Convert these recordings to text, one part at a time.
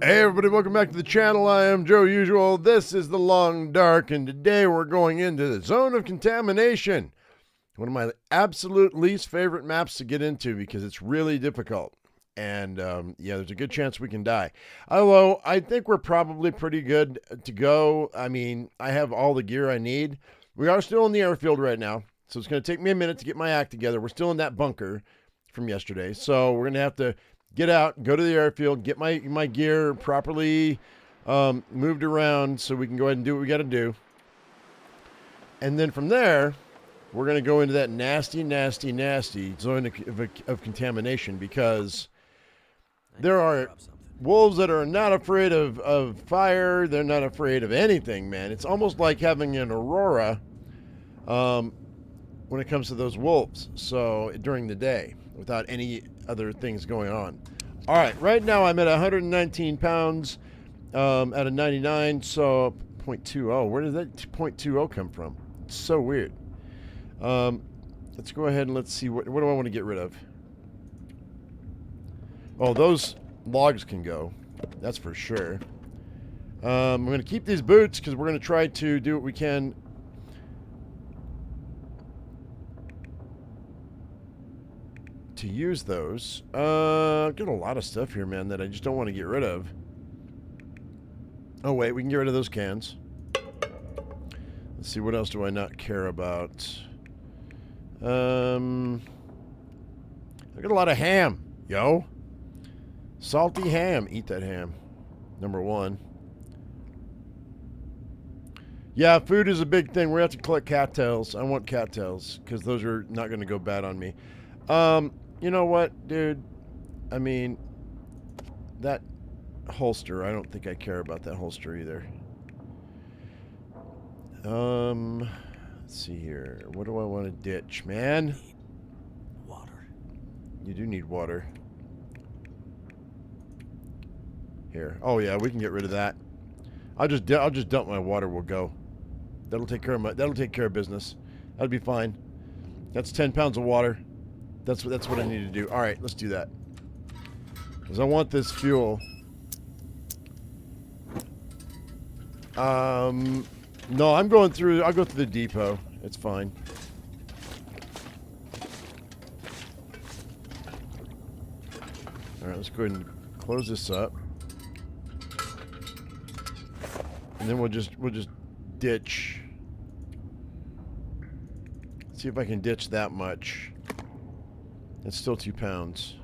Hey everybody, welcome back to the channel. I am Joe Usual. This is The Long Dark, and today we're going into the Zone of Contamination. One of my absolute least favorite maps to get into because it's really difficult. And yeah, there's a good chance we can die. Although, I think we're probably pretty good to go. I mean, I have all the gear I need. We are still in the airfield right now, so it's going to take me a minute to get my act together. We're still in that bunker from yesterday, so we're going to have to get out, go to the airfield, get my gear properly moved around so we can go ahead and do what we got to do. And then from there, we're going to go into that nasty zone of contamination because there are wolves that are not afraid of fire. They're not afraid of anything, man. It's almost like having an aurora when it comes to those wolves. So during the day, without any other things going on. All right, right now I'm at 119 pounds out of 99, so 0.20. Where did that 0.20 come from? It's so weird. Let's go ahead and let's see, what do I want to get rid of? Oh, those logs can go. That's for sure. I'm going to keep these boots because we're going to try to do what we can to use those. I've got a lot of stuff here, man, that I just don't want to get rid of. Oh, wait, we can get rid of those cans. Let's see, what else do I not care about? I got a lot of ham, yo. Salty ham. Eat that ham. Number one. Yeah, food is a big thing. We have to collect cattails. I want cattails because those are not going to go bad on me. You know what, dude? I mean, that holster, I don't think I care about that holster either. Let's see here. What do I want to ditch, man? Water. You do need water. Here. Oh yeah, we can get rid of that. I'll just dump my water. We'll go. That'll take care of business. That'll be fine. That's 10 pounds of water. That's what I need to do. All right, let's do that. Because I want this fuel. No, I'm going through. I'll go through the depot. It's fine. All right, let's go ahead and close this up, and then we'll just ditch. See if I can ditch that much. It's still 2 pounds.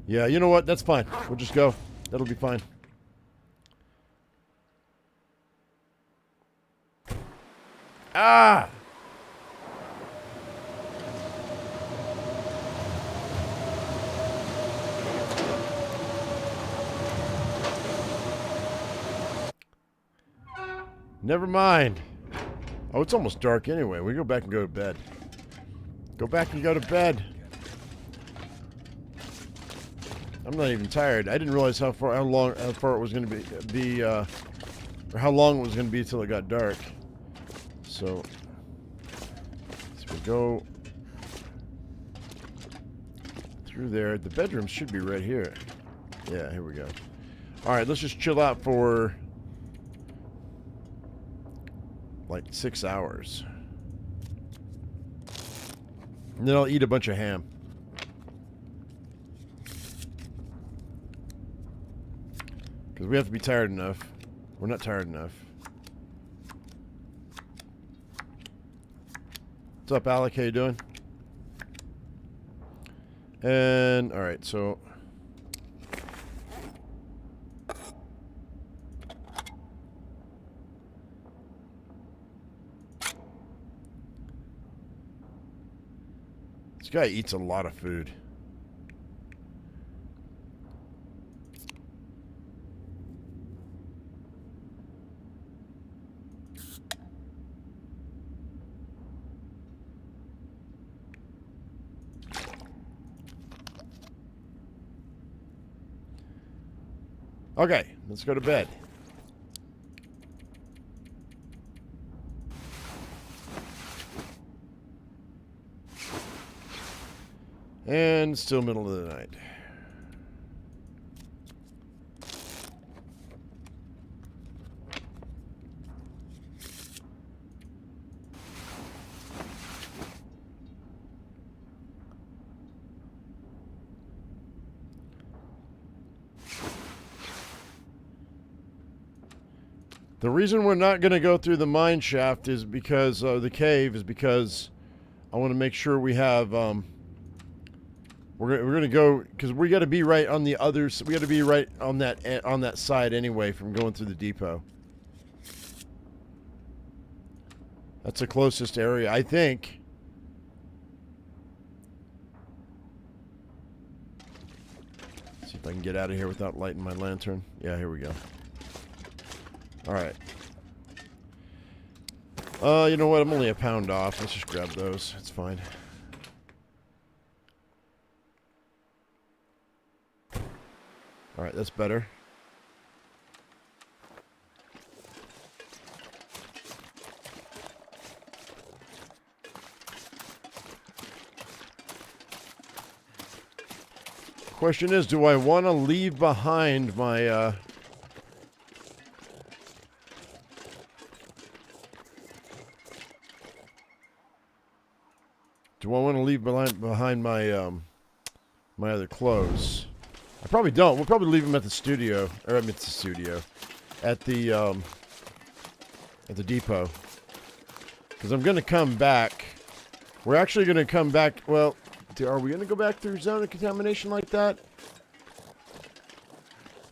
Yeah, you know what? That's fine. We'll just go. That'll be fine. Ah! Never mind. Oh, it's almost dark anyway. We go back and go to bed. Go back and go to bed. I'm not even tired. I didn't realize how far it was going to be, or how long it was going to be till it got dark. So we go through there. The bedroom should be right here. Yeah, here we go. All right, let's just chill out for like 6 hours. And then I'll eat a bunch of ham. Because we have to be tired enough. We're not tired enough. What's up, Alec? How you doing? And, alright, so this guy eats a lot of food. Okay, let's go to bed. And still middle of the night. The reason we're not going to go through the mine shaft is because the cave is because I want to make sure we have we're going to go because we got to be right on the others. We got to be right on that side anyway from going through the depot. That's the closest area, I think. See if I can get out of here without lighting my lantern. Yeah, here we go. All right. You know what? I'm only a pound off. Let's just grab those. It's fine. All right, that's better. Question is, do I want to leave behind my do I want to leave behind my my other clothes? I probably don't. We'll probably leave them at the studio, or at the studio, at the depot, because I'm going to come back. We're actually going to come back. Well, are we going to go back through Zone of Contamination like that?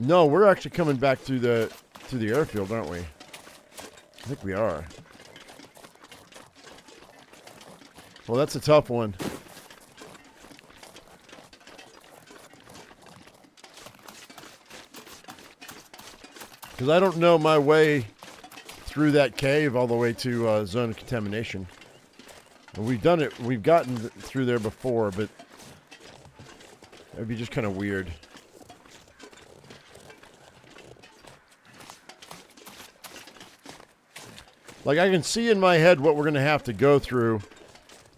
No, we're actually coming back through the airfield, aren't we? I think we are. Well, that's a tough one. Because I don't know my way through that cave all the way to Zone of Contamination. And we've done it. We've gotten through there before, but it would be just kind of weird. Like, I can see in my head what we're going to have to go through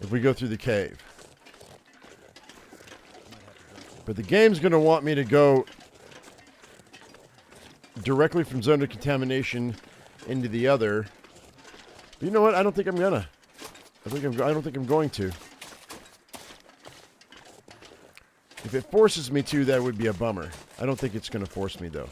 if we go through the cave. But the game's going to want me to go directly from Zone of Contamination into the other. But you know what? I don't think I'm gonna. I don't think I'm going to. If it forces me to, that would be a bummer. I don't think it's going to force me, though.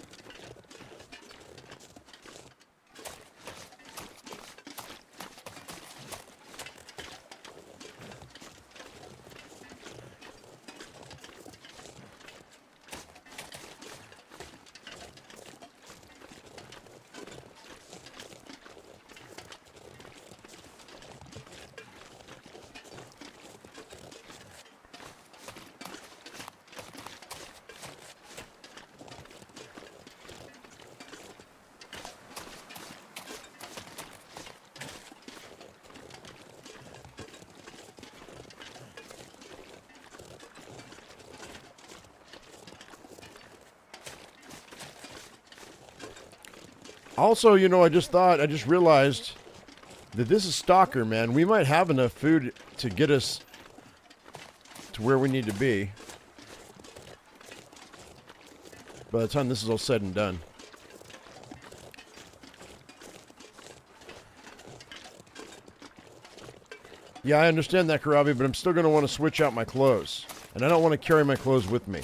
Also, you know, I just realized that this is Stalker, man. We might have enough food to get us to where we need to be by the time this is all said and done. Yeah, I understand that, Karabi, but I'm still going to want to switch out my clothes. And I don't want to carry my clothes with me.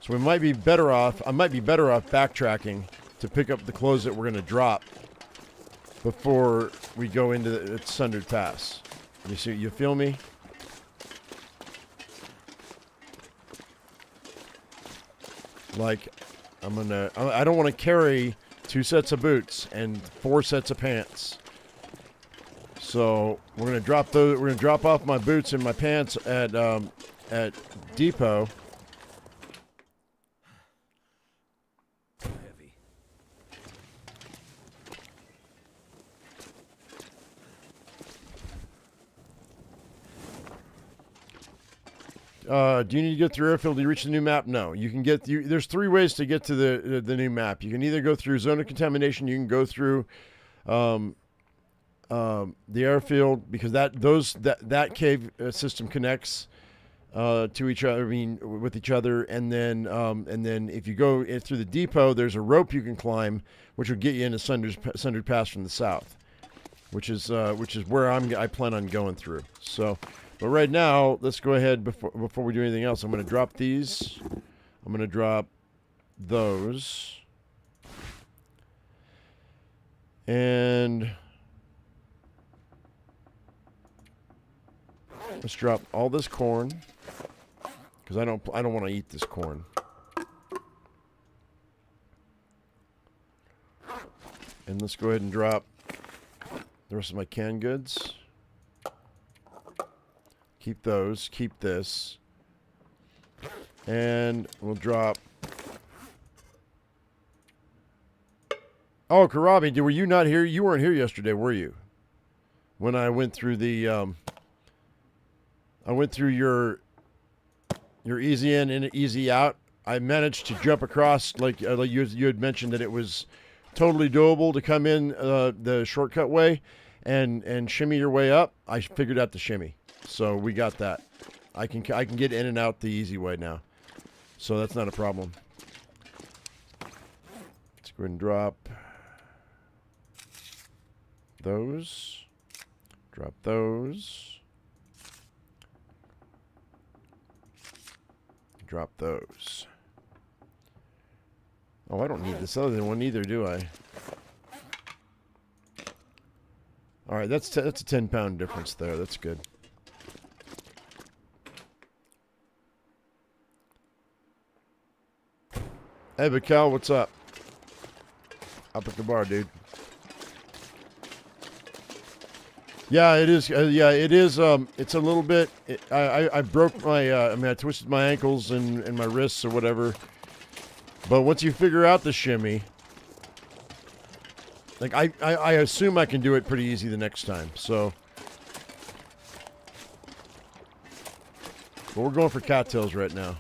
So we might be better off, I might be better off backtracking to pick up the clothes that we're going to drop before we go into the Sundered Pass. You see, you feel me? Like, I don't want to carry 2 sets of boots and 4 sets of pants. So we're going to drop those. We're going to drop off my boots and my pants at depot. Do you need to get through Airfield to reach the new map? No. You can get there's 3 ways to get to the new map. You can either go through Zone of Contamination. You can go through the Airfield, because that cave system connects to each other. I mean, with each other, and then if you go in through the depot, there's a rope you can climb, which will get you into Sundered Pass from the south, which is where I plan on going through. So, but right now, let's go ahead before we do anything else. I'm going to drop these. I'm going to drop those, and let's drop all this corn, because I don't want to eat this corn. And let's go ahead and drop the rest of my canned goods. Keep those. Keep this. And we'll drop. Oh, Karabi, were you not here? You weren't here yesterday, were you? When I went through the I went through your easy in and easy out. I managed to jump across, like you had mentioned, that it was totally doable to come in the shortcut way and shimmy your way up. I figured out the shimmy, so we got that. I can get in and out the easy way now, so that's not a problem. Let's go ahead and drop those. Drop those. Drop those. Oh, I don't need this other one either, do I? All right, that's a 10-pound difference there. That's good. Hey, but Cal, what's up? Up at the bar, dude. Yeah, it is. Yeah, it is. It's a little bit. I broke my. I twisted my ankles and my wrists or whatever. But once you figure out the shimmy, like I assume I can do it pretty easy the next time. So, but we're going for cattails right now.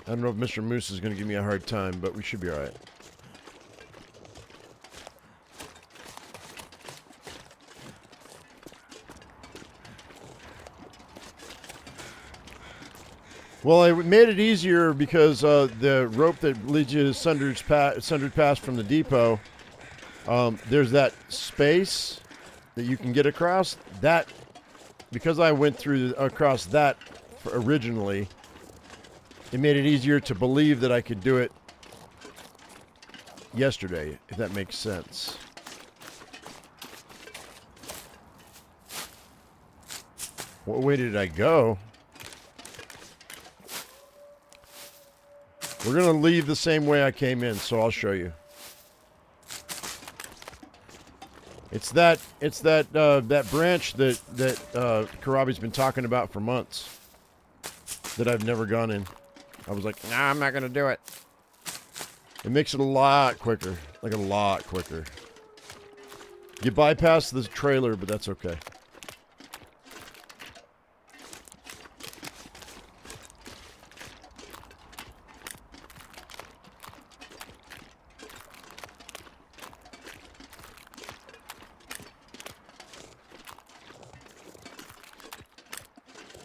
I don't know if Mr. Moose is going to give me a hard time, but we should be all right. Well, I made it easier because the rope that leads you to Sundered Pass from the depot, there's that space that you can get across. That, because I went across that originally, it made it easier to believe that I could do it yesterday, if that makes sense. What way did I go? We're going to leave the same way I came in, so I'll show you. It's that branch that Karabi's been talking about for months that I've never gone in. I was like, nah, I'm not going to do it. It makes it a lot quicker, like a lot quicker. You bypass the trailer, but that's okay.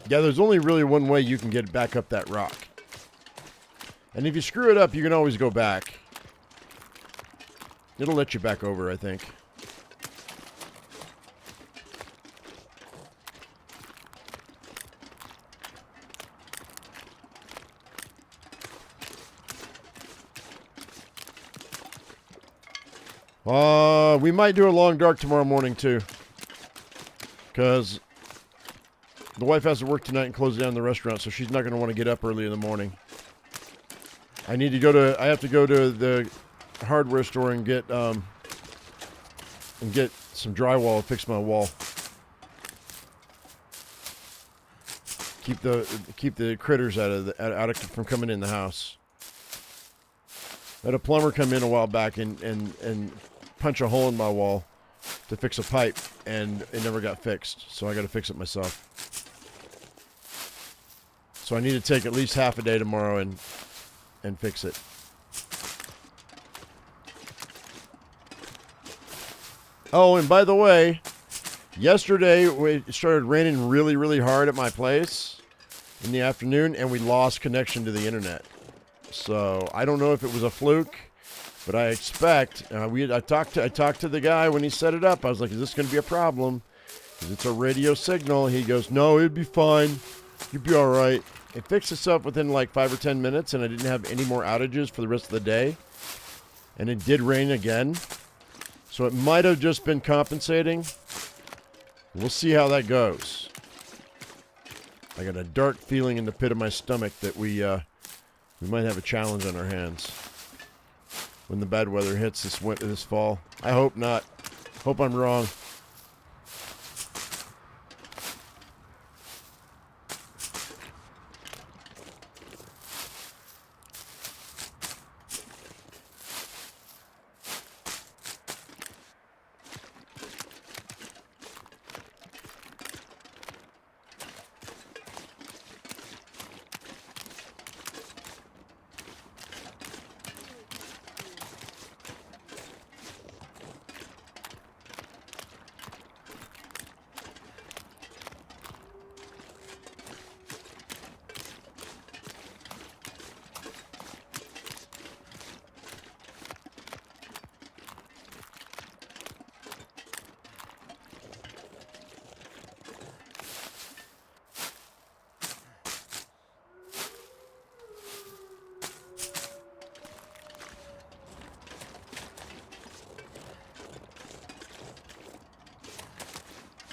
Yeah, there's only really one way you can get back up that rock. And if you screw it up, you can always go back. It'll let you back over, I think. We might do a long dark tomorrow morning, too. Because the wife has to work tonight and close down the restaurant, so she's not going to want to get up early in the morning. I have to go to the hardware store and get some drywall and fix my wall. Keep the critters out from coming in the house. I had a plumber come in a while back and punch a hole in my wall to fix a pipe, and it never got fixed, so I got to fix it myself. So I need to take at least half a day tomorrow and fix it. Oh, and by the way, yesterday it started raining really, really hard at my place in the afternoon, and we lost connection to the internet. So I don't know if it was a fluke, but I expect I talked to the guy when he set it up. I was like, "Is this going to be a problem? Because it's a radio signal." He goes, "No, it'd be fine. You'd be all right." It fixed itself within like 5 or 10 minutes, and I didn't have any more outages for the rest of the day. And it did rain again, so it might have just been compensating. We'll see how that goes. I got a dark feeling in the pit of my stomach that we might have a challenge on our hands when the bad weather hits this fall. I hope not. Hope I'm wrong.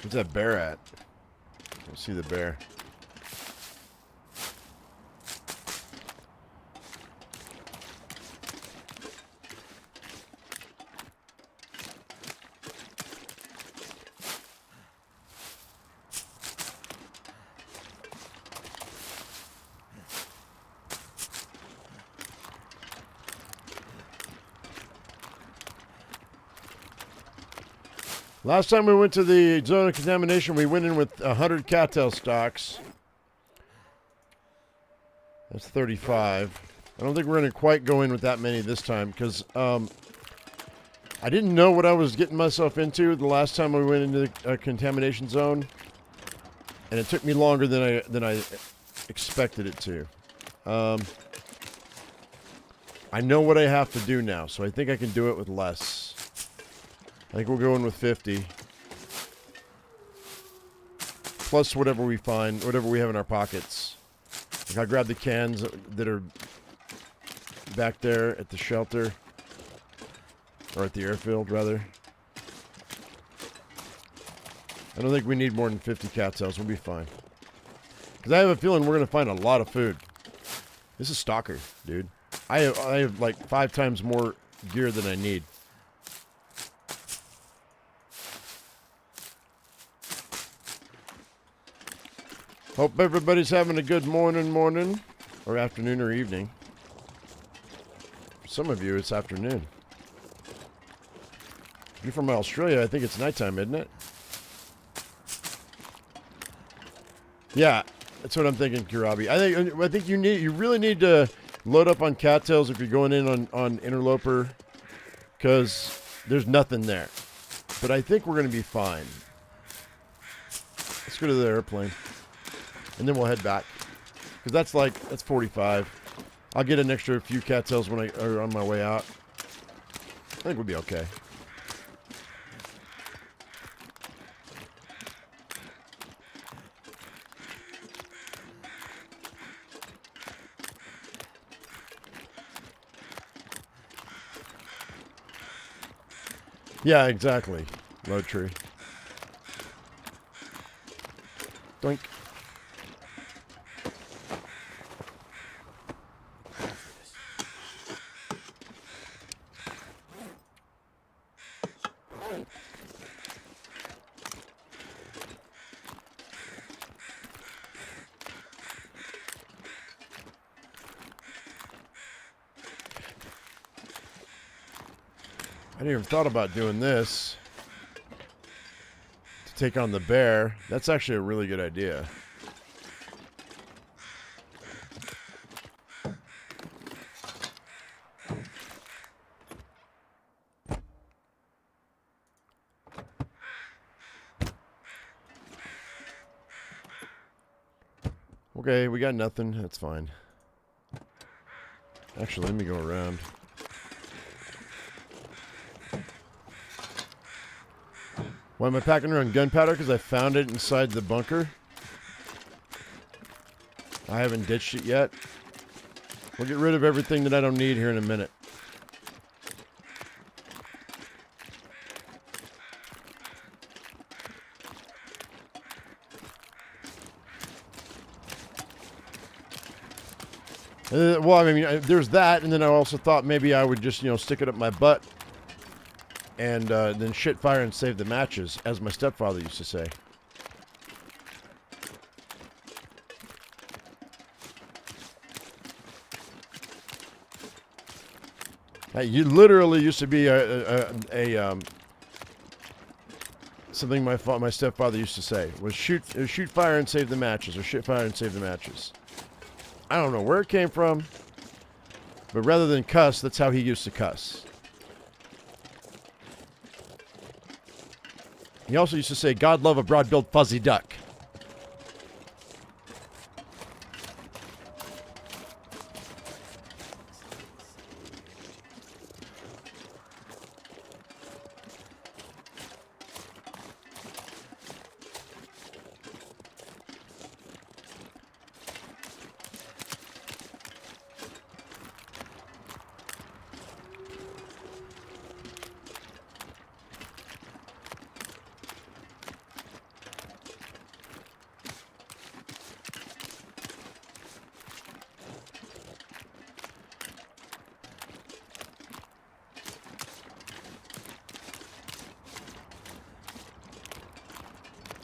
Where's that bear at? I see the bear. Last time we went to the Zone of Contamination, we went in with 100 cattail stocks. That's 35. I don't think we're going to quite go in with that many this time because I didn't know what I was getting myself into the last time we went into the contamination zone, and it took me longer than I expected it to. I know what I have to do now, so I think I can do it with less. I think we'll go in with 50. Plus whatever we find, whatever we have in our pockets. Like I grabbed the cans that are back there at the shelter. Or at the airfield, rather. I don't think we need more than 50 cattails. We'll be fine. Because I have a feeling we're going to find a lot of food. This is Stalker, dude. I have like 5 times more gear than I need. Hope everybody's having a good morning, or afternoon, or evening. For some of you, it's afternoon. If you're from Australia, I think it's nighttime, isn't it? Yeah, that's what I'm thinking, Kirabi. I think you really need to load up on cattails if you're going in on Interloper, because there's nothing there. But I think we're going to be fine. Let's go to the airplane. And then we'll head back. Because that's 45. I'll get an extra few cattails when I are on my way out. I think we'll be okay. Yeah, exactly. Low tree. Doink. I didn't even thought about doing this to take on the bear. That's actually a really good idea. Okay, we got nothing. That's fine. Actually, let me go around. Why am I packing around gunpowder? Because I found it inside the bunker. I haven't ditched it yet. We'll get rid of everything that I don't need here in a minute. Well, I mean, there's that, and then I also thought maybe I would just, stick it up my butt and then shit fire and save the matches, as my stepfather used to say. You literally used to be something my stepfather used to say was shoot fire and save the matches, or shit fire and save the matches. I don't know where it came from, but rather than cuss, that's how he used to cuss. He also used to say, God love a broad-billed fuzzy duck.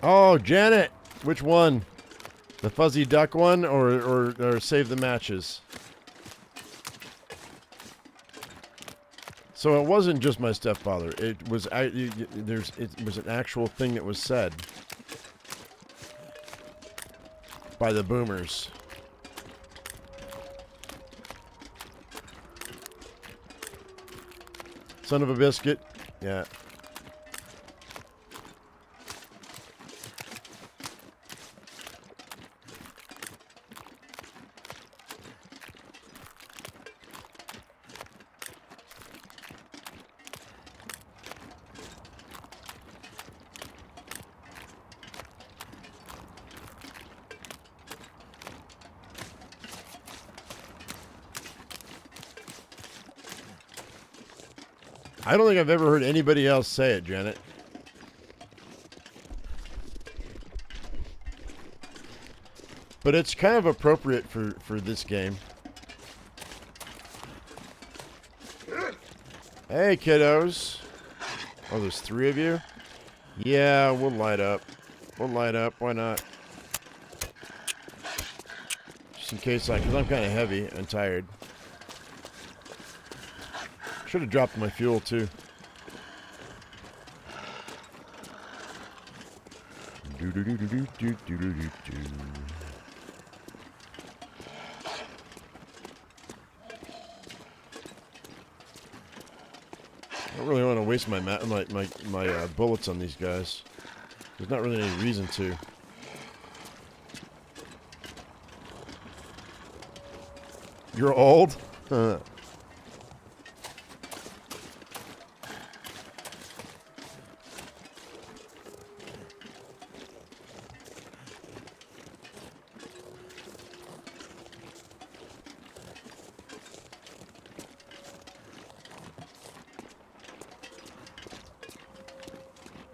Oh, Janet! Which one? The fuzzy duck one, or save the matches? So it wasn't just my stepfather. It was it was an actual thing that was said by the boomers. Son of a biscuit. Yeah. I don't think I've ever heard anybody else say it, Janet. But it's kind of appropriate for this game. Hey, kiddos. Oh, there's 3 of you? Yeah, we'll light up. We'll light up. Why not? Just in case because I'm kind of heavy and tired. Should have dropped my fuel, too. I don't really want to waste my bullets on these guys. There's not really any reason to. You're old?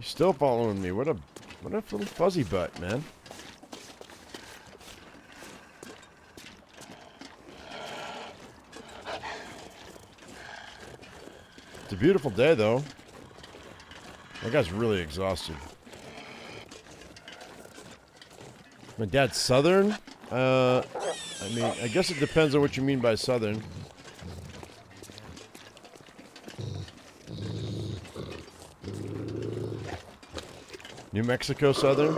Still following me. What a little fuzzy butt, man. It's a beautiful day, though. That guy's really exhausted. My dad's Southern? I mean, I guess it depends on what you mean by Southern. New Mexico Southern?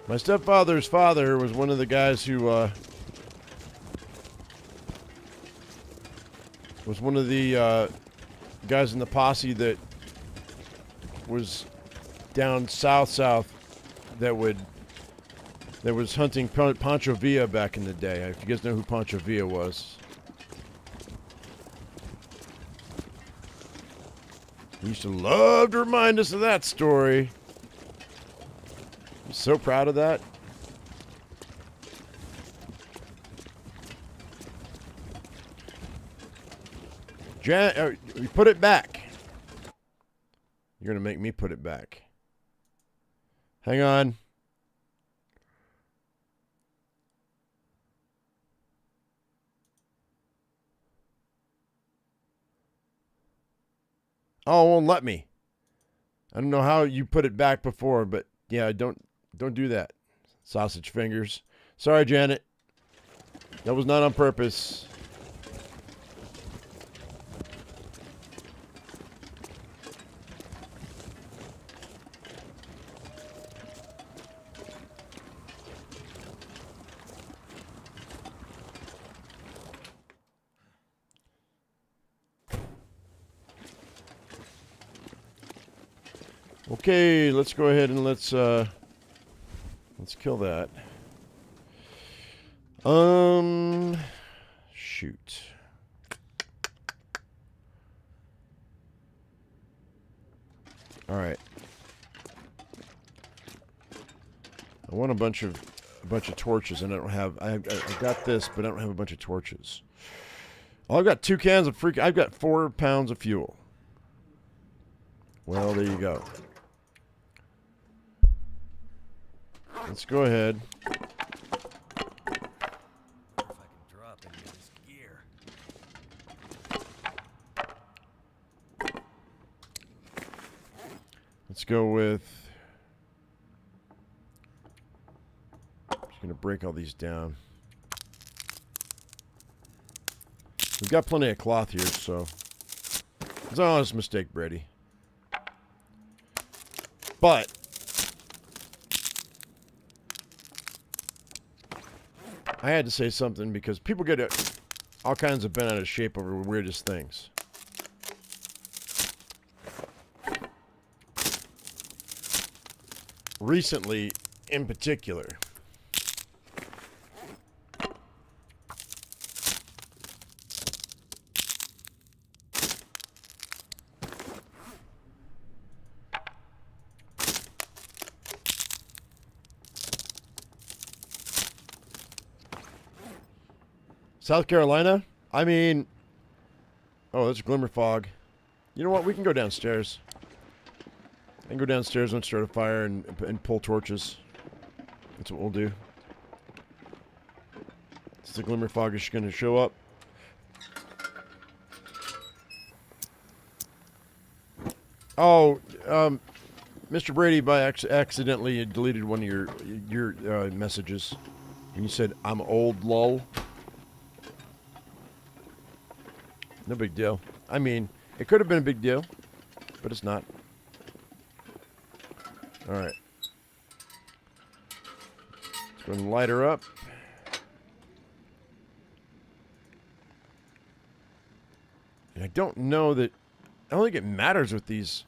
My stepfather's father was one of the guys who was one of the guys in the posse that was down south that was hunting Pancho Villa back in the day. If you guys know who Pancho Villa was. He used to love to remind us of that story. I'm so proud of that. You put it back. You're going to make me put it back. Hang on. Oh, it won't let me. I don't know how you put it back before, but yeah, don't do that. Sausage fingers. Sorry, Janet. That was not on purpose. Okay, let's go ahead and let's kill that. Shoot. All right. I want a bunch of torches, and I don't have. I got this, but I don't have a bunch of torches. Oh, I've got 2 cans of I've got 4 pounds of fuel. Well, there you go. Let's go ahead. If I can drop any of this gear. Let's go with. I'm just gonna break all these down. We've got plenty of cloth here, so it's an honest mistake, Brady. But I had to say something because people get all kinds of bent out of shape over the weirdest things. Recently, in particular. South Carolina? I mean... Oh, that's glimmer fog. You know what? We can go downstairs. I can go downstairs and start a fire and pull torches. That's what we'll do. Is the glimmer fog is going to show up? Oh, Mr. Brady accidentally deleted one of your messages. And you said, I'm old, lol. No big deal. I mean, it could have been a big deal, but it's not. All right. Let's go and light her up. And I don't know that... I don't think it matters with these...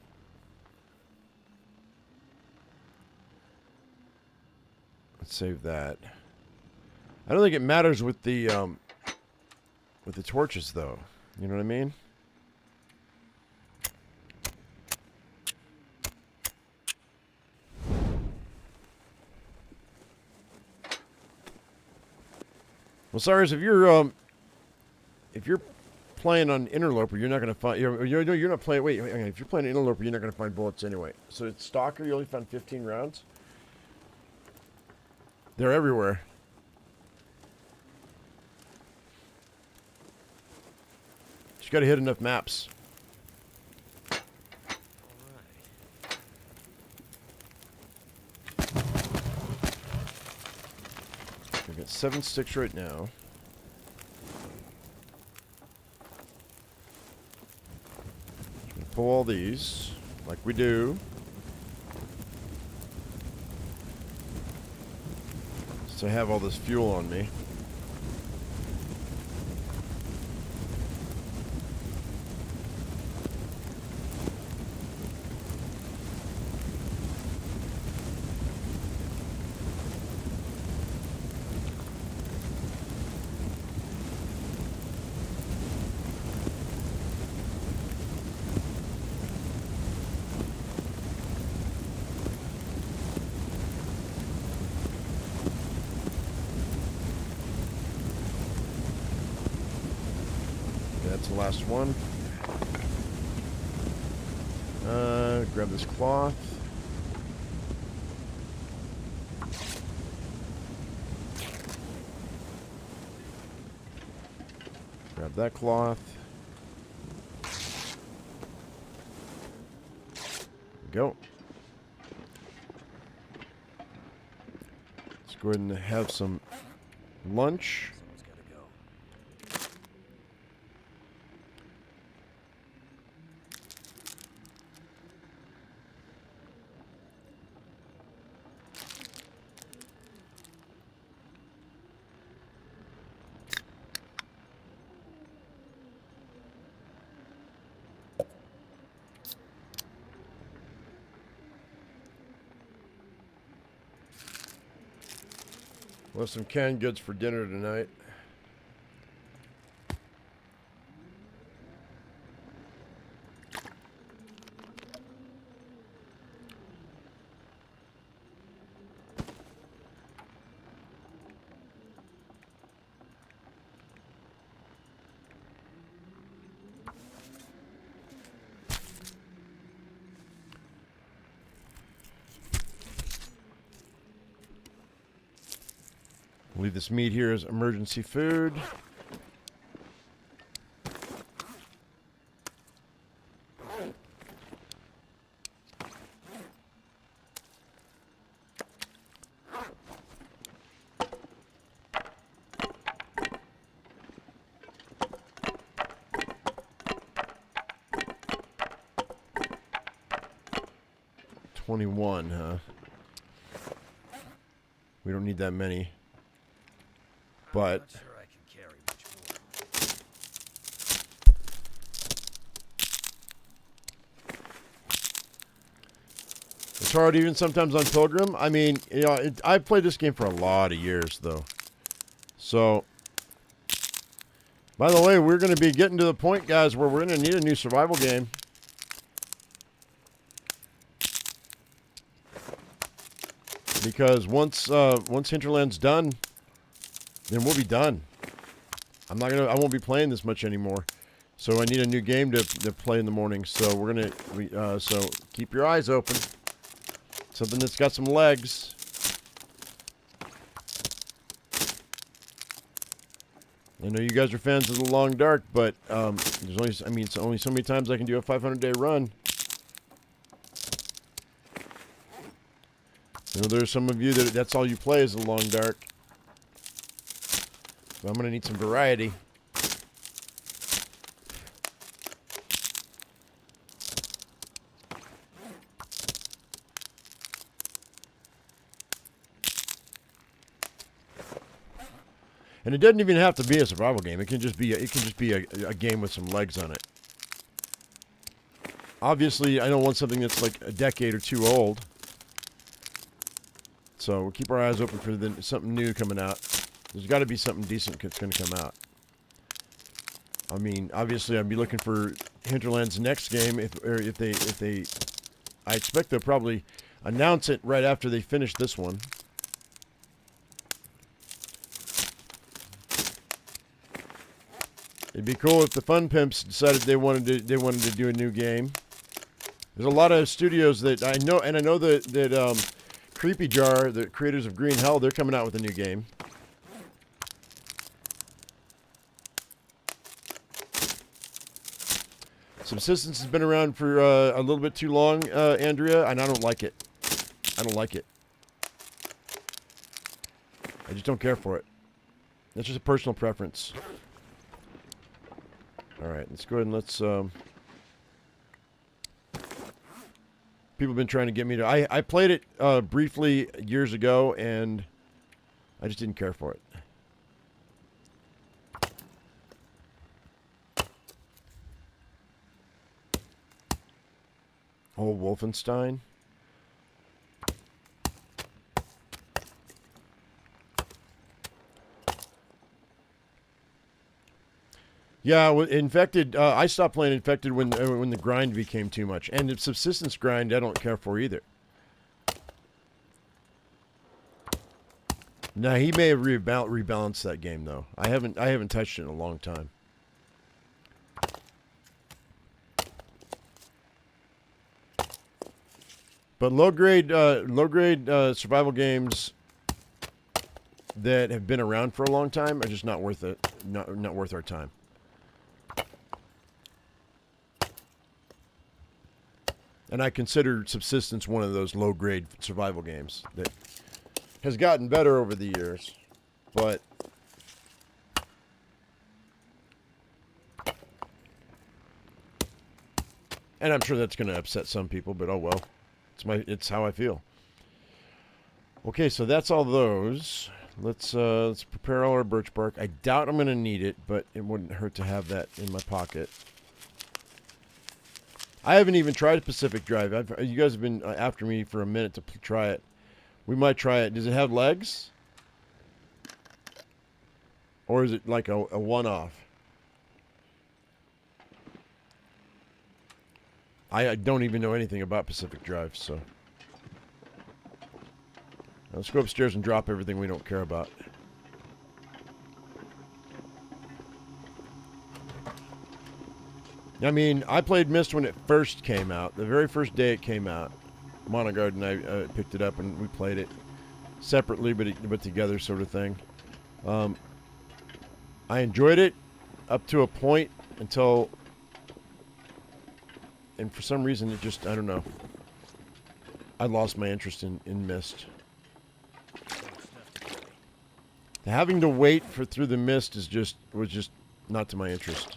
Let's save that. I don't think it matters with the torches, though. You know what I mean? Well, Cyrus, if you're playing on Interloper, you're not going to find. You're not playing. Wait, if you're playing Interloper, you're not going to find bullets anyway. So it's Stalker. You only found 15 rounds. They're everywhere. You got to hit enough maps. I've got 7 sticks right now. Pull all these, like we do. So I have all this fuel on me. That's the last one. Grab this cloth. Grab that cloth. Go. Let's go ahead and have some lunch. Someone's gotta go. We'll have some canned goods for dinner tonight. Leave this meat here as emergency food. $21, huh? We don't need that many. But Not sure I can carry much more. it's hard even sometimes on Pilgrim. I mean, you know, I've played this game for a lot of years, though. So, by the way, we're going to be getting to the point, guys, where we're going to need a new survival game. Because once Hinterland's done, then we'll be done. I won't be playing this much anymore. So I need a new game to play in the morning. So so keep your eyes open. Something that's got some legs. I know you guys are fans of The Long Dark, but it's only so many times I can do a 500-day run. You know, there's some of you that's all you play is The Long Dark. So I'm going to need some variety. And it doesn't even have to be a survival game. It can just be a game with some legs on it. Obviously, I don't want something that's like a decade or two old. So we'll keep our eyes open for something new coming out. There's got to be something decent that's going to come out. I mean, obviously, I'd be looking for Hinterland's next game. If they, I expect they'll probably announce it right after they finish this one. It'd be cool if the Fun Pimps decided they wanted to do a new game. There's a lot of studios that I know, and I know that Creepy Jar, the creators of Green Hell, they're coming out with a new game. Subsistence has been around for a little bit too long, Andrea, and I don't like it. I don't like it. I just don't care for it. That's just a personal preference. Alright, let's go ahead and let's... People have been trying to get me to... I played it briefly years ago, and I just didn't care for it. Oh, Wolfenstein. Yeah, Infected. I stopped playing Infected when the grind became too much, and the subsistence grind I don't care for either. Now he may have rebalanced that game though. I haven't touched it in a long time. But low-grade survival games that have been around for a long time are just not worth it. Not worth our time. And I consider Subsistence one of those low-grade survival games that has gotten better over the years, but and I'm sure that's going to upset some people, but oh well. It's how I feel. Okay, so that's all those. Let's prepare all our birch bark. I doubt I'm going to need it, but it wouldn't hurt to have that in my pocket. I haven't even tried Pacific Drive. You guys have been after me for a minute to try it. We might try it. Does it have legs? Or is it like a one-off? I don't even know anything about Pacific Drive, so. Let's go upstairs and drop everything we don't care about. I mean, I played Myst when it first came out. The very first day it came out. Monogard and I picked it up and we played it separately but together sort of thing. I enjoyed it up to a point until... And for some reason, it just, I don't know. I lost my interest in Myst. Having to wait through the Myst was just not to my interest.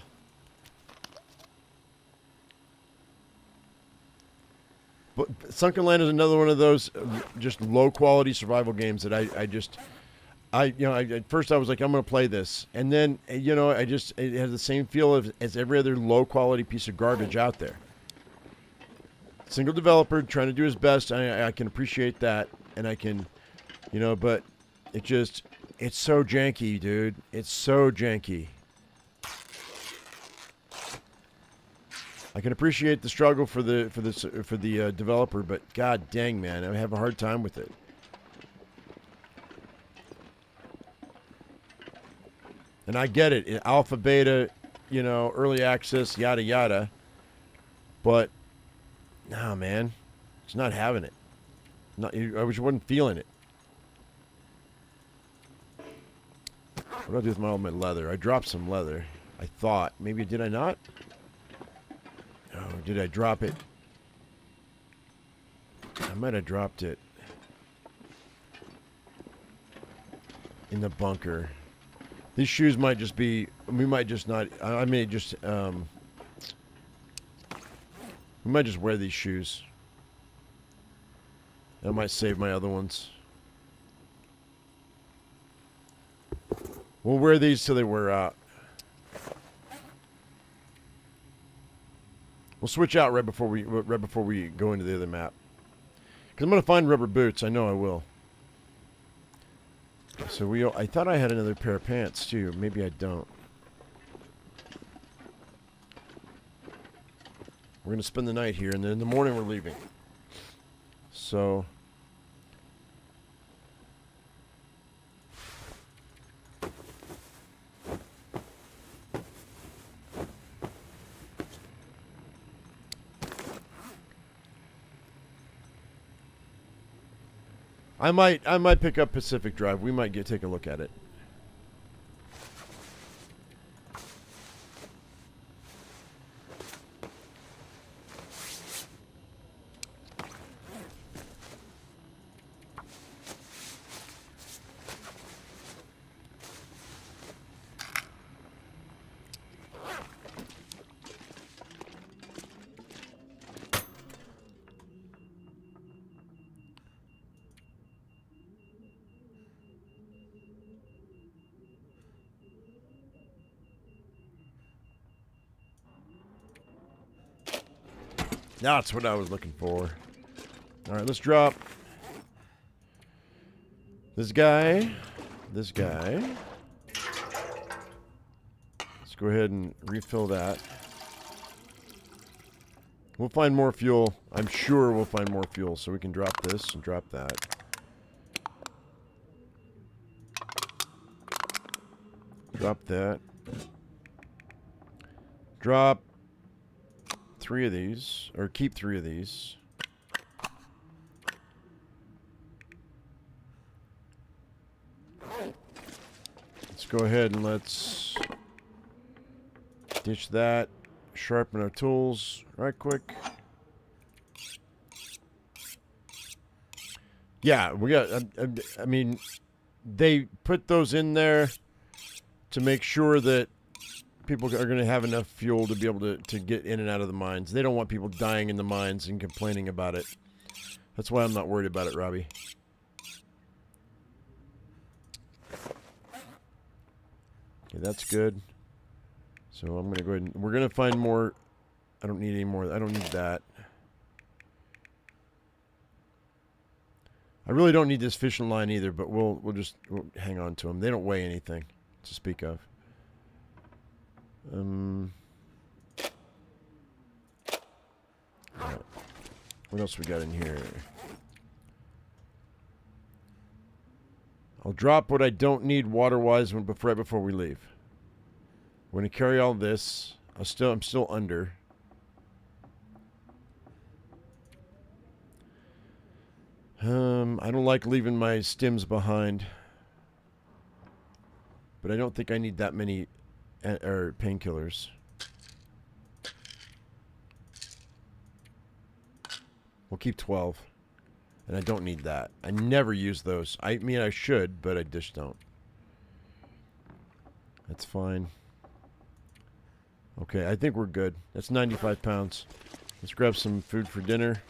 But Sunken Land is another one of those just low quality survival games that at first I was like, I'm going to play this. And then, it has the same feel as every other low quality piece of garbage out there. Single developer trying to do his best. I can appreciate that, and I can, but it's so janky, dude. It's so janky. I can appreciate the struggle for the developer, but god dang, man, I have a hard time with it. And I get it, alpha, beta, early access, yada yada, but. No, man. It's not having it. I just wasn't feeling it. What do I do with all my leather? I dropped some leather. I thought. Maybe did I not? Oh, did I drop it? I might have dropped it. In the bunker. These shoes might just be... We might just not... I may just... We might just wear these shoes. That might save my other ones. We'll wear these till they wear out. We'll switch out right before we go into the other map. Because I'm going to find rubber boots. I know I will. So I thought I had another pair of pants too. Maybe I don't. We're going to spend the night here, and then in the morning we're leaving. So... I might pick up Pacific Drive. We might take a look at it. That's what I was looking for. All right, let's drop this guy. This guy. Let's go ahead and refill that. We'll find more fuel. I'm sure we'll find more fuel, so we can drop this and drop that. Drop that. Drop 3 of these, or keep 3 of these. go ahead and let's ditch that. Sharpen our tools right quick. Yeah, we got, I mean, they put those in there to make sure that people are going to have enough fuel to be able to get in and out of the mines. They don't want people dying in the mines and complaining about it. That's why I'm not worried about it, Robbie. Okay, that's good. So I'm going to go ahead and... We're going to find more... I don't need any more. I don't need that. I really don't need this fishing line either, but we'll hang on to them. They don't weigh anything to speak of. Right. What else we got in here? I'll drop what I don't need water-wise right before we leave. We're going to carry all this. I'm still under. I don't like leaving my stims behind. But I don't think I need that many painkillers. We'll keep 12. And I don't need that. I never use those. I mean, I should, but I just don't. That's fine. Okay, I think we're good. That's 95 pounds. Let's grab some food for dinner.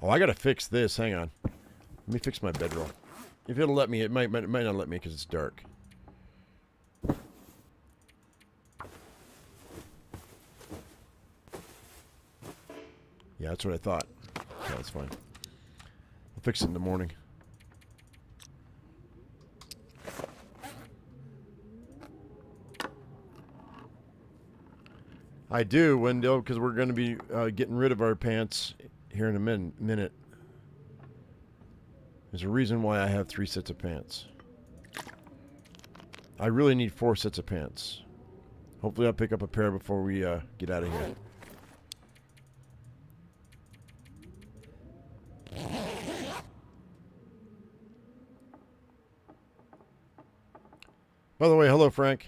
Oh, I gotta fix this. Hang on. Let me fix my bedroll. If it'll let me, it might not let me because it's dark. Yeah, that's what I thought. Yeah, that's fine. I'll fix it in the morning. I do, Wendell, because we're going to be getting rid of our pants here in a minute. There's a reason why I have 3 sets of pants. I really need 4 sets of pants. Hopefully I'll pick up a pair before we get out of here. By the way, hello, Frank.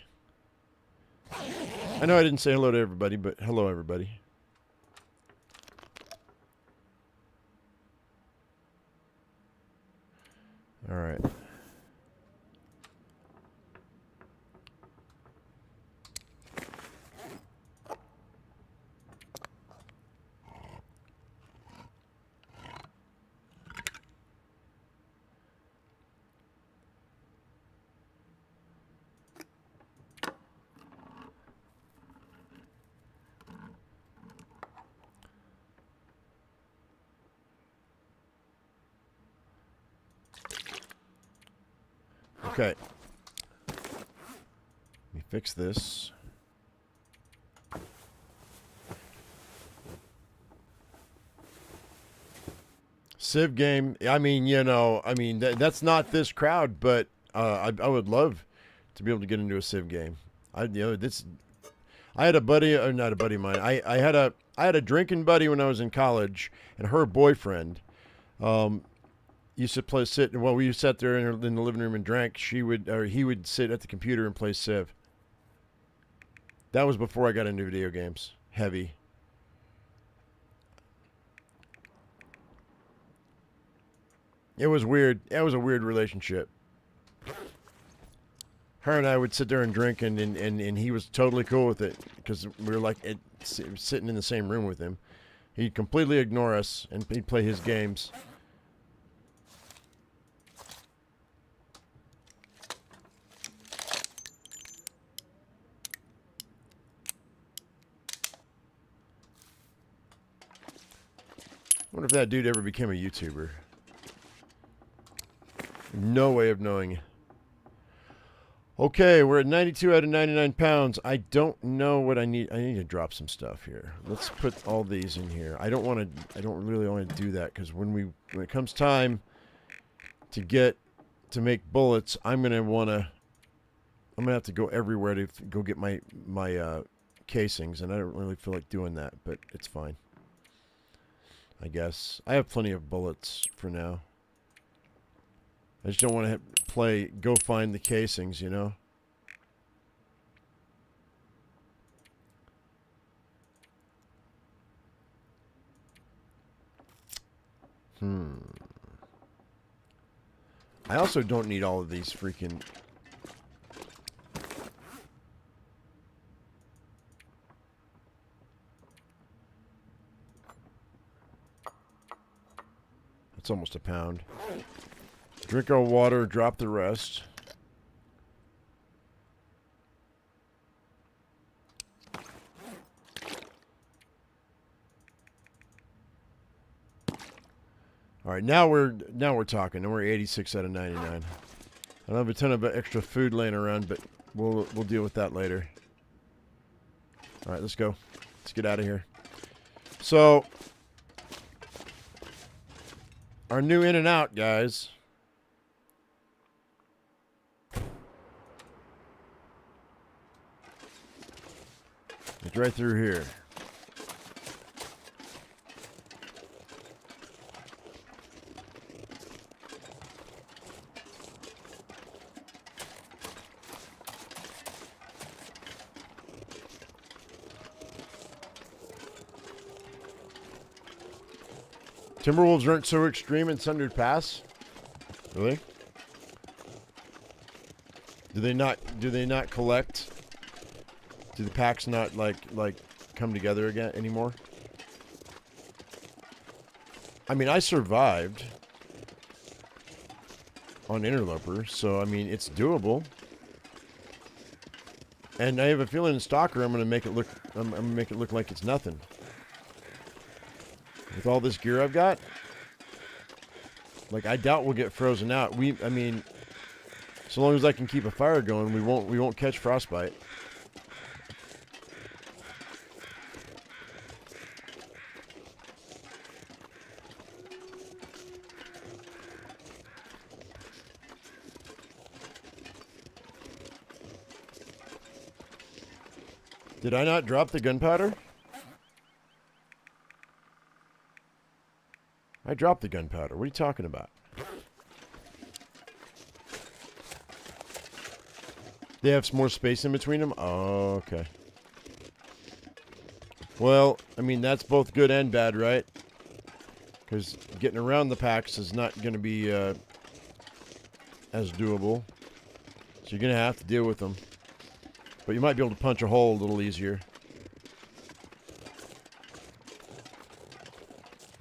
I know I didn't say hello to everybody, but hello, everybody. All right. Okay. Let me fix this. Civ game. I mean, you know, that's not this crowd, but I would love to be able to get into a Civ game. I had a buddy, or not a buddy of mine. I had a drinking buddy when I was in college, and her boyfriend used to sit. While we sat there in the living room and drank, he would sit at the computer and play Civ. That was before I got into video games. Heavy. It was weird. It was a weird relationship. Her and I would sit there and drink, and he was totally cool with it because we were like sitting in the same room with him. He'd completely ignore us, and he'd play his games. I wonder if that dude ever became a YouTuber. No way of knowing. Okay, we're at 92 out of 99 pounds. I don't know what I need. I need to drop some stuff here. Let's put all these in here. I don't really want to do that because when it comes time to make bullets, I'm gonna have to go everywhere to go get my casings, and I don't really feel like doing that, but it's fine. I guess. I have plenty of bullets for now. I just don't want to go find the casings, you know? I also don't need all of these freaking... That's almost a pound. Drink our water, drop the rest. All right, now we're talking. And we're 86 out of 99. I don't have a ton of extra food laying around, but we'll deal with that later. All right, let's go. Let's get out of here. So, our new in and out, guys. It's right through here. Timberwolves aren't so extreme in Sundered Pass? Really? Do they not collect? Do the packs not like come together again anymore? I mean, I survived on Interloper, so I mean it's doable. And I have a feeling in Stalker I'm gonna make it look like it's nothing. With all this gear I've got, like I doubt we'll get frozen out. I mean, so long as I can keep a fire going, we won't catch frostbite. Did I not drop the gunpowder? I dropped the gunpowder. What are you talking about? They have some more space in between them? Oh, okay. Well, I mean, that's both good and bad, right? Because getting around the packs is not going to be as doable. So you're going to have to deal with them. But you might be able to punch a hole a little easier.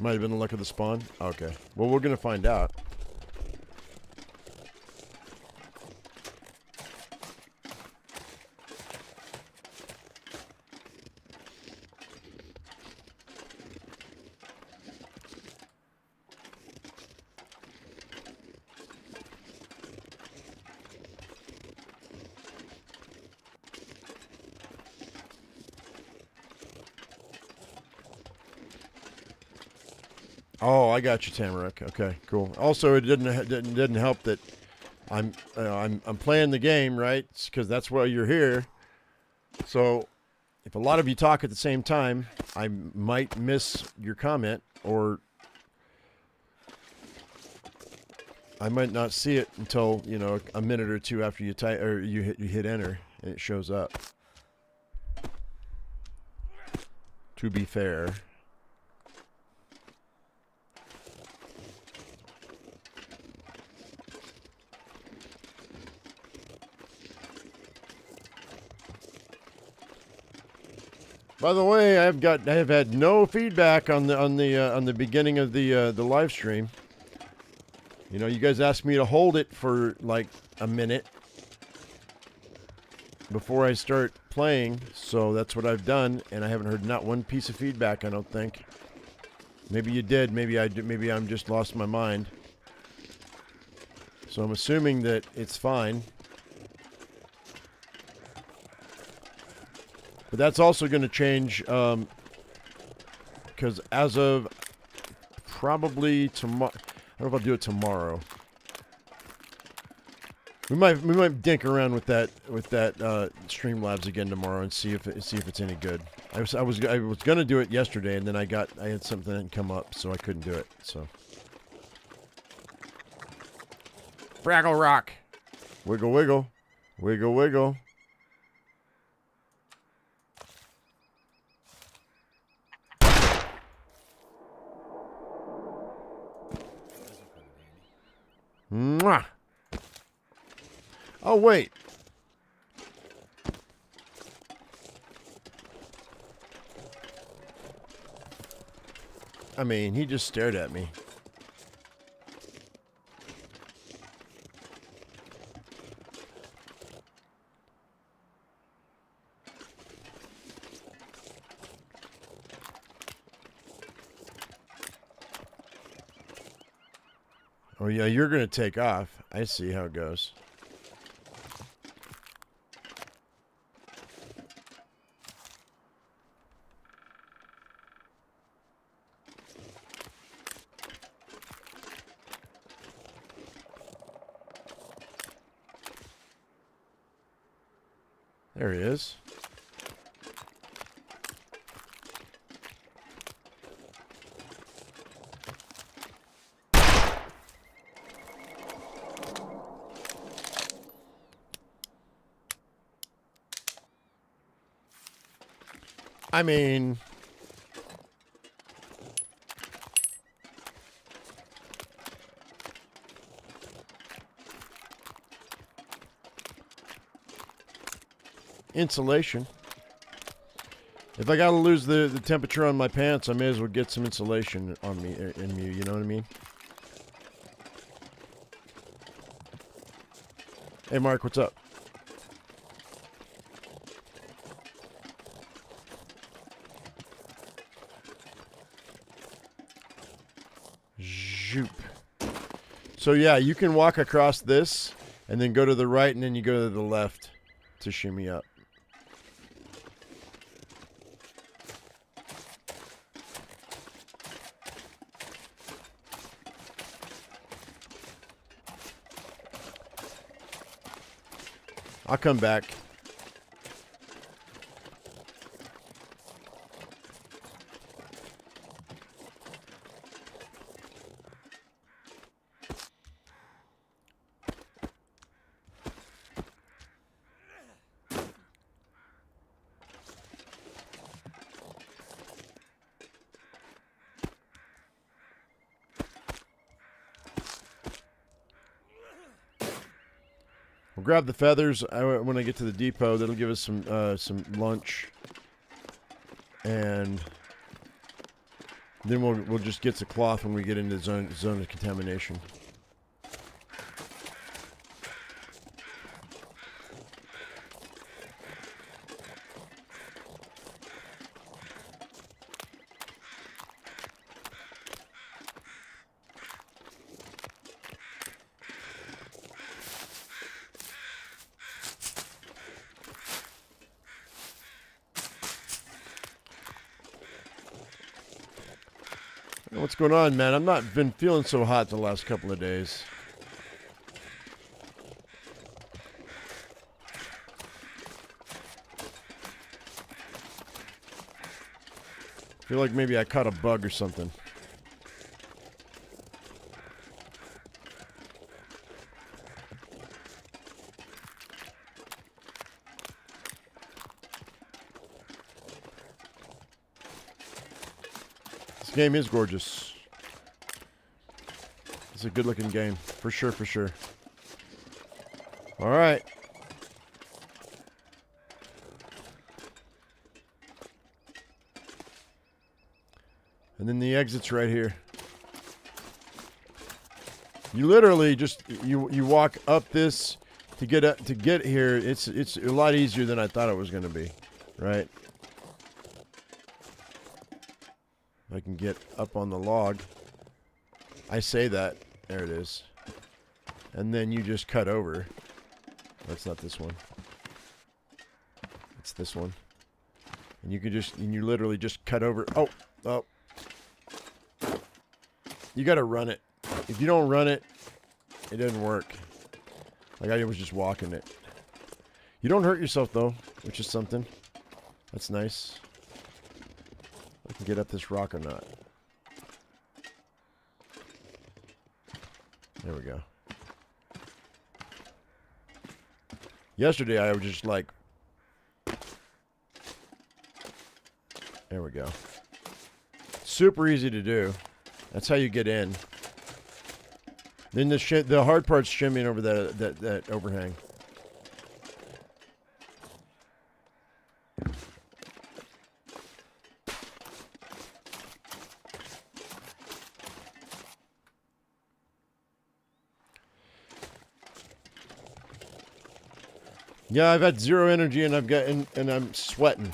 Might have been the luck of the spawn. Okay. Well, we're going to find out. Oh, I got you, Tamarack. Okay, cool. Also, it didn't help that I'm playing the game, right? Because that's why you're here. So, if a lot of you talk at the same time, I might miss your comment, or I might not see it until a minute or two after you type or you hit enter and it shows up. To be fair. By the way, I have had no feedback on the beginning of the live stream. You guys asked me to hold it for like a minute before I start playing, so that's what I've done, and I haven't heard not one piece of feedback. I don't think. Maybe you did. Maybe I did. Maybe I'm just lost my mind. So I'm assuming that it's fine. But that's also going to change because as of probably tomorrow, I don't know if I'll do it tomorrow. We might dink around with that Streamlabs again tomorrow and see if it's any good. I was gonna do it yesterday, and then I had something that come up, so I couldn't do it. So Fraggle Rock, wiggle wiggle, wiggle wiggle. Mwah. Oh, wait. I mean, he just stared at me. Oh, yeah, you're going to take off. I see how it goes. There he is. I mean, insulation. If I gotta lose the temperature on my pants, I may as well get some insulation on me, in me, you know what I mean? Hey, Mark, what's up? Zoop. So yeah, you can walk across this and then go to the right and then you go to the left to shimmy up. I'll come back. We'll grab the feathers when I get to the depot. That'll give us some lunch, and then we'll just get the cloth when we get into the zone of contamination. What's going on, man? I've not been feeling so hot the last couple of days. Feel like maybe I caught a bug or something. This game is gorgeous. It's a good-looking game, for sure, for sure. All right. And then the exit's right here. You literally just you walk up this to get here. It's a lot easier than I thought it was going to be, right? I can get up on the log. I say that. There it is. And then you just cut over. That's not this one. It's this one. And you literally just cut over. Oh. You got to run it. If you don't run it, it doesn't work. Like I was just walking it. You don't hurt yourself though, which is something. That's nice. I can get up this rock or not. There we go. Yesterday I was just like... There we go. Super easy to do. That's how you get in. Then the hard part's shimmying over that overhang. Yeah, I've had zero energy and and I'm sweating.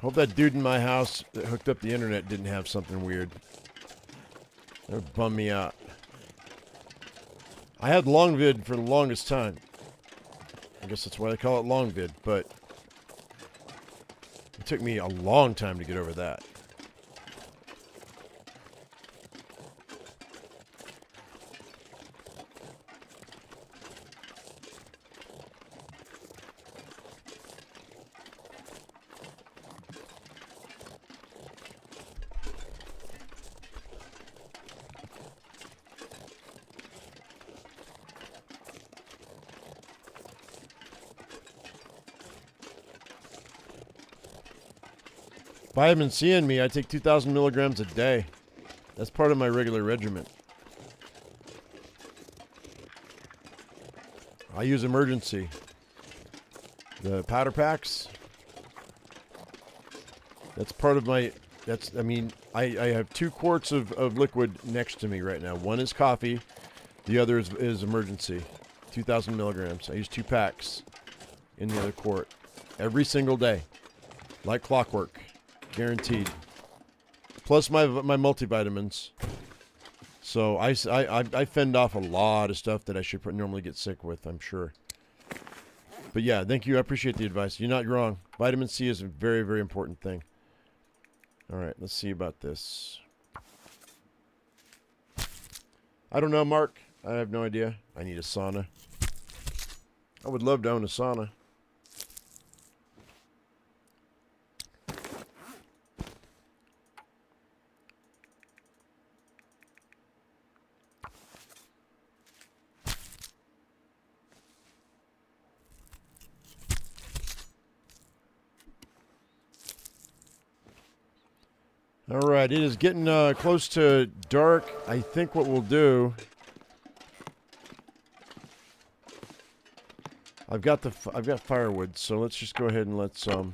Hope that dude in my house that hooked up the internet didn't have something weird. That would bum me out. I had long vid for the longest time. I guess that's why they call it long vid, but it took me a long time to get over that. Vitamin C in me, I take 2,000 milligrams a day. That's part of my regular regimen. I use emergency. The powder packs. That's part of my... I mean, I have 2 quarts of liquid next to me right now. One is coffee. The other is emergency. 2,000 milligrams. I use 2 packs in the other quart. Every single day. Like clockwork. Guaranteed. Plus my multivitamins. So I fend off a lot of stuff that I should normally get sick with, I'm sure. But yeah, thank you. I appreciate the advice. You're not wrong. Vitamin C is a very, very important thing. All right, let's see about this. I don't know, Mark. I have no idea. I need a sauna. I would love to own a sauna. All right, it is getting close to dark. I think what we'll do... I've got firewood, so let's just go ahead and let's I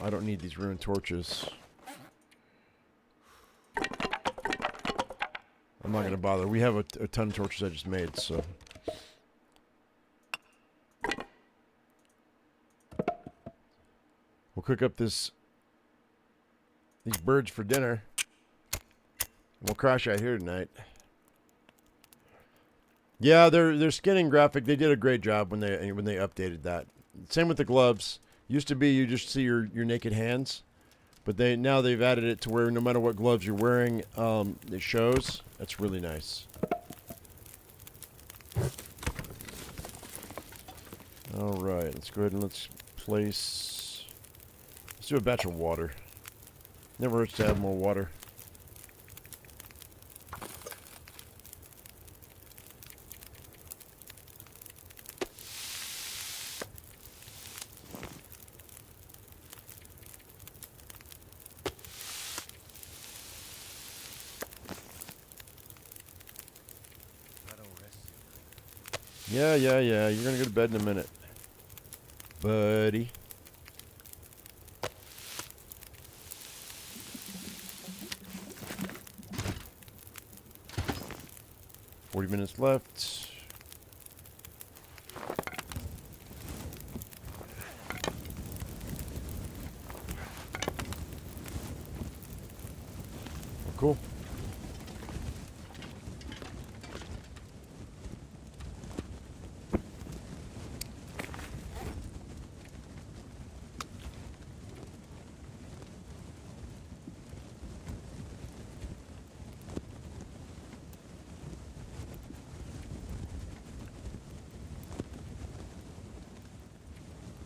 don't need these ruined torches. I'm not gonna bother. We have a ton of torches I just made, so. We'll cook up these birds for dinner. We'll crash out here tonight. Yeah, their skinning graphic, they did a great job when they updated that. Same with the gloves. Used to be you just see your naked hands, but now they've added it to where no matter what gloves you're wearing, it shows. That's really nice. All right, let's go ahead and let's do a batch of water. Never hurts to have more water. Yeah. You're gonna go to bed in a minute, buddy. Minutes left. Cool.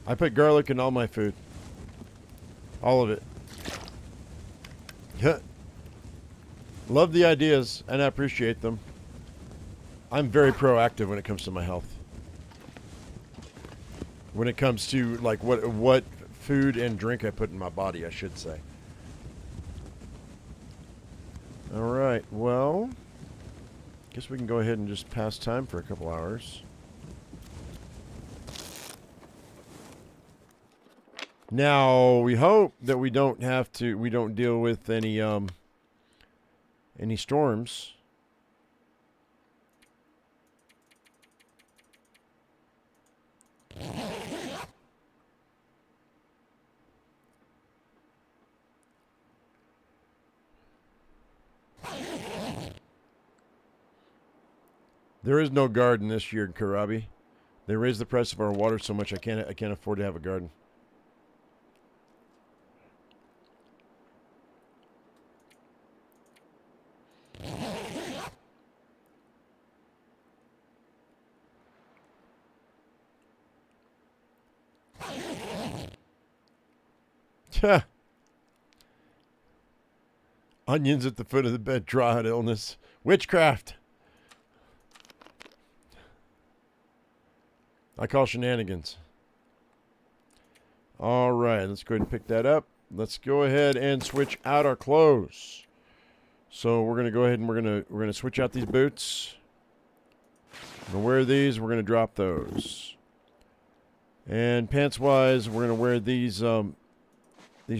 I put garlic in all my food. All of it. Love the ideas, and I appreciate them. I'm very proactive when it comes to my health. When it comes to like what food and drink I put in my body, I should say. All right, well, guess we can go ahead and just pass time for a couple hours. Now, we hope that we don't deal with any storms. There is no garden this year in Karabi. They raised the price of our water so much I can't afford to have a garden. Onions at the foot of the bed, draw out illness. Witchcraft. I call shenanigans. All right, let's go ahead and pick that up. Let's go ahead and switch out our clothes. So we're gonna go ahead and we're gonna switch out these boots. We're gonna wear these. We're gonna drop those. And pants wise, we're gonna wear these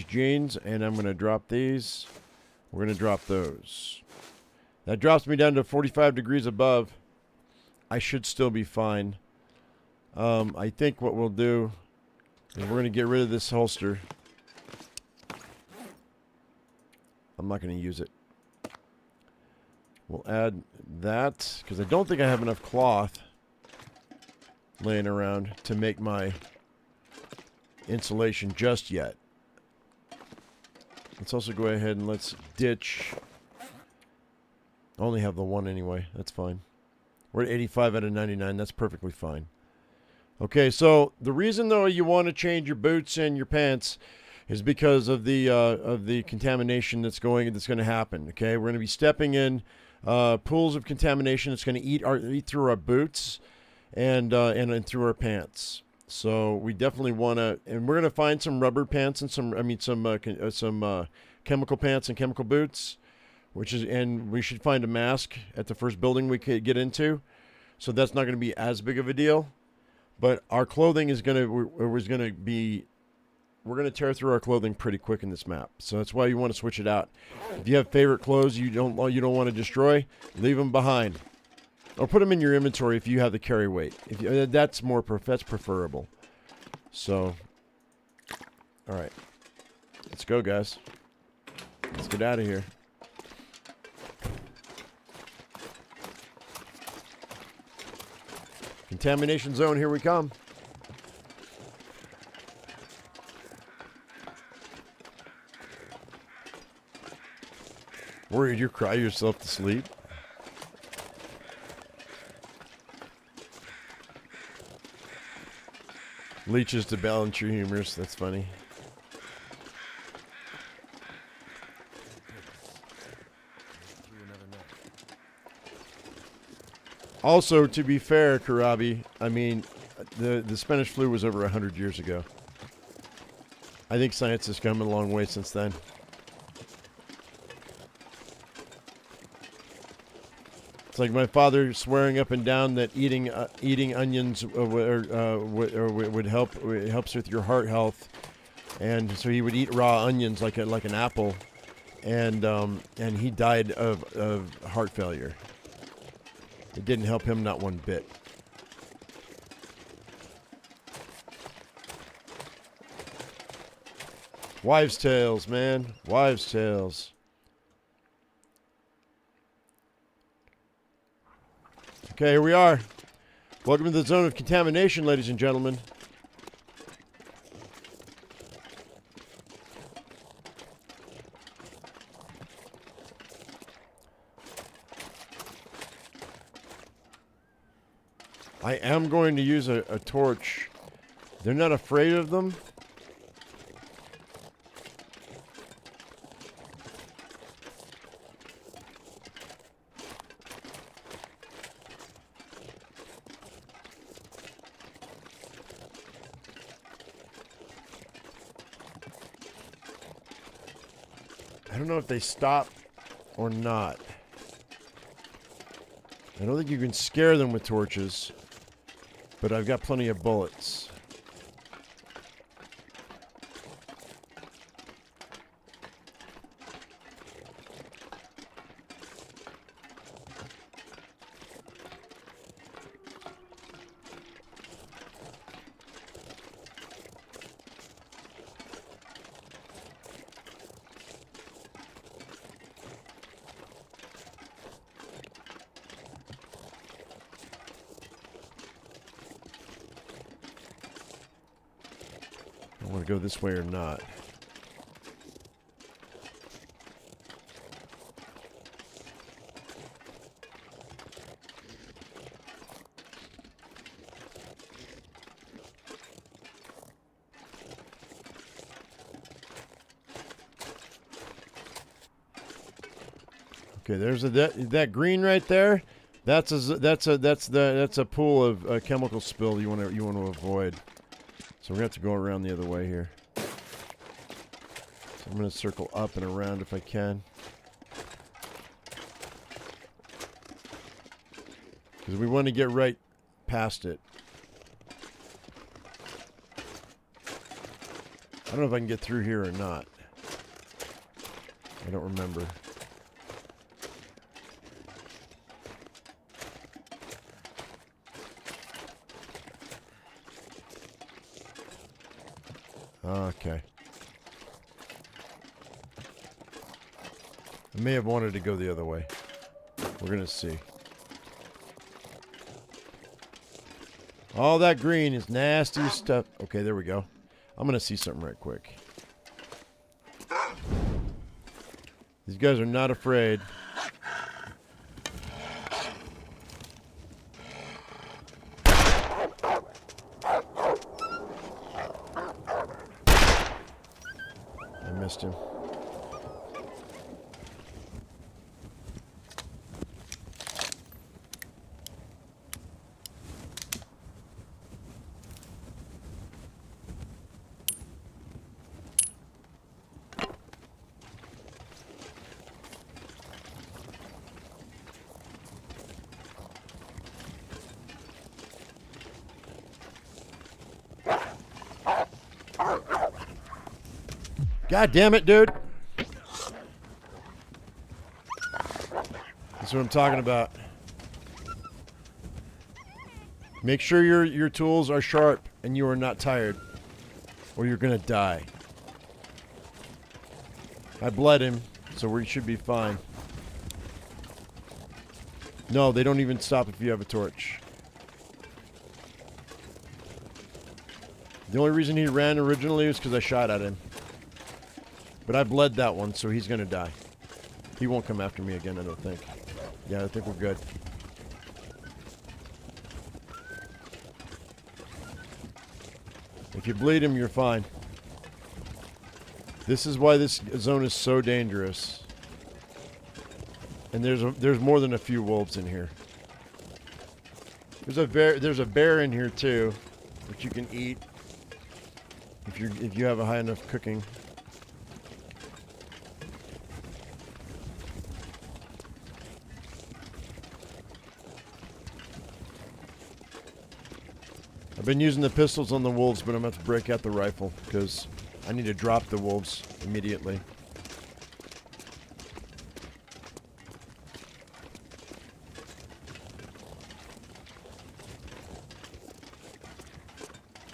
jeans, and I'm gonna drop these. We're gonna drop those. That drops me down to 45 degrees above. I should still be fine. I think what we'll do is we're going to get rid of this holster. I'm not going to use it. We'll add that, because I don't think I have enough cloth laying around to make my insulation just yet. Let's also go ahead and let's ditch. I only have the one anyway. That's fine. We're at 85 out of 99. That's perfectly fine. Okay, so the reason though you want to change your boots and your pants is because of the contamination that's going to happen. Okay, we're going to be stepping in pools of contamination that's going to eat through our boots and through our pants. So we definitely want to, and we're going to find some rubber pants and some chemical pants and chemical boots, and we should find a mask at the first building we could get into. So that's not going to be as big of a deal. But our clothing is we're going to tear through our clothing pretty quick in this map. So that's why you want to switch it out. If you have favorite clothes you don't want to destroy, leave them behind. Or put them in your inventory if you have the carry weight. That's preferable. So, all right. Let's go, guys. Let's get out of here. Contamination zone, here we come. Worried you cry yourself to sleep? Leeches to balance your humors, that's funny. Also, to be fair, Karabi, I mean, the Spanish flu was over 100 years ago. I think science has come a long way since then. It's like my father swearing up and down that eating onions would helps with your heart health, and so he would eat raw onions like an apple, and he died of heart failure. It didn't help him not one bit. Wives' tales, man. Wives' tales. Okay, here we are. Welcome to the Zone of Contamination, ladies and gentlemen. I am going to use a torch They're not afraid of them? I don't know if they stop or not. I don't think you can scare them with torches, but I've got plenty of bullets. I want to go this way or not. Okay, there's that green right there. That's a pool of chemical spill you want to avoid. So we're going to have to go around the other way here. So I'm going to circle up and around if I can. Because we want to get right past it. I don't know if I can get through here or not. I don't remember. Okay. I may have wanted to go the other way. We're going to see. All that green is nasty stuff. Okay, there we go. I'm going to see something right quick. These guys are not afraid. Missed him. God damn it, dude. That's what I'm talking about. Make sure your tools are sharp and you are not tired, or you're gonna die. I bled him, so we should be fine. No, they don't even stop if you have a torch. The only reason he ran originally was because I shot at him. But I bled that one, so he's going to die. He won't come after me again, I don't think. Yeah, I think we're good. If you bleed him, you're fine. This is why this zone is so dangerous. And there's more than a few wolves in here. There's a bear in here too, which you can eat if you have a high enough cooking. I've been using the pistols on the wolves, but I'm going to have to break out the rifle because I need to drop the wolves immediately.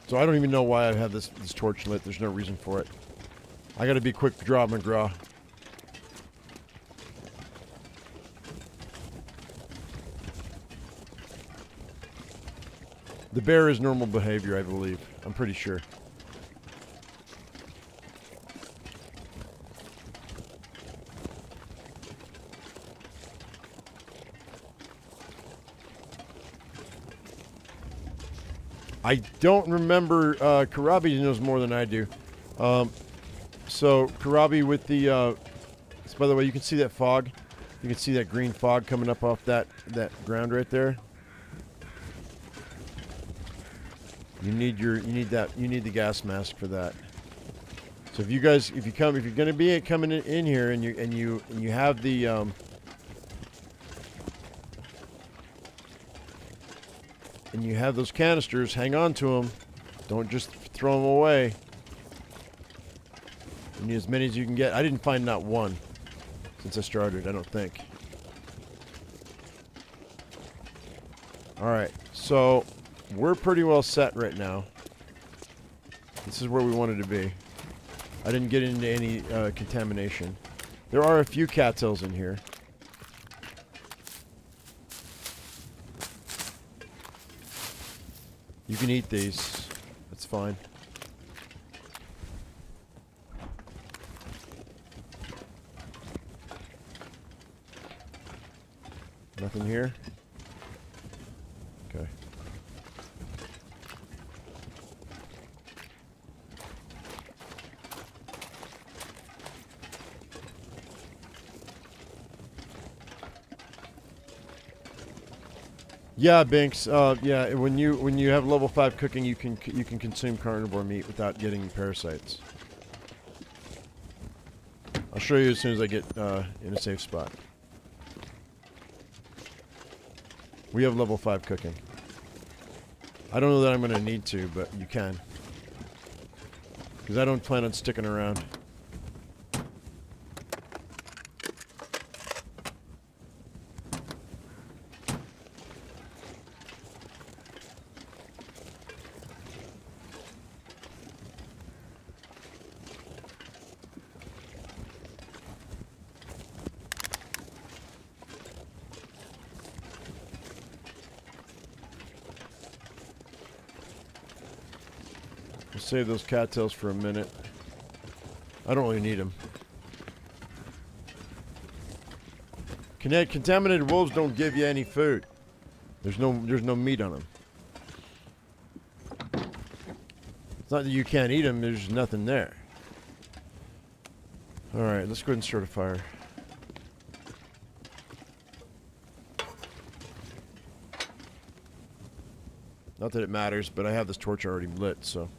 So I don't even know why I have this torch lit. There's no reason for it. I got to be quick draw McGraw. The bear is normal behavior, I believe. I'm pretty sure. I don't remember. Karabi knows more than I do. So Karabi with the. So by the way, you can see that fog. You can see that green fog coming up off that ground right there. You need the gas mask for that. So if you're going to be coming in here and you have the and you have those canisters, hang on to them. Don't just throw them away. You need as many as you can get. I didn't find not one since I started, I don't think. Alright, so we're pretty well set right now. This is where we wanted to be. I didn't get into any contamination. There are a few cattails in here. You can eat these. That's fine. Nothing here? Okay. Yeah, Binks. Yeah, when you have level 5 cooking, you can consume carnivore meat without getting parasites. I'll show you as soon as I get in a safe spot. We have level 5 cooking. I don't know that I'm going to need to, but you can. Because I don't plan on sticking around. We'll save those cattails for a minute. I don't really need them. Contaminated wolves don't give you any food. There's no meat on them. It's not that you can't eat them, there's nothing there. Alright, let's go ahead and start a fire. Not that it matters, but I have this torch already lit, so.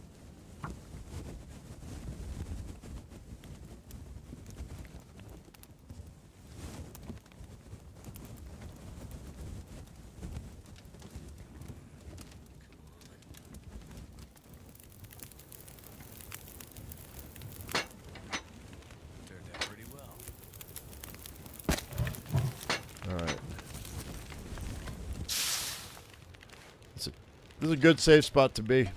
Turned out pretty well. Alright. This is a good safe spot to be.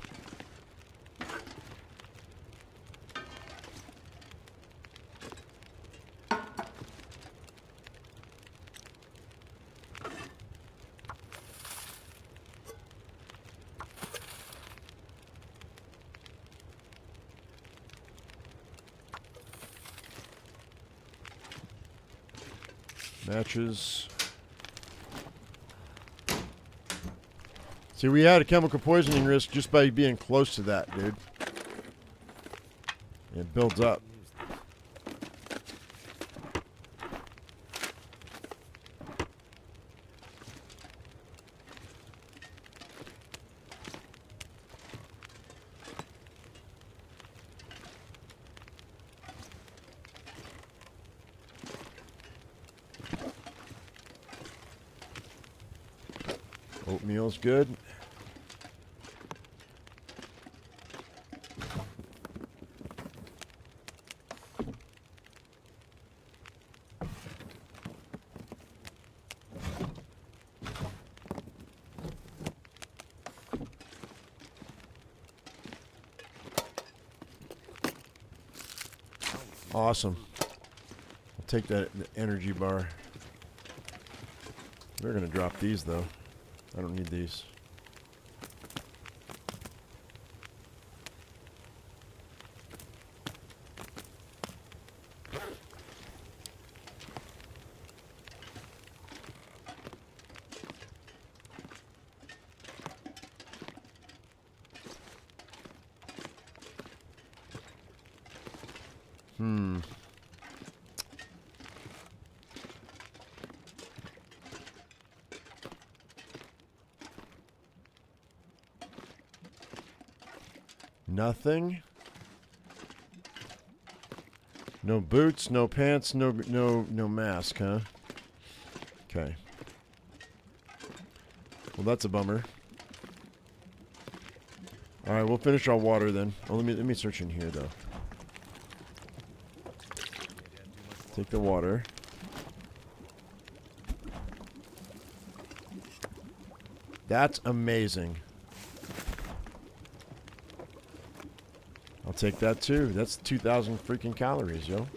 Matches. See, we had a chemical poisoning risk just by being close to that, dude. It builds up. Oatmeal's good. Awesome. I'll take that energy bar. They're gonna drop these though. I don't need these. Nothing. No boots, no pants, no mask, huh? Okay. Well, that's a bummer. All right, we'll finish our water then. Oh, let me search in here though. Take the water. That's amazing. I'll take that too. That's 2,000 freaking calories, yo.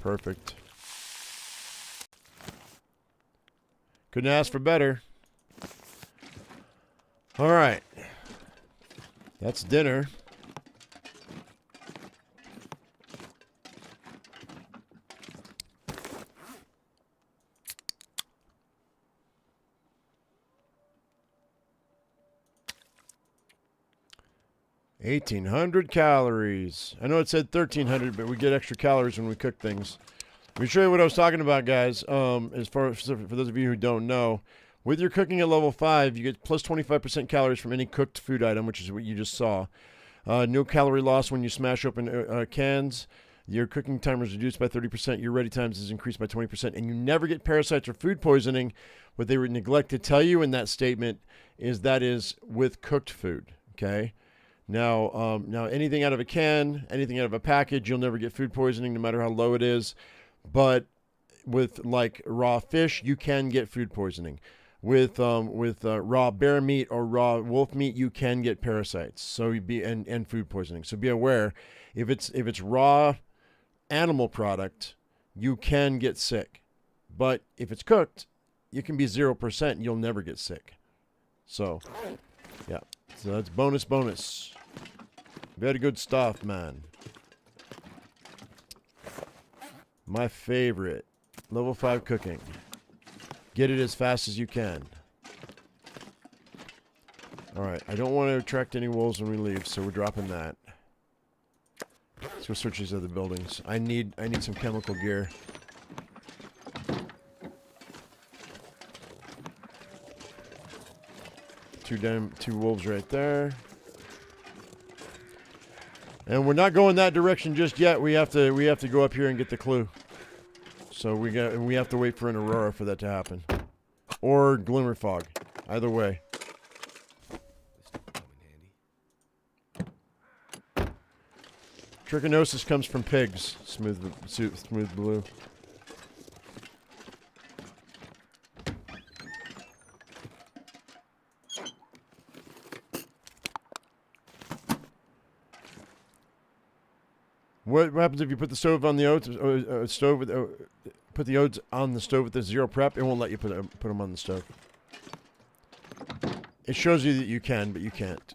Perfect. Couldn't ask for better. All right. That's dinner. $1,800 calories. I know it said 1,300, but we get extra calories when we cook things. Let me show you what I was talking about, guys. As far as for those of you who don't know, with your cooking at level 5, you get plus 25% calories from any cooked food item, which is what you just saw. No calorie loss when you smash open cans. Your cooking timer is reduced by 30%. Your ready times is increased by 20%. And you never get parasites or food poisoning. What they would neglect to tell you in that statement is that is with cooked food, okay? Now, anything out of a can, anything out of a package, you'll never get food poisoning no matter how low it is. But with like raw fish, you can get food poisoning. With raw bear meat or raw wolf meat, you can get parasites. So and food poisoning. So be aware, if it's raw animal product, you can get sick. But if it's cooked, you can be 0% and you'll never get sick. So, yeah. So that's bonus. Very good stuff, man. My favorite. Level 5 cooking. Get it as fast as you can. Alright, I don't want to attract any wolves when we leave, so we're dropping that. Let's go search these other buildings. I need some chemical gear. Two wolves right there. And we're not going that direction just yet. We have to go up here and get the clue. So we have to wait for an aurora for that to happen. Or glimmer fog. Either way. Trichinosis comes from pigs. Smooth blue. What happens if you put the stove on the oats? Put the oats on the stove with the 0 prep. It won't let you put them on the stove. It shows you that you can, but you can't.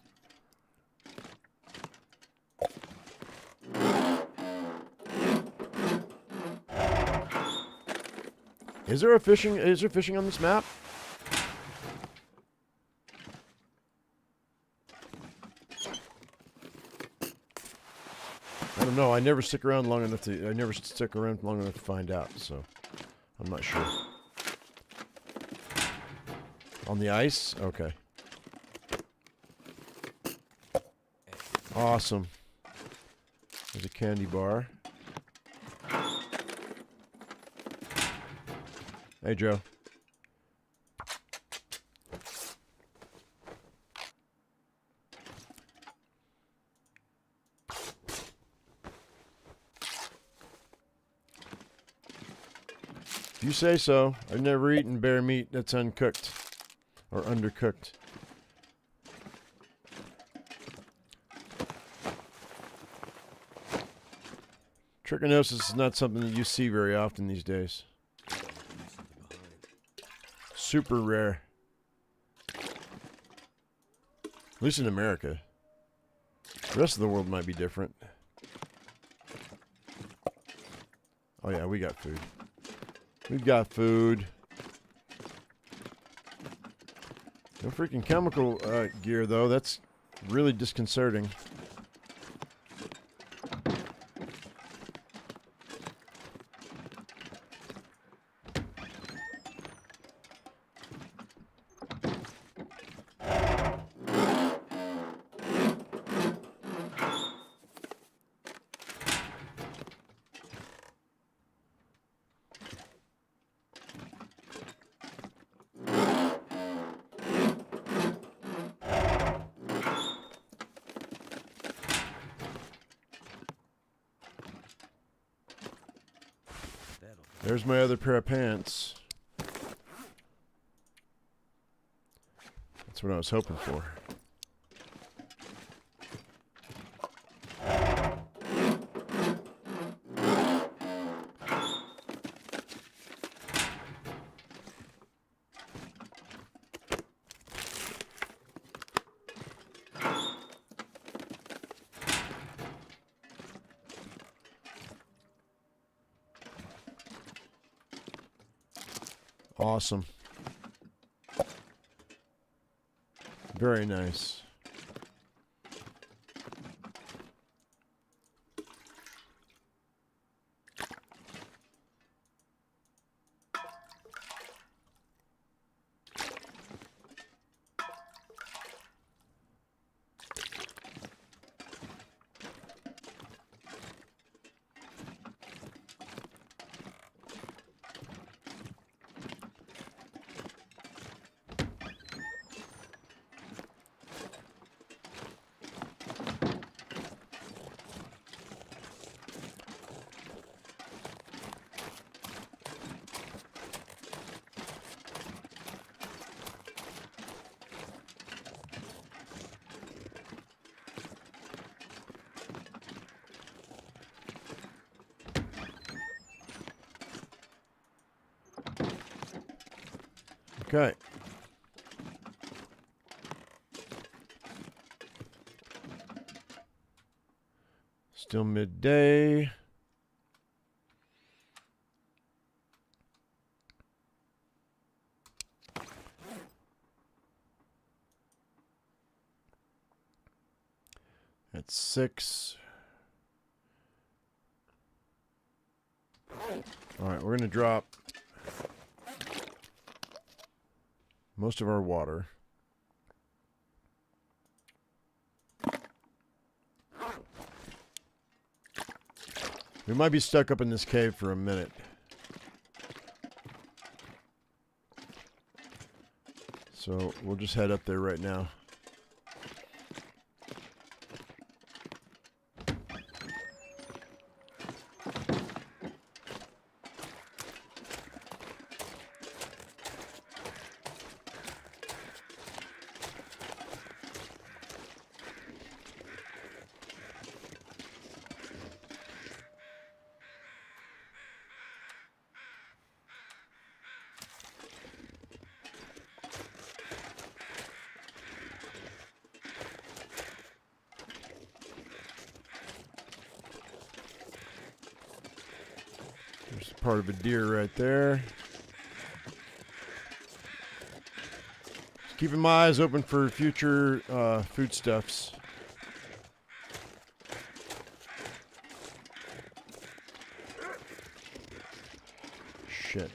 Is there fishing on this map? I don't know. I never stick around long enough to find out, so I'm not sure. On the ice? Okay. Awesome. There's a candy bar. Hey, Joe. If you say so. I've never eaten bear meat that's uncooked or undercooked. Trichinosis is not something that you see very often these days. Super rare. At least in America. The rest of the world might be different. Oh yeah, we got food. We've got food. No freaking chemical gear, though. That's really disconcerting. There's my other pair of pants. That's what I was hoping for. Awesome. Very nice. Okay. Still midday. At 6. All right, we're going to drop most of our water. We might be stuck up in this cave for a minute. So we'll just head up there right now. There's part of a deer right there. Just keeping my eyes open for future foodstuffs. Shit.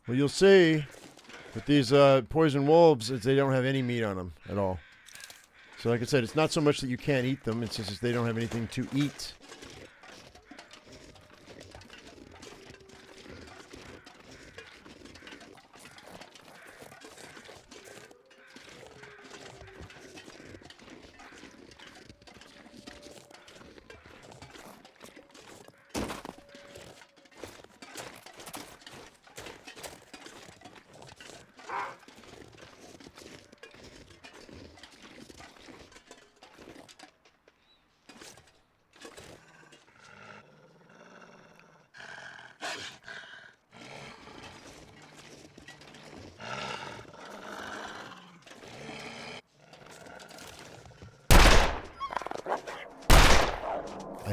Well, you'll see with these poison wolves is they don't have any meat on them at all. So like I said, it's not so much that you can't eat them, it's just that they don't have anything to eat.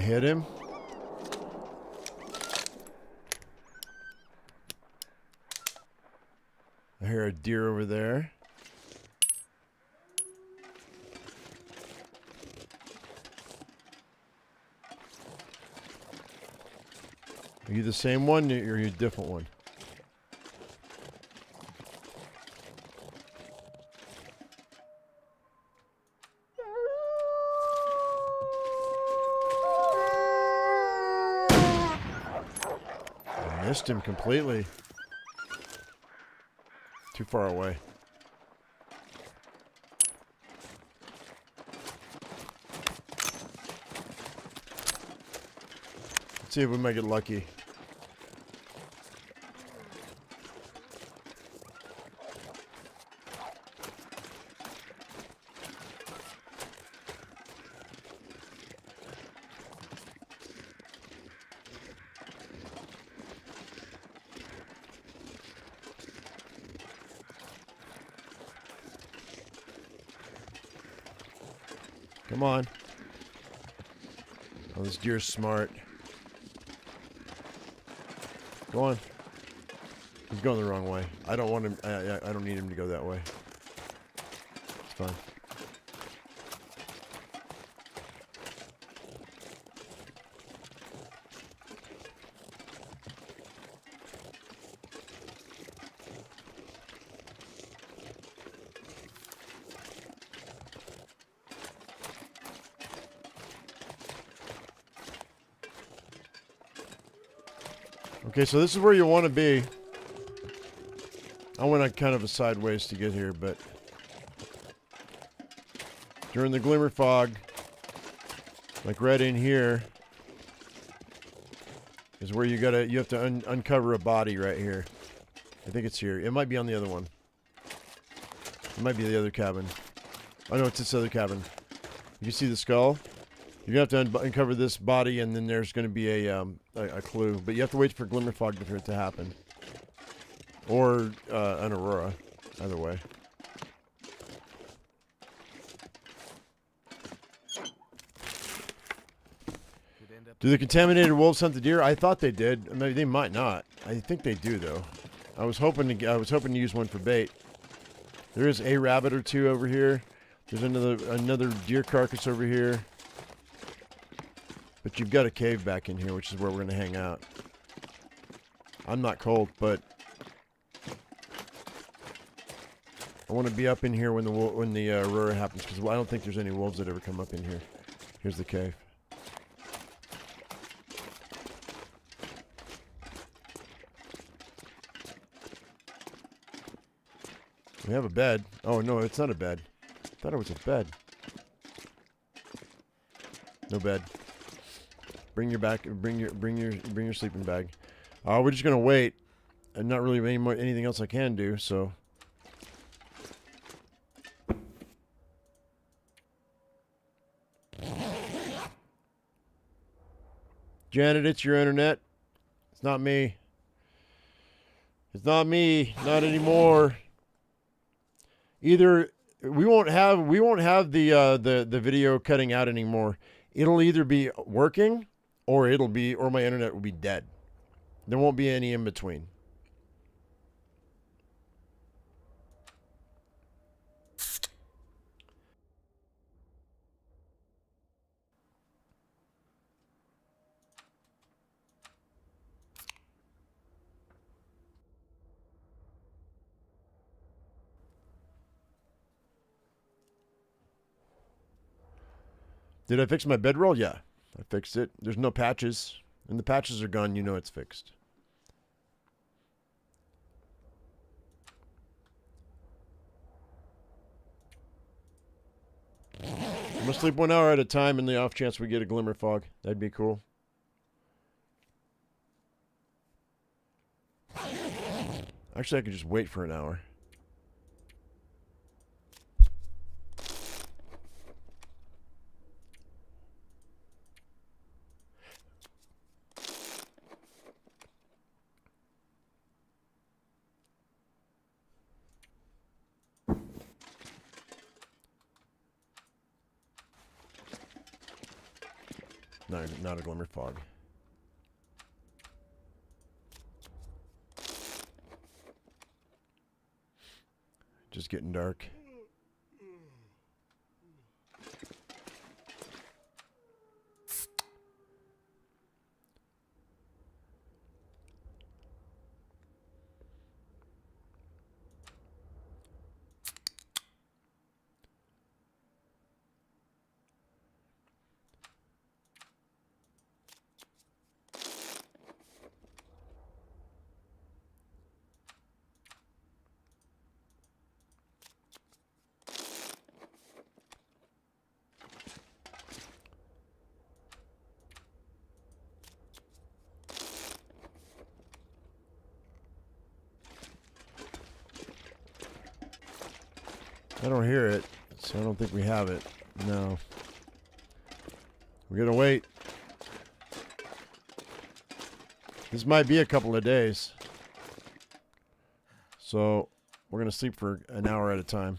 hit him. I hear a deer over there. Are you the same one or are you a different one? I missed him completely. Too far away. Let's see if we might get lucky. Come on. Oh, this deer's smart. Go on. He's going the wrong way. I don't want him. I don't need him to go that way. It's fine. Okay, so this is where you want to be. I went on kind of a sideways to get here, but during the glimmer fog, like right in here, is where you have to uncover a body right here. I think it's here. It might be on the other one. It might be the other cabin. Oh no, it's this other cabin. You see the skull? You're going to have to uncover this body, and then there's going to be a clue. But you have to wait for glimmer fog for it to happen. Or an aurora. Either way. Do the contaminated wolves hunt the deer? I thought they did. Maybe they might not. I think they do, though. I was hoping to use one for bait. There is a rabbit or two over here. There's another deer carcass over here. But you've got a cave back in here, which is where we're going to hang out. I'm not cold, but I want to be up in here when the aurora happens, because I don't think there's any wolves that ever come up in here. Here's the cave. We have a bed. Oh no, it's not a bed. I thought it was a bed. No bed. Bring your sleeping bag. We're just gonna wait, and not really anything else I can do. So, Janet, it's your internet. It's not me. It's not me. Not anymore. Either we won't have the video cutting out anymore. It'll either be working, or my internet will be dead. There won't be any in between. Did I fix my bedroll? Yeah, I fixed it. There's no patches. And the patches are gone, you know it's fixed. I'm gonna sleep 1 hour at a time in the off chance we get a glimmer fog. That'd be cool. Actually, I could just wait for an hour. not a glimmer fog. Just getting dark. I don't hear it, so I don't think we have it. No. We're gonna wait. This might be a couple of days. So, we're gonna sleep for an hour at a time.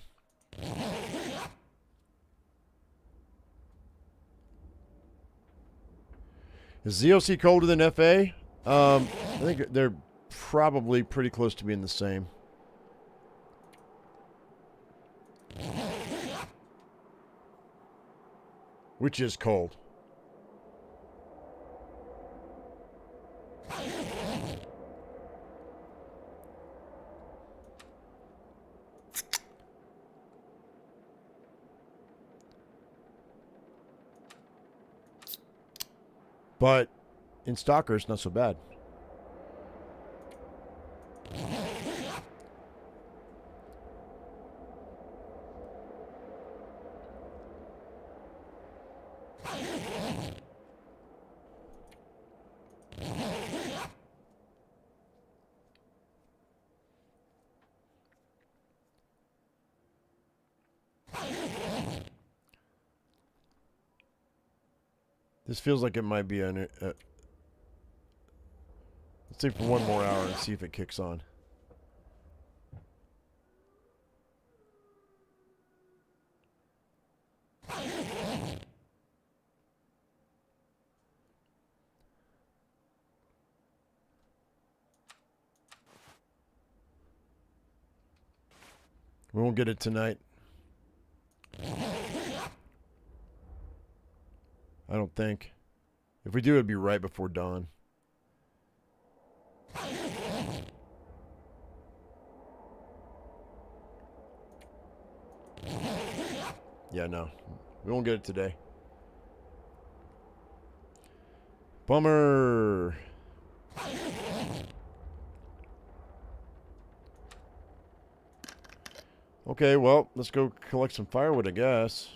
Is ZOC colder than FA? I think they're probably pretty close to being the same. Which is cold. But in Stalker, it's not so bad. This feels like it might be an... let's see for one more hour and see if it kicks on. We won't get it tonight. I don't think. If we do, it'd be right before dawn. Yeah, no. We won't get it today. Bummer. Okay, well, let's go collect some firewood, I guess.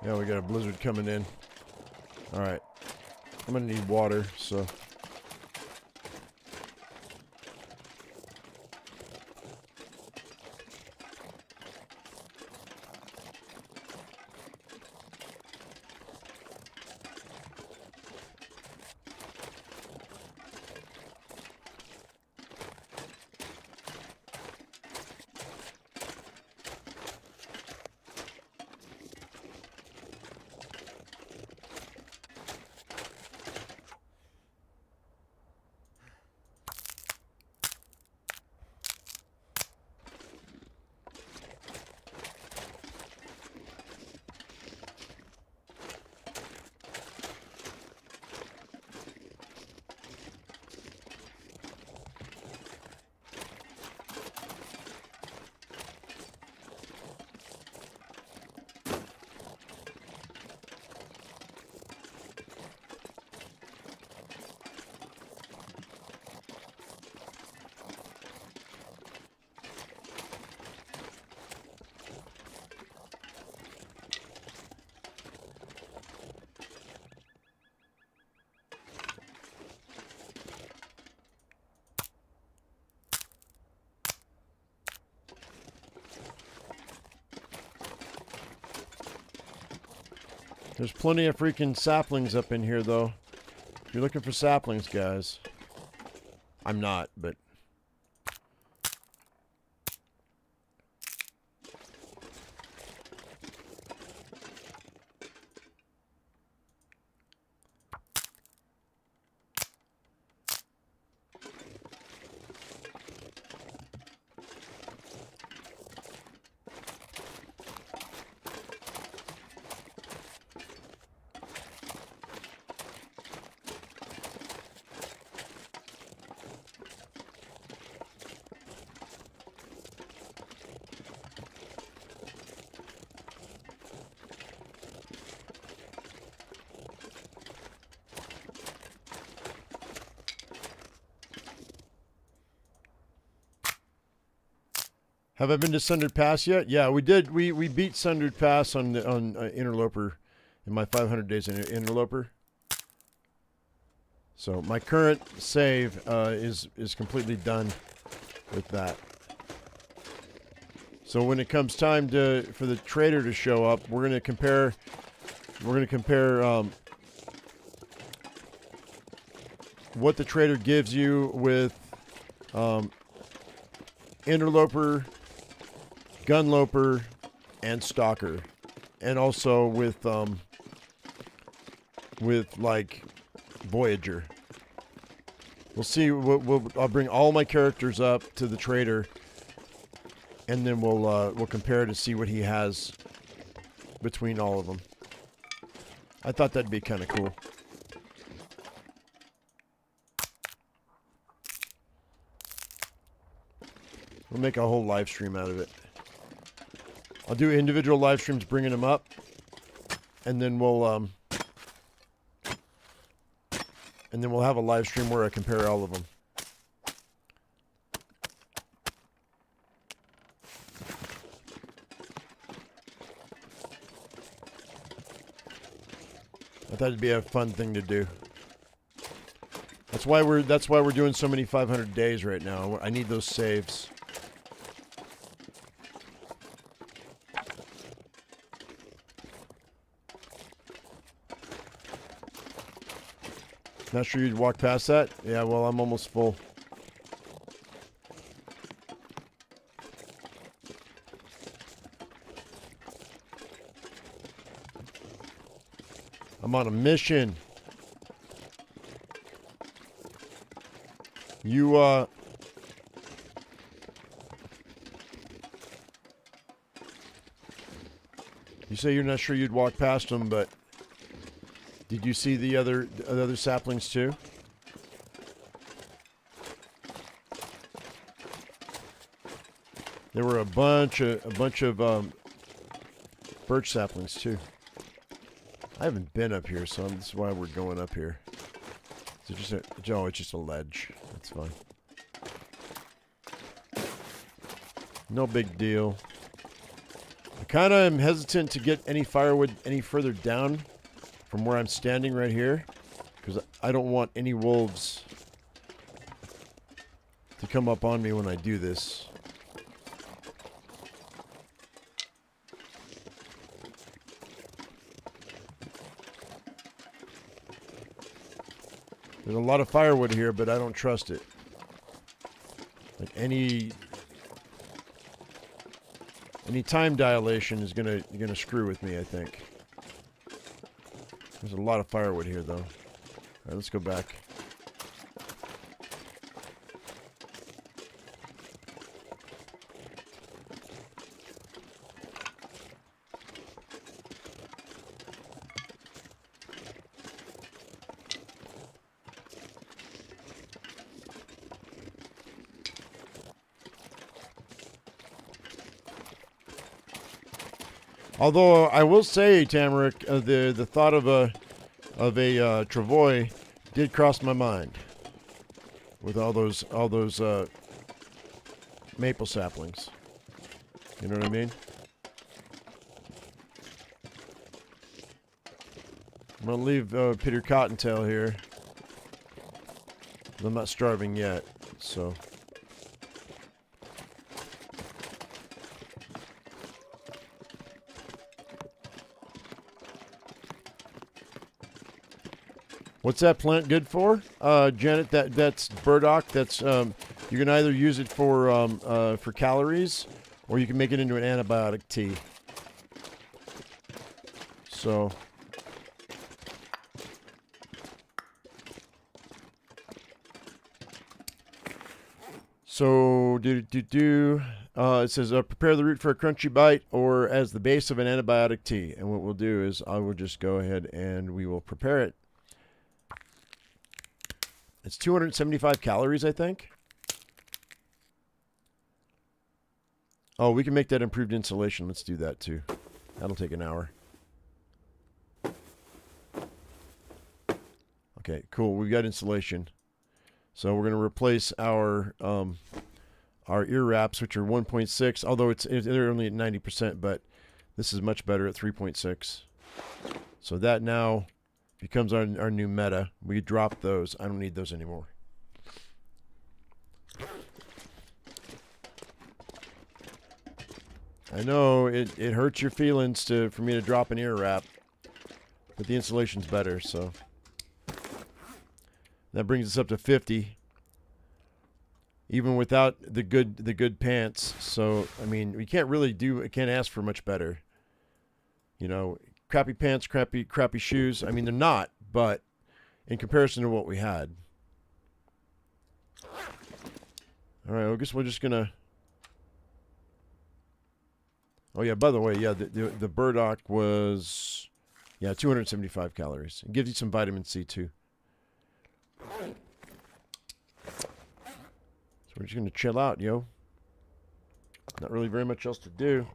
Yeah, we got a blizzard coming in. All right. I'm going to need water, so... There's plenty of freaking saplings up in here, though. If you're looking for saplings, guys. I'm not, but... Have I been to Sundered Pass yet? Yeah, we did. We beat Sundered Pass on Interloper in my 500 days in Interloper. So my current save is completely done with that. So when it comes time for the trader to show up, we're gonna compare. We're gonna compare what the trader gives you with Interloper, Gunloper, and Stalker, and also with like Voyager. We'll see. I'll bring all my characters up to the trader, and then we'll compare to see what he has between all of them. I thought that'd be kind of cool. We'll make a whole live stream out of it. I'll do individual live streams bringing them up, and then we'll have a live stream where I compare all of them. I thought it'd be a fun thing to do. That's why we're doing so many 500 days right now. I need those saves. Not sure you'd walk past that? Yeah, well, I'm almost full. I'm on a mission. You say you're not sure you'd walk past them, but did you see the other saplings too? There were a bunch of birch saplings too. I haven't been up here, so this is why we're going up here. Is it just it's just a ledge. That's fine. No big deal. I kind of am hesitant to get any firewood any further down from where I'm standing right here, because I don't want any wolves to come up on me when I do this. There's a lot of firewood here, but I don't trust it. Like any time dilation is gonna screw with me, I think. There's a lot of firewood here, though. All right, let's go back. Although I will say, Tamarick, the thought of a Travois did cross my mind with all those maple saplings. You know what I mean? I'm gonna leave Peter Cottontail here. I'm not starving yet, so. What's that plant good for, Janet? That's burdock. That's you can either use it for calories, or you can make it into an antibiotic tea. So. It says prepare the root for a crunchy bite or as the base of an antibiotic tea. And what we'll do is I will just go ahead and we will prepare it. It's 275 calories, I think. Oh, we can make that improved insulation. Let's do that too. That'll take an hour. Okay, cool. We've got insulation. So we're going to replace our ear wraps, which are 1.6, although they're only at 90%, but this is much better at 3.6. So that now becomes our new meta. We drop those. I don't need those anymore. I know it hurts your feelings for me to drop an ear wrap, but the insulation's better, so that brings us up to 50. Even without the good pants. So I mean, we can't ask for much better. You know, crappy pants, crappy shoes. I mean, they're not, but in comparison to what we had. All right, I guess we're just gonna. Oh yeah, by the way, yeah, the burdock was 275 calories. It gives you some vitamin C too. So we're just going to chill out, yo. Not really very much else to do.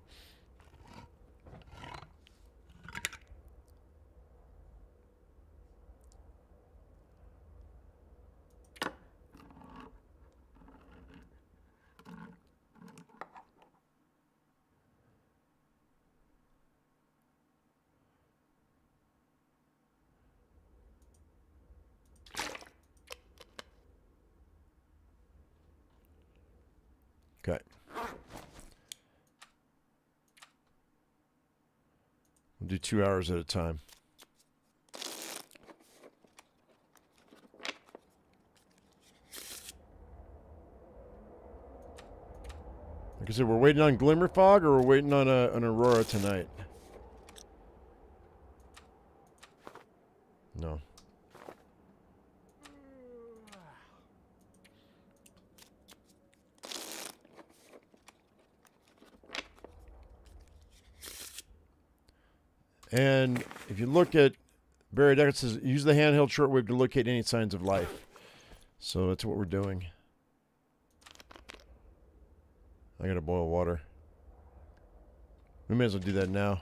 Okay. We'll do 2 hours at a time. Like I said, we're waiting on Glimmer Fog or we're waiting on an Aurora tonight? No. And if you look at Barry Decker, it says use the handheld shortwave to locate any signs of life. So that's what we're doing. I gotta boil water. We may as well do that now.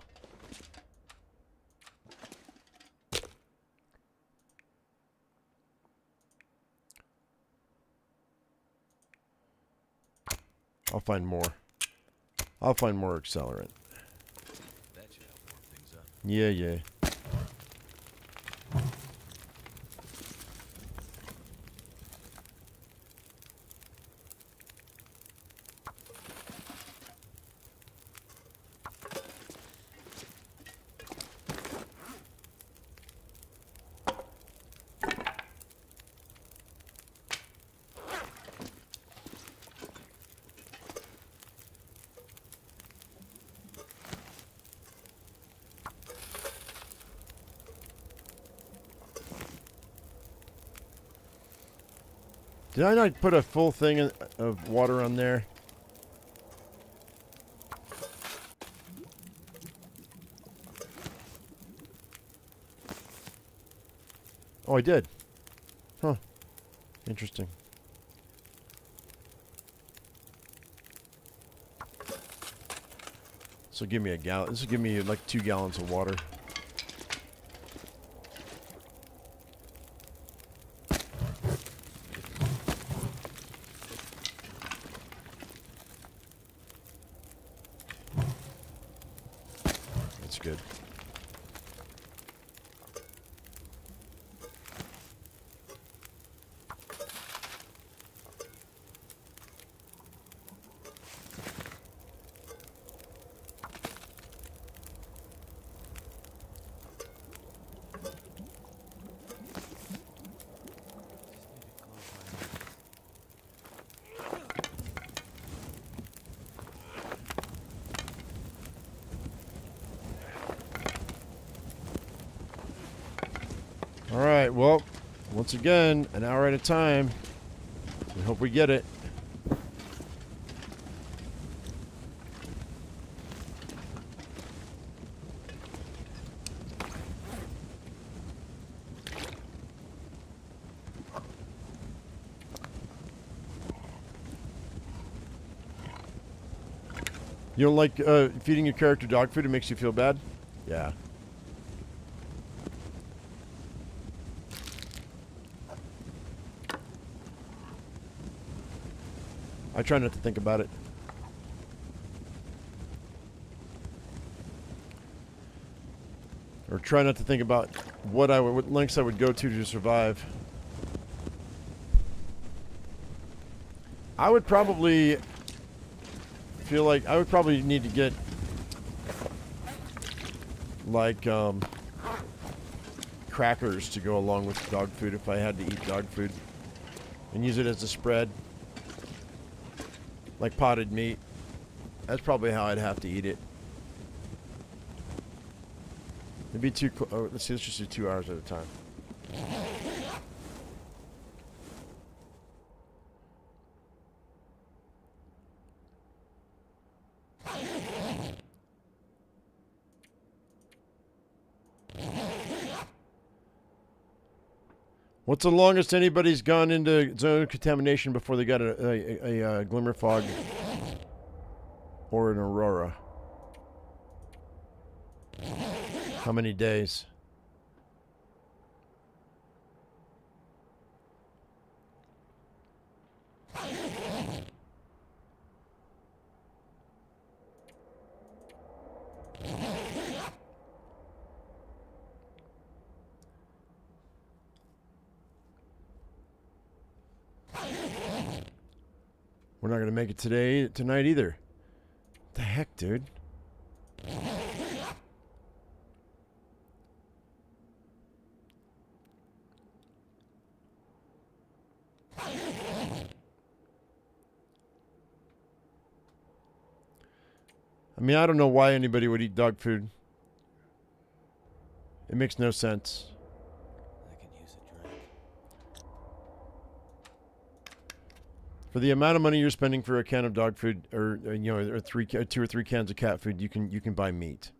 I'll find more. I'll find more accelerant. That should help warm things up. Yeah. Did I not put a full thing of water on there? Oh, I did. Huh. Interesting. So give me a gallon. This will give me like 2 gallons of water. That's good. All right, well, once again, an hour at a time. We hope we get it. You don't like feeding your character dog food? It makes you feel bad? Yeah. I try not to think about it. Or try not to think about what lengths I would go to survive. I would probably feel like I would probably need to get like crackers to go along with dog food if I had to eat dog food, and use it as a spread. Like potted meat. That's probably how I'd have to eat it. It'd be too. Let's see. Let's just do 2 hours at a time. What's the longest anybody's gone into zone of contamination before they got a glimmer fog or an aurora? How many days? We're not going to make it tonight either. What the heck, dude? I mean, I don't know why anybody would eat dog food. It makes no sense. I can use a drink. For the amount of money you're spending for a can of dog food, or or 2 or 3 cans of cat food, you can buy meat.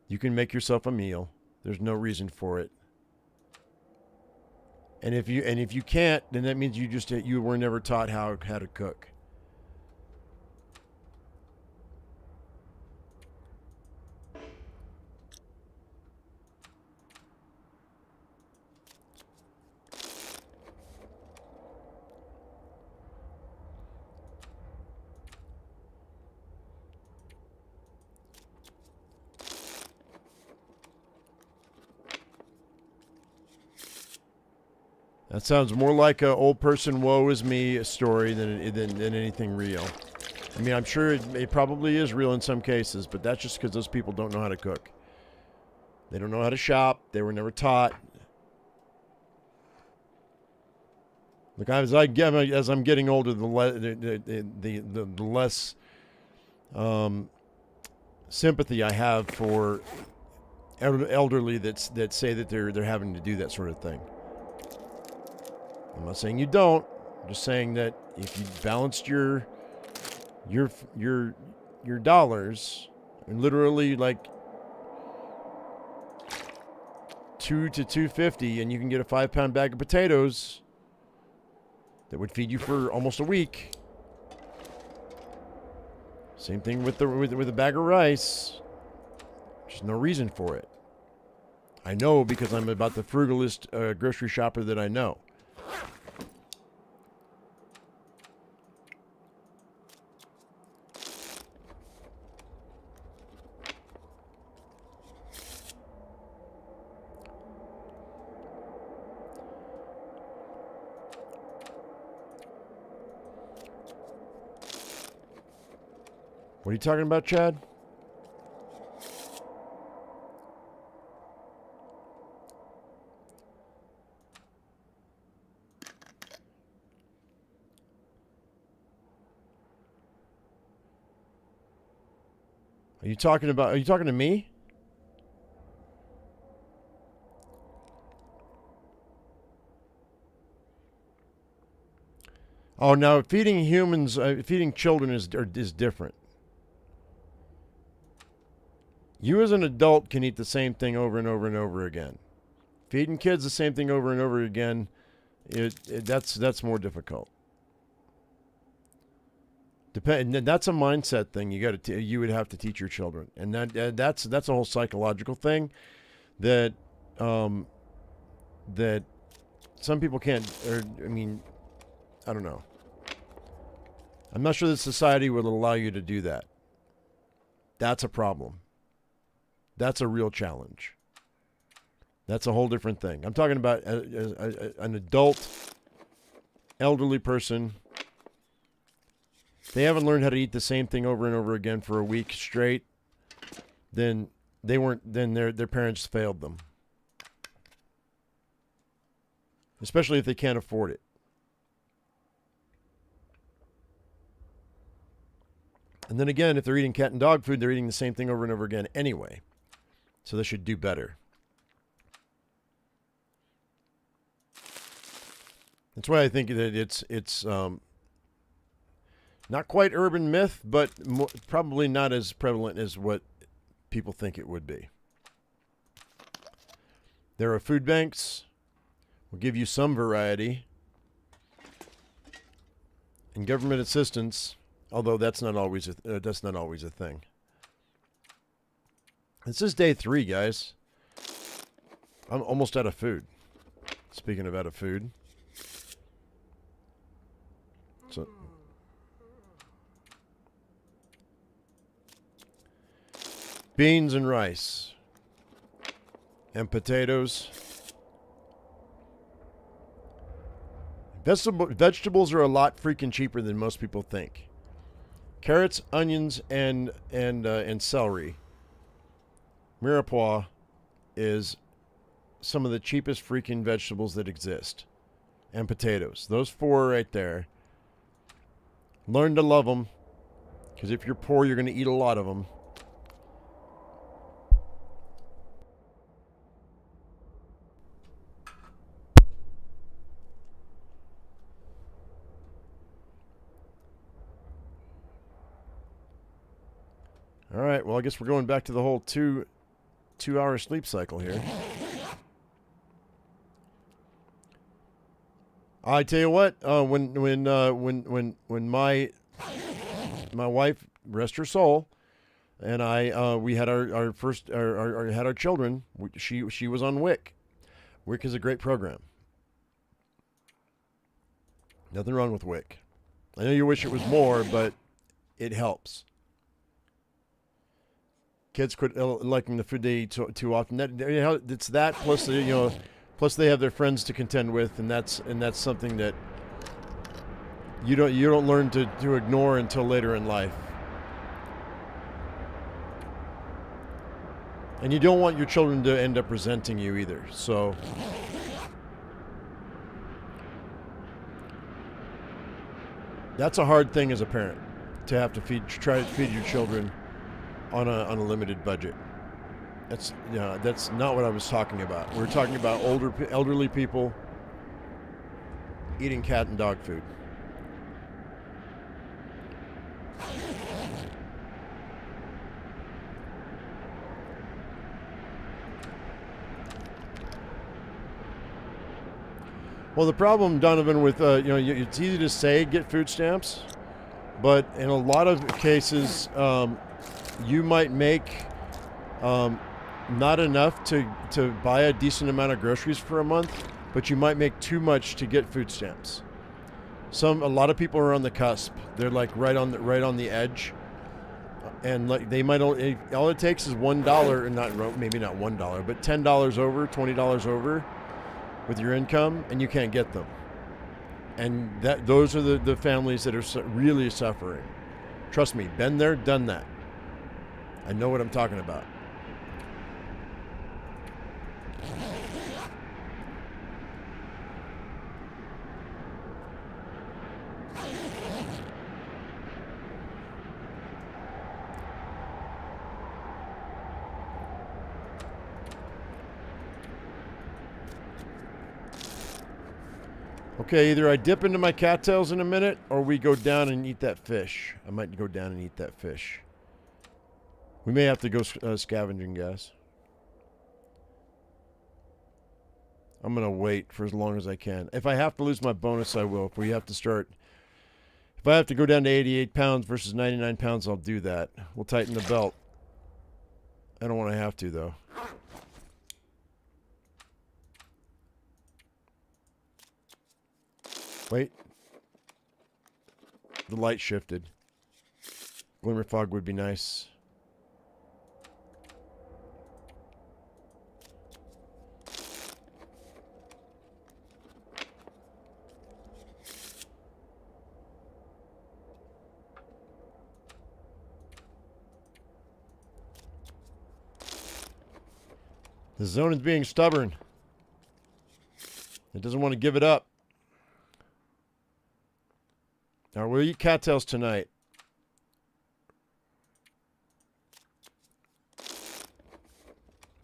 You can make yourself a meal. There's no reason for it. And if you can't, then that means you were never taught how to cook. That sounds more like a old person woe is me story than anything real. I mean, I'm sure it probably is real in some cases, but that's just because those people don't know how to cook. They don't know how to shop. They were never taught. Look, as I'm getting older, the less sympathy I have for elderly that say that they're having to do that sort of thing. I'm not saying you don't. I'm just saying that if you balanced your dollars, and literally like $2 to $2.50, and you can get a 5-pound bag of potatoes that would feed you for almost a week. Same thing with a bag of rice. There's no reason for it. I know because I'm about the frugalist grocery shopper that I know. What are you talking about, Chad? Are you talking to me? Oh, now feeding humans, feeding children is different. You as an adult can eat the same thing over and over and over again. Feeding kids the same thing over and over again, that's more difficult. That's a mindset thing. You would have to teach your children, and that's a whole psychological thing that that some people can't. Or I mean, I don't know. I'm not sure that society would allow you to do that. That's a problem. That's a real challenge. That's a whole different thing. I'm talking about an adult, elderly person. If they haven't learned how to eat the same thing over and over again for a week straight, then their parents failed them. Especially if they can't afford it. And then again, if they're eating cat and dog food, they're eating the same thing over and over again anyway. So they should do better. That's why I think that it's not quite urban myth, but probably not as prevalent as what people think it would be. There are food banks. We'll give you some variety. And government assistance, although that's not always a thing. This is day 3, guys. I'm almost out of food. Speaking of out of food. So beans and rice and potatoes. Vegetables are a lot freaking cheaper than most people think. Carrots, onions, and celery. Mirepoix is some of the cheapest freaking vegetables that exist. And potatoes. Those 4 right there. Learn to love them. Because if you're poor, you're going to eat a lot of them. All right, well, I guess we're going back to the whole two-hour sleep cycle here. I tell you what, when my wife, rest her soul, and we had our first had our children, she was on WIC. WIC is a great program. Nothing wrong with WIC. I know you wish it was more, but it helps. Kids quit liking the food they eat too often. It's that plus they have their friends to contend with, and that's something that you don't learn to ignore until later in life. And you don't want your children to end up resenting you either. So that's a hard thing as a parent, to have to try to feed your children on a limited budget. That's not what I was talking about. We're talking about elderly people eating cat and dog food. Well, the problem, Donovan, with it's easy to say get food stamps, but in a lot of cases, you might make not enough to buy a decent amount of groceries for a month, but you might make too much to get food stamps. A lot of people are on the cusp. They're like right on the edge, and like they might only, all it takes is $1, and maybe not $1, but $10 over, $20 over with your income, and you can't get them. And those are the families that are really suffering. Trust me, been there, done that. I know what I'm talking about. Okay, either I dip into my cattails in a minute, or we go down and eat that fish. I might go down and eat that fish. We may have to go scavenging, guys. I'm going to wait for as long as I can. If I have to lose my bonus, I will. If we have to start... If I have to go down to 88 pounds versus 99 pounds, I'll do that. We'll tighten the belt. I don't want to have to, though. Wait. The light shifted. Glimmer fog would be nice. The zone is being stubborn. It doesn't want to give it up. All right, we'll eat cattails tonight.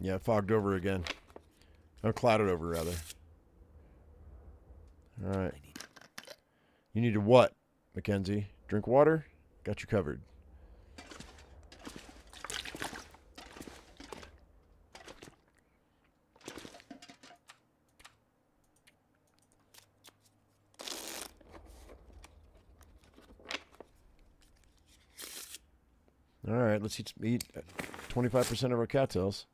Yeah, fogged over again. Oh, clouded over, rather. All right. You need to what, Mackenzie? Drink water? Got you covered. All right, let's eat 25% of our cattails.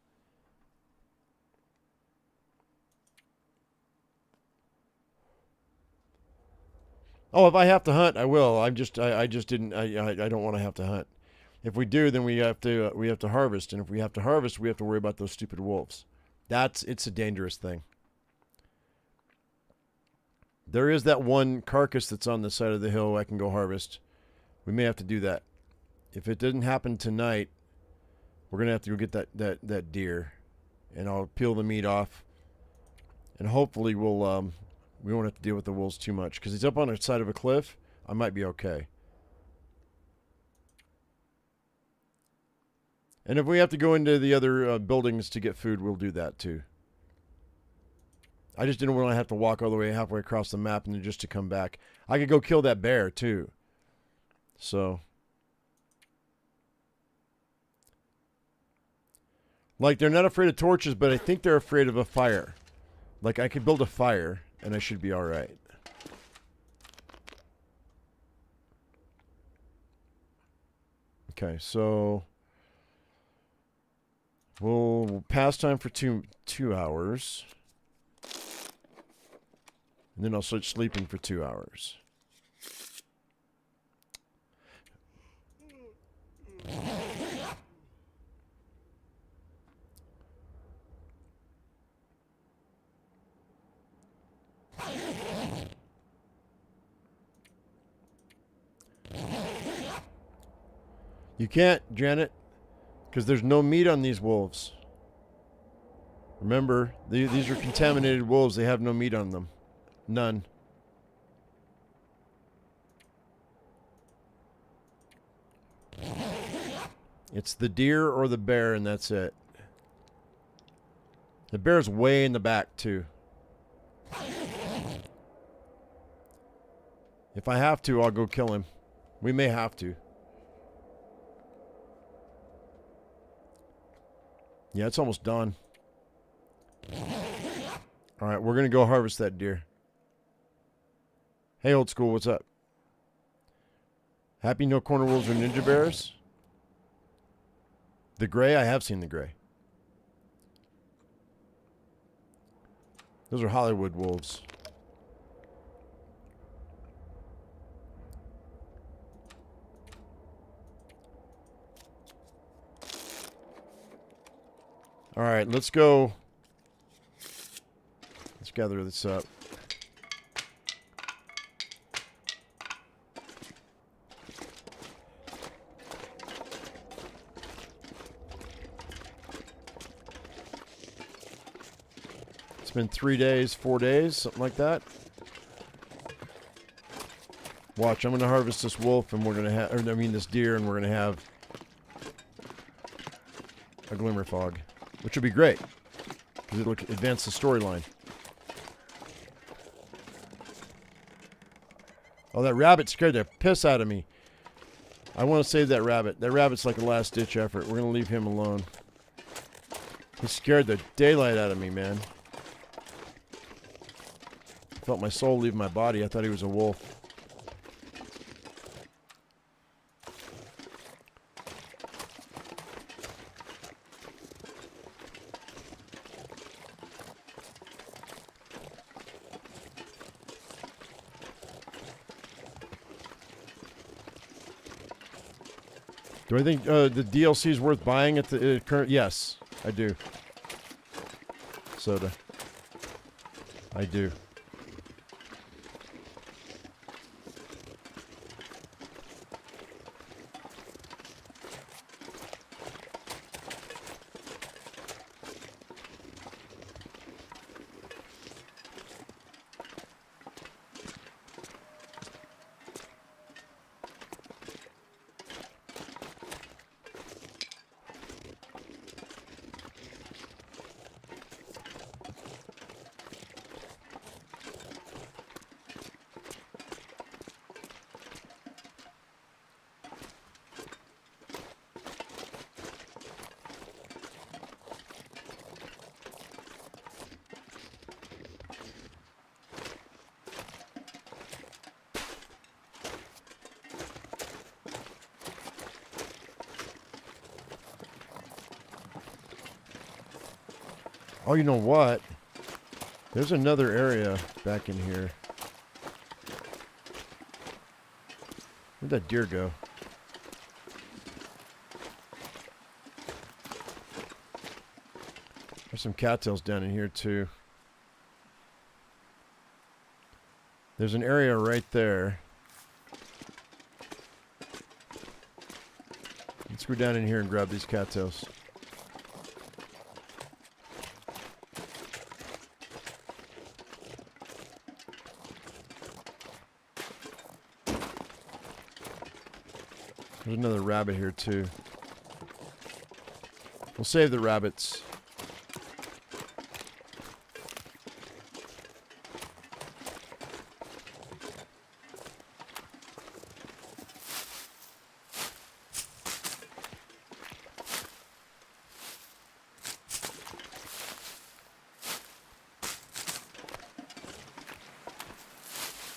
Oh, if I have to hunt, I will. I just didn't. I don't want to have to hunt. If we do, then we have to harvest, and if we have to harvest, we have to worry about those stupid wolves. It's a dangerous thing. There is that one carcass that's on the side of the hill I can go harvest. We may have to do that. If it didn't happen tonight, we're gonna have to go get that deer, and I'll peel the meat off, and hopefully we won't have to deal with the wolves too much because he's up on the side of a cliff. I might be okay. And if we have to go into the other buildings to get food, we'll do that too. I just didn't want to have to walk all the way halfway across the map and then just to come back. I could go kill that bear too. So. Like, they're not afraid of torches, but I think they're afraid of a fire. Like, I could build a fire, and I should be alright. Okay, so... We'll pass time for two hours. And then I'll start sleeping for 2 hours. You can't, Janet, because there's no meat on these wolves. Remember, these are contaminated wolves. They have no meat on them. None. It's the deer or the bear, and that's it. The bear's way in the back, too. If I have to, I'll go kill him. We may have to. Yeah, it's almost done. Alright, we're going to go harvest that deer. Hey, old school, what's up? Happy no corner wolves or ninja bears? The gray? I have seen the gray. Those are Hollywood wolves. All right, let's go. Let's gather this up. It's been 3 days, 4 days, something like that. Watch, I'm going to harvest this wolf, and we're going to have, or I mean this deer, and we're going to have a glimmer fog. Which would be great, because it'll advance the storyline. Oh, that rabbit scared the piss out of me. I want to save that rabbit. That rabbit's like a last-ditch effort. We're going to leave him alone. He scared the daylight out of me, man. I felt my soul leave my body. I thought he was a wolf. Do I think the DLC is worth buying at the current? Yes, I do. Soda. I do. Oh, you know what? There's another area back in here. Where'd that deer go? There's some cattails down in here too. There's an area right there. Let's go down in here and grab these cattails. There's another rabbit here too. We'll save the rabbits.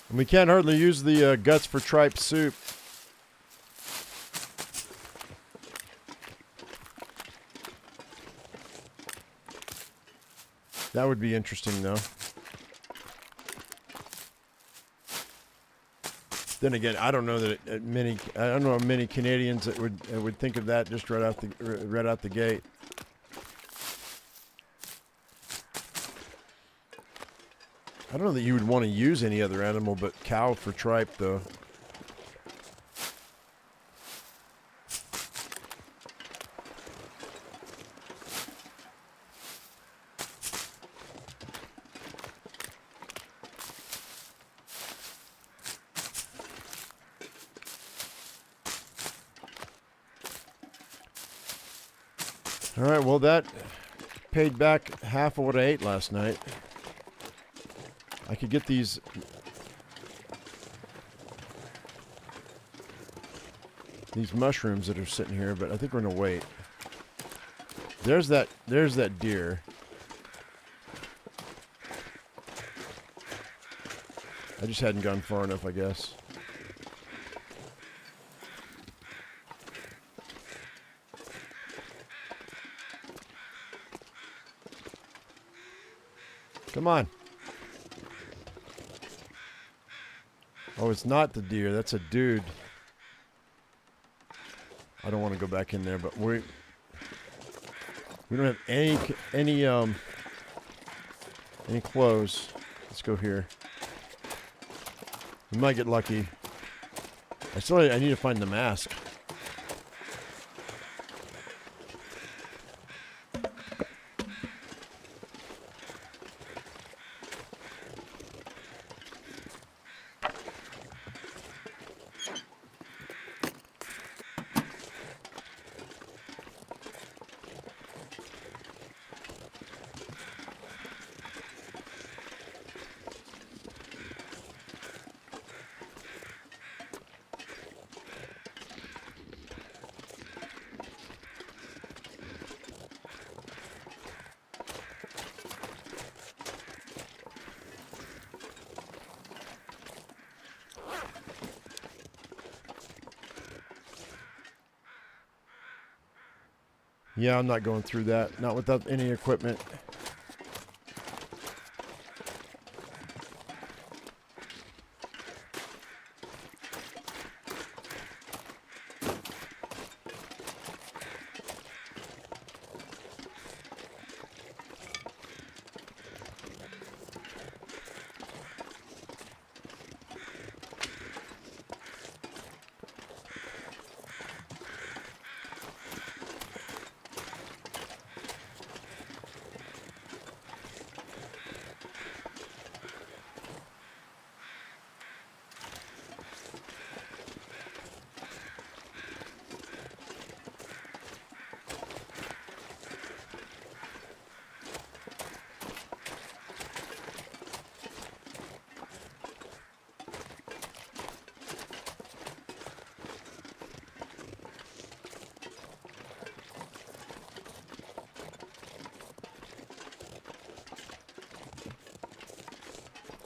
And we can't hardly use the guts for tripe soup. That would be interesting, though. Then again, I don't know that I don't know many Canadians that would think of that just right out the gate. I don't know that you would want to use any other animal but cow for tripe, though. All right, well, that paid back half of what I ate last night. I could get these mushrooms that are sitting here, but I think we're gonna wait. There's that deer. I just hadn't gone far enough, I guess. Come on. Oh, it's not the deer. That's a dude. I don't want to go back in there, but we don't have any clothes. Let's go here. We might get lucky. I need to find the mask. Yeah, I'm not going through that. Not without any equipment.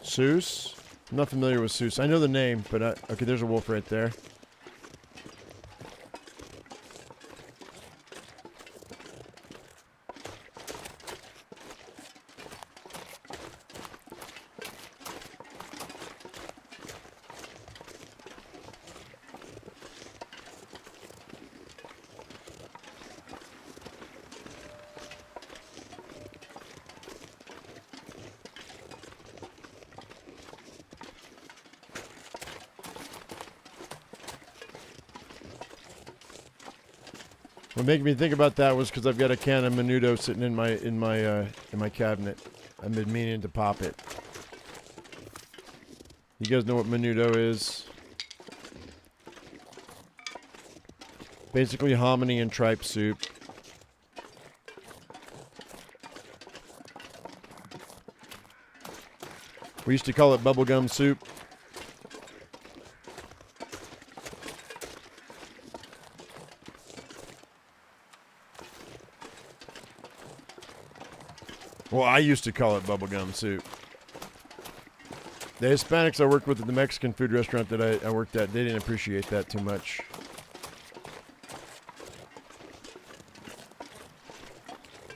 Seuss? I'm not familiar with Seuss. I know the name, but okay, there's a wolf right there. What made me think about that was because I've got a can of Menudo sitting in my cabinet. I've been meaning to pop it. You guys know what Menudo is? Basically hominy and tripe soup. We used to call it bubblegum soup. Well, I used to call it bubblegum soup. The Hispanics I worked with at the Mexican food restaurant that I worked at, they didn't appreciate that too much.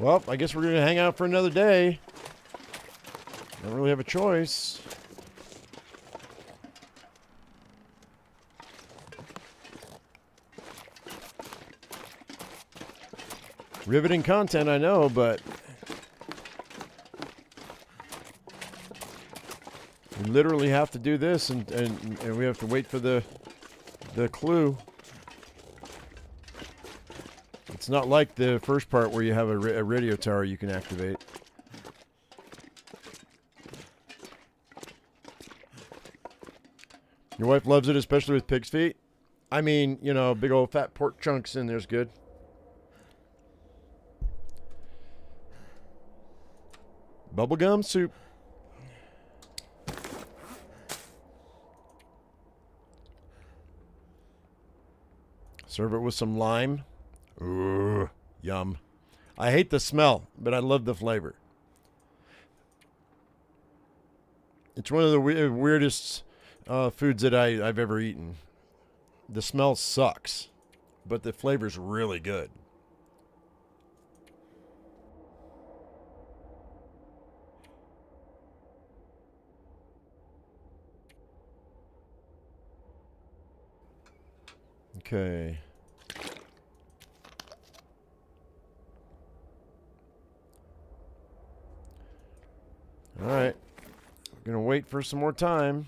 Well, I guess we're going to hang out for another day. Don't really have a choice. Riveting content, I know, but we literally have to do this, and we have to wait for the clue. It's not like the first part where you have a radio tower you can activate. Your wife loves it, especially with pig's feet? I mean, you know, big old fat pork chunks in there's good. Bubblegum soup. Serve it with some lime. Ooh, yum. I hate the smell, but I love the flavor. It's one of the weirdest foods that I've ever eaten. The smell sucks, but the flavor's really good. Okay. All right. We're going to wait for some more time.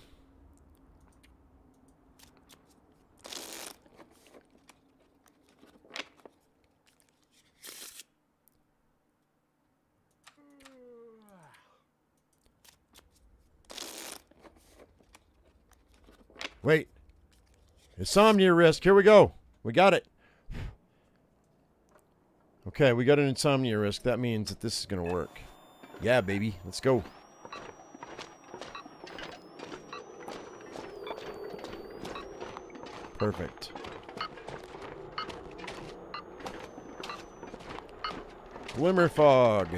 Wait. Insomnia risk. Here we go. We got it. Okay, we got an insomnia risk. That means that this is going to work. Yeah, baby. Let's go. Perfect. Glimmer fog.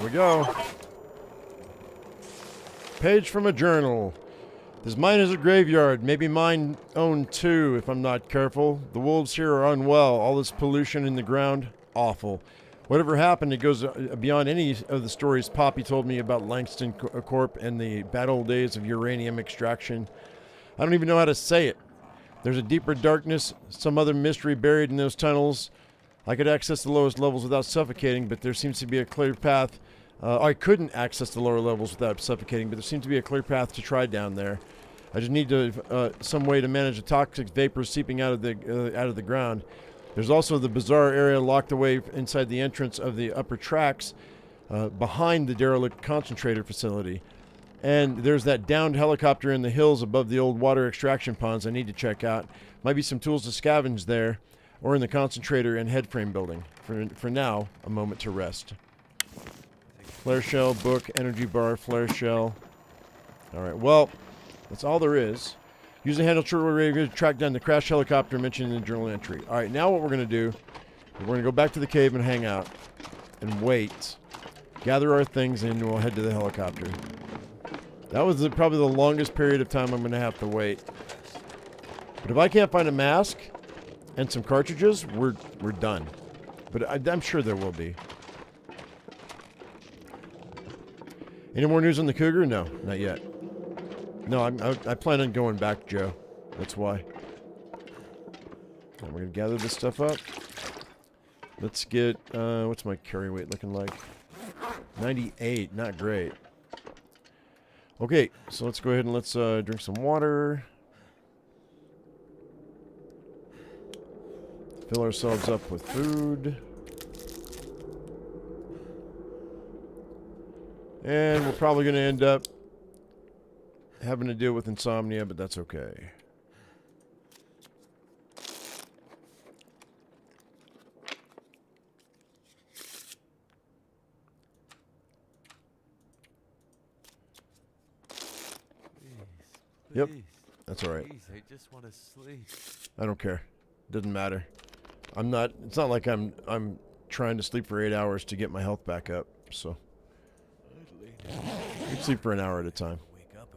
we go. Page from a journal. This mine is a graveyard. Maybe mine own too, if I'm not careful. The wolves here are unwell. All this pollution in the ground, awful. Whatever happened, it goes beyond any of the stories Poppy told me about Langston Corp and the bad old days of uranium extraction. I don't even know how to say it. There's a deeper darkness, some other mystery buried in those tunnels. I could access the lowest levels without suffocating, but there seems to be a clear path. I couldn't access the lower levels without suffocating, but there seems to be a clear path to try down there. I just need to some way to manage the toxic vapors seeping out of the ground. There's also the bizarre area locked away inside the entrance of the upper tracks behind the derelict concentrator facility. And there's that downed helicopter in the hills above the old water extraction ponds I need to check out. Might be some tools to scavenge there, or in the concentrator and headframe building. For now, a moment to rest. Flare shell, book, energy bar, flare shell. Alright, well, that's all there is. Use the handle short radio to track down the crashed helicopter mentioned in the journal entry. Alright, now what we're going to do, we're going to go back to the cave and hang out. And wait. Gather our things and we'll head to the helicopter. That was probably the longest period of time I'm going to have to wait. But if I can't find a mask and some cartridges, we're done. But I'm sure there will be. Any more news on the Cougar? No, not yet. No, I plan on going back, Joe. That's why. And we're going to gather this stuff up. Let's get, what's my carry weight looking like? 98, not great. Okay, so let's go ahead and let's drink some water. Fill ourselves up with food. And we're probably going to end up having to deal with insomnia, but that's okay. Yep, that's all right. Please, I just want to sleep. I don't care. Doesn't matter. I'm not. It's not like I'm trying to sleep for 8 hours to get my health back up. So you can sleep for an hour at a time. Wake up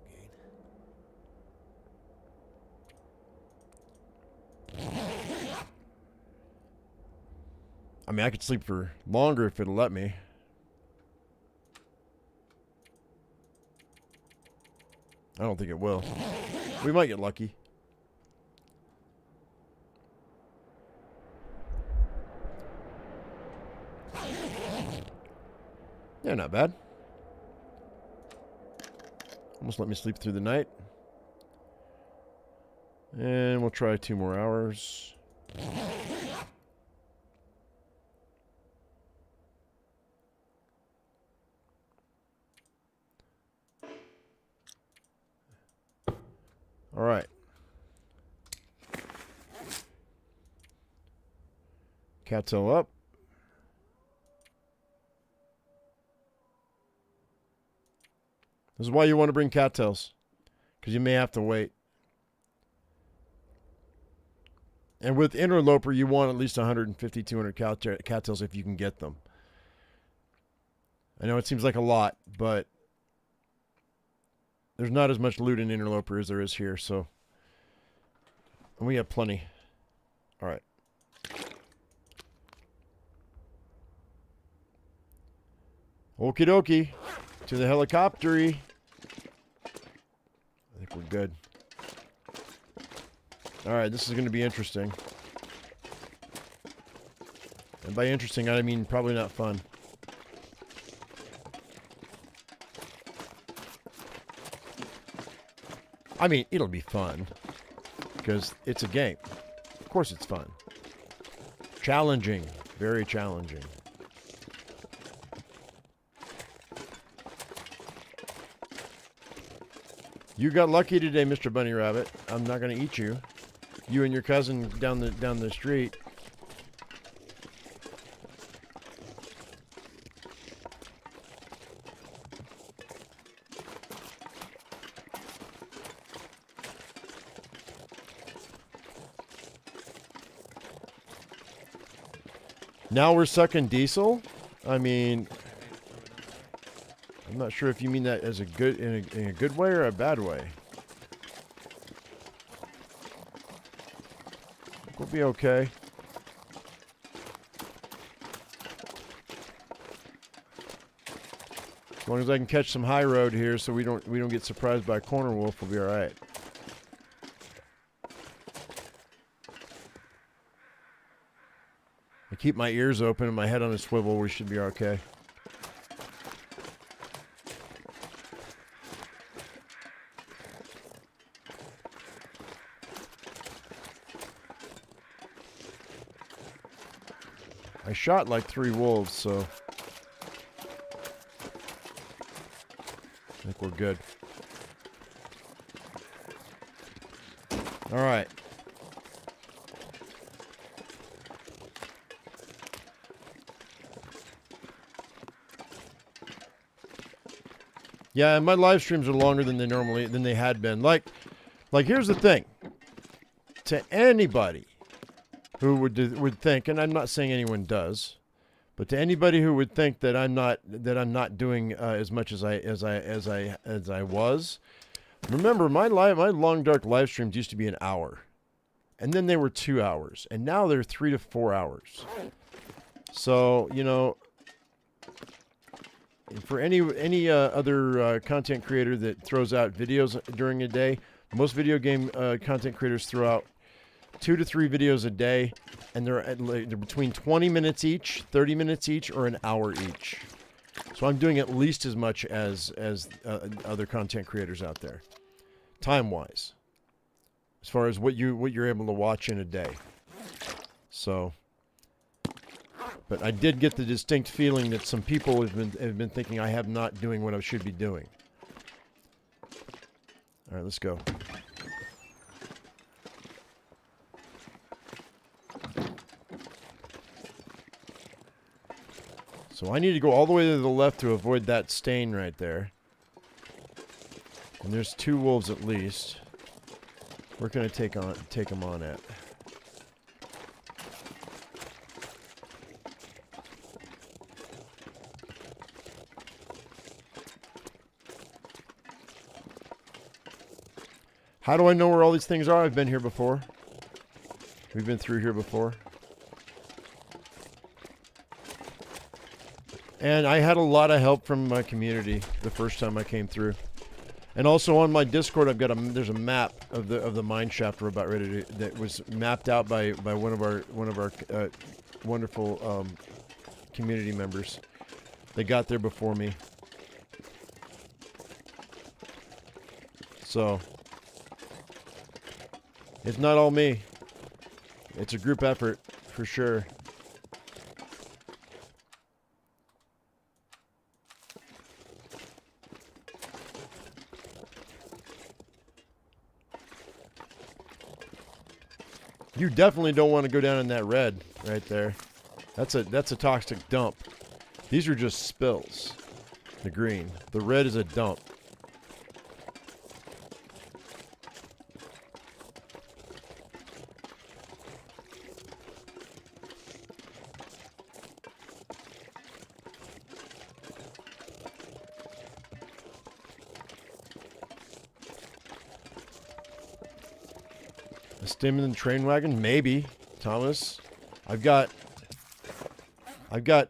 again. I mean, I could sleep for longer if it'll let me. I don't think it will. We might get lucky. Yeah, not bad. Almost let me sleep through the night. And we'll try 2 more hours. All right. Cattail up. This is why you want to bring cattails, because you may have to wait. And with Interloper, you want at least 150, 200 cattails if you can get them. I know it seems like a lot, but there's not as much loot in Interloper as there is here, so. And we have plenty. All right. Okie dokie. To the helicopter-y. I think we're good. All right, this is going to be interesting. And by interesting, I mean probably not fun. I mean, it'll be fun. Because it's a game. Of course it's fun. Challenging. Very challenging. You got lucky today, Mr. Bunny Rabbit. I'm not going to eat you. You and your cousin down the street. Now we're sucking diesel? I mean, I'm not sure if you mean that as a good in a good way or a bad way. We'll be okay. As long as I can catch some high road here, so we don't get surprised by a corner wolf, we'll be all right. I keep my ears open and my head on a swivel. We should be okay. I shot like 3 wolves, so I think we're good. All right. Yeah, my live streams are longer than they had been. Like here's the thing. To anybody who would think, and I'm not saying anyone does, but to anybody who would think that I'm not doing as much as I was, remember my long dark live streams used to be an hour, and then they were 2 hours, and now they're 3 to 4 hours. So you know, for any other content creator that throws out videos during a day, most video game content creators throw out 2 to 3 videos a day, and they're between 20 minutes each, 30 minutes each, or an hour each. So I'm doing at least as much as other content creators out there, time-wise, as far as what you're able to watch in a day. So, but I did get the distinct feeling that some people have been thinking I have not doing what I should be doing. All right, let's go. So I need to go all the way to the left to avoid that stain right there. And there's 2 wolves at least. We're gonna take them on at. How do I know where all these things are? I've been here before. We've been through here before. And I had a lot of help from my community the first time I came through. And also on my Discord, I've got there's a map of the mine shaft we're about ready to, that was mapped out by one of our wonderful community members. They got there before me. So it's not all me. It's a group effort for sure. You definitely don't want to go down in that red right there. That's a toxic dump. These are just spills. The green. The red is a dump. A stim in the train wagon? Maybe, Thomas. I've got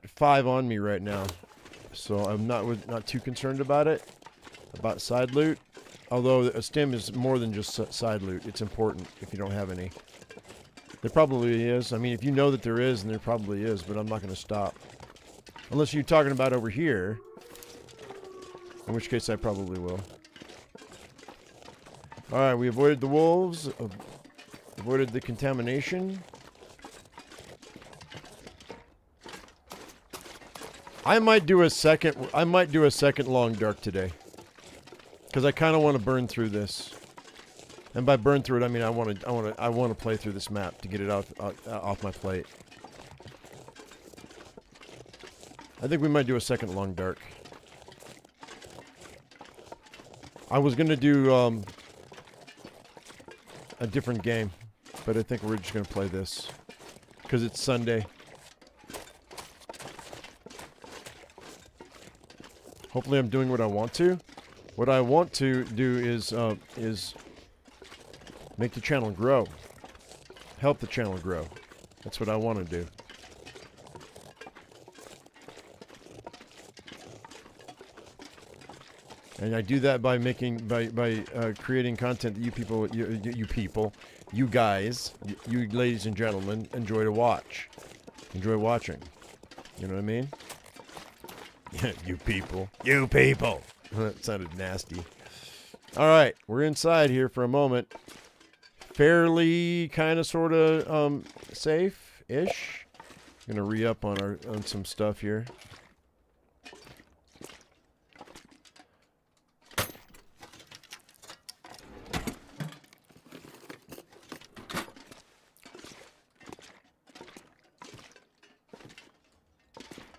5 on me right now, so I'm not too concerned about it. About side loot, although a stim is more than just side loot. It's important if you don't have any. There probably is. I mean, if you know that there is, and there probably is, but I'm not going to stop. Unless you're talking about over here, in which case I probably will. Alright, we avoided the wolves, avoided the contamination. I might do a second long dark today, because I kind of want to burn through this. And by burn through it, I mean I want to play through this map to get it off my plate. I think we might do a second long dark. I was gonna do a different game, but I think we're just gonna play this because it's Sunday. Hopefully I'm doing what I want to. What I want to do is make the channel grow. Help the channel grow. That's what I want to do. And I do that by creating content that you guys, you ladies and gentlemen, enjoy to watch. Enjoy watching. You know what I mean? You people. You people. That sounded nasty. All right, we're inside here for a moment. Fairly, kind of, sort of, safe-ish. Gonna re-up on some stuff here.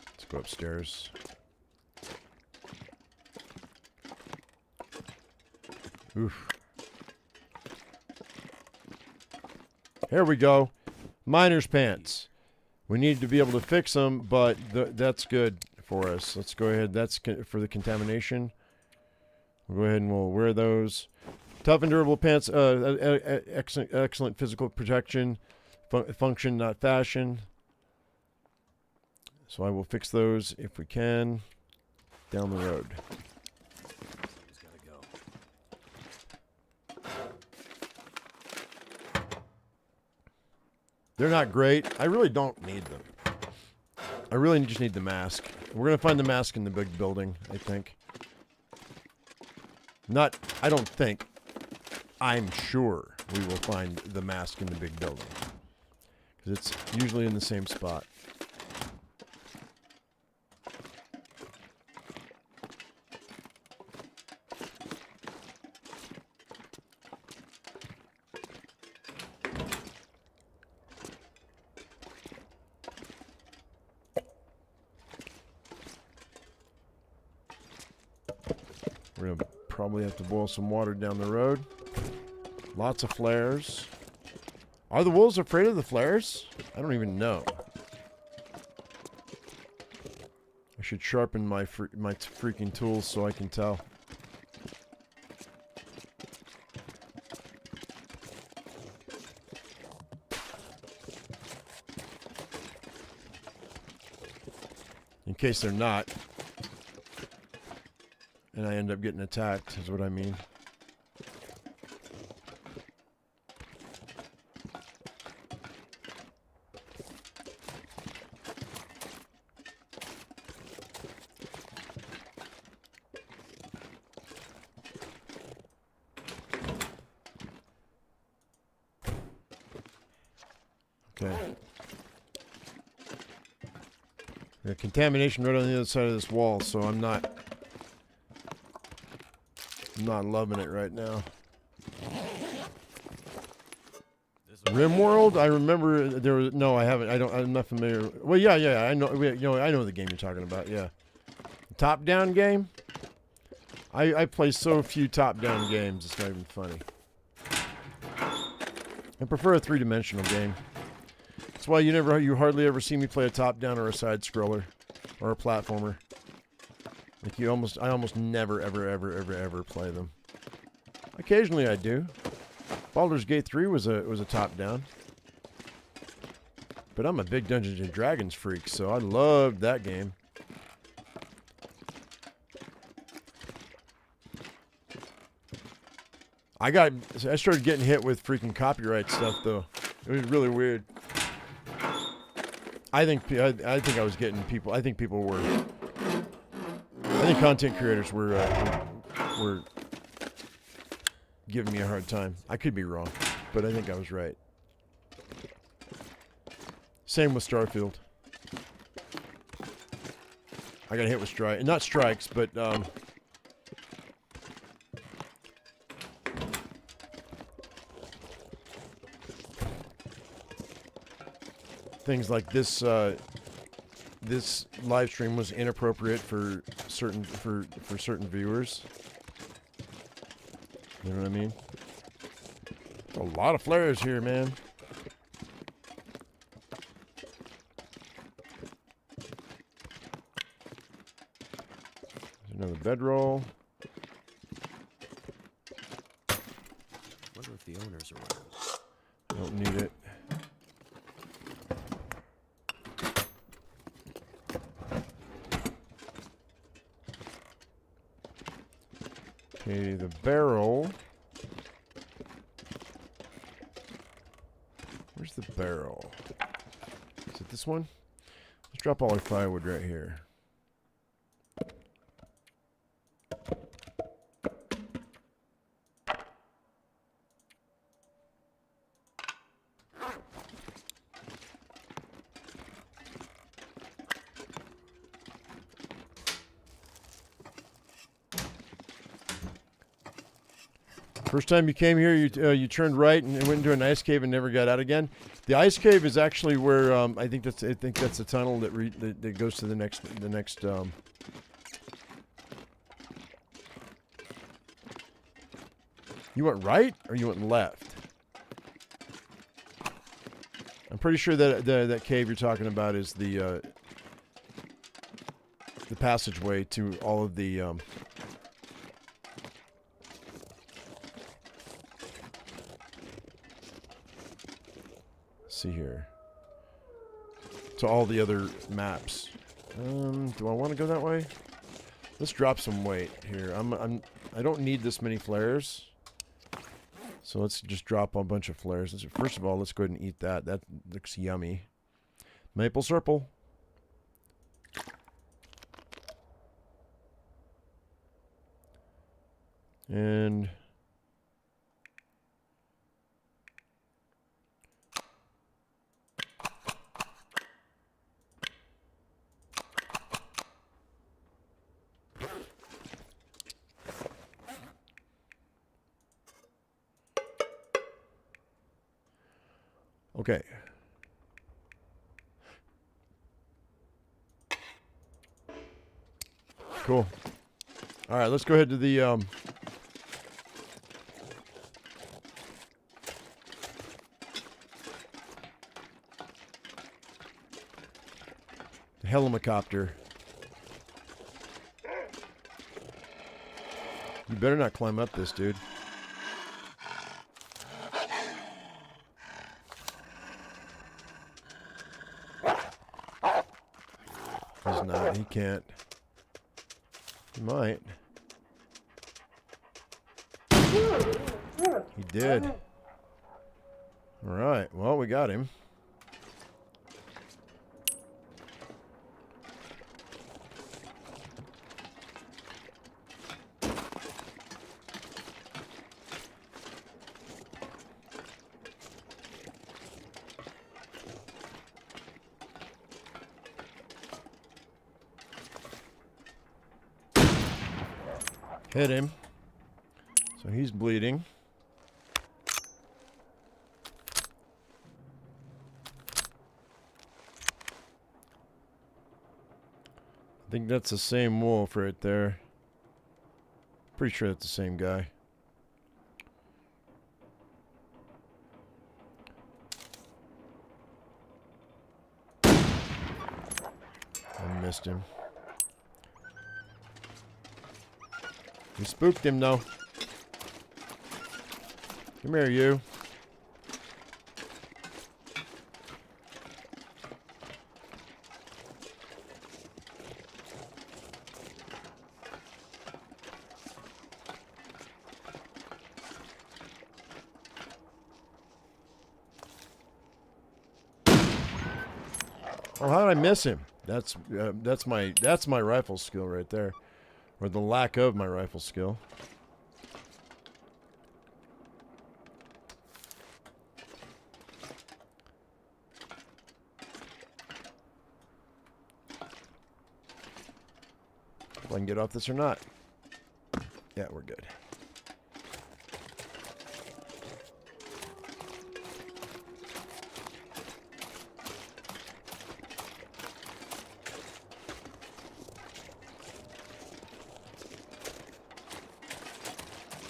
Let's go upstairs. Oof. Here we go. Miner's pants. We need to be able to fix them, but that's good for us. Let's go ahead. That's for the contamination. We'll go ahead and we'll wear those. Tough and durable pants. Excellent physical protection. Function, not fashion. So I will fix those if we can down the road. They're not great. I really don't need them. I really just need the mask. We're going to find the mask in the big building, I think. I don't think. I'm sure we will find the mask in the big building. Because it's usually in the same spot. We're going to probably have to boil some water down the road. Lots of flares. Are the wolves afraid of the flares? I don't even know. I should sharpen my freaking tools so I can tell. In case they're not. And I end up getting attacked, is what I mean. Okay. The contamination right on the other side of this wall, so I'm not loving it right now. RimWorld? I remember there was no. I haven't. I'm not familiar. Well, yeah. I know. I know the game you're talking about. Yeah, top-down game. I play so few top-down games. It's not even funny. I prefer a three-dimensional game. That's why you hardly ever see me play a top-down or a side-scroller or a platformer. Like I almost never, ever play them. Occasionally I do. Baldur's Gate 3 was a top-down. But I'm a big Dungeons and Dragons freak, so I loved that game. I started getting hit with freaking copyright stuff though. It was really weird. I think I was getting people. I think content creators were giving me a hard time. I could be wrong, but I think I was right. Same with Starfield. I got hit with not strikes, but things like this. This live stream was inappropriate for certain viewers. You know what I mean? A lot of flares here, man. There's bedroll. Wonder if the owners are around. Don't need it. Okay, the barrel. Where's the barrel? Is it this one? Let's drop all our firewood right here. First time you came here, you turned right and went into an ice cave and never got out again. The ice cave is actually where I think that's the tunnel that goes to the next. You went right or you went left? I'm pretty sure that that cave you're talking about is the passageway to all of the. See here. To all the other maps. Do I want to go that way? Let's drop some weight here. I don't need this many flares. So let's just drop a bunch of flares. First of all, let's go ahead and eat that. That looks yummy. Maple syrup. And okay. Cool. All right, let's go ahead to the helicopter. You better not climb up this, dude. He's not. He can't. He might. He did. All right. Well, we got him. Hit him. So he's bleeding. I think that's the same wolf right there. Pretty sure that's the same guy. I missed him. We spooked him, though. Come here, you. Oh, how did I miss him? That's my rifle skill right there. Or the lack of my rifle skill. If I can get off this or not. Yeah, we're good.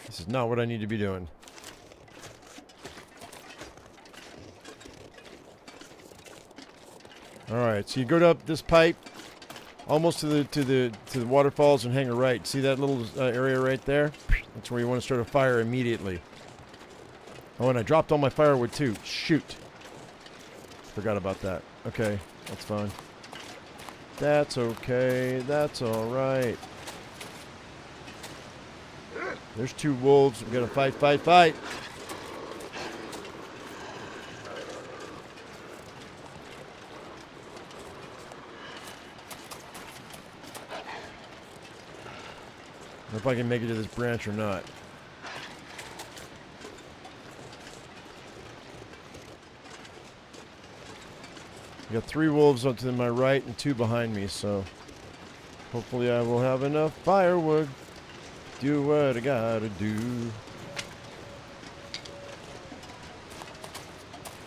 This is not what I need to be doing. Alright, so you go up this pipe. Almost to the waterfalls and hang a right. See that little area right there? That's where you want to start a fire immediately. Oh, and I dropped all my firewood too. Shoot. Forgot about that. Okay, that's fine. That's okay. That's all right. There's 2 wolves. We gotta fight, fight, fight. I don't know if I can make it to this branch or not. I got 3 wolves up to my right and 2 behind me, so hopefully I will have enough firewood. Do what I gotta do.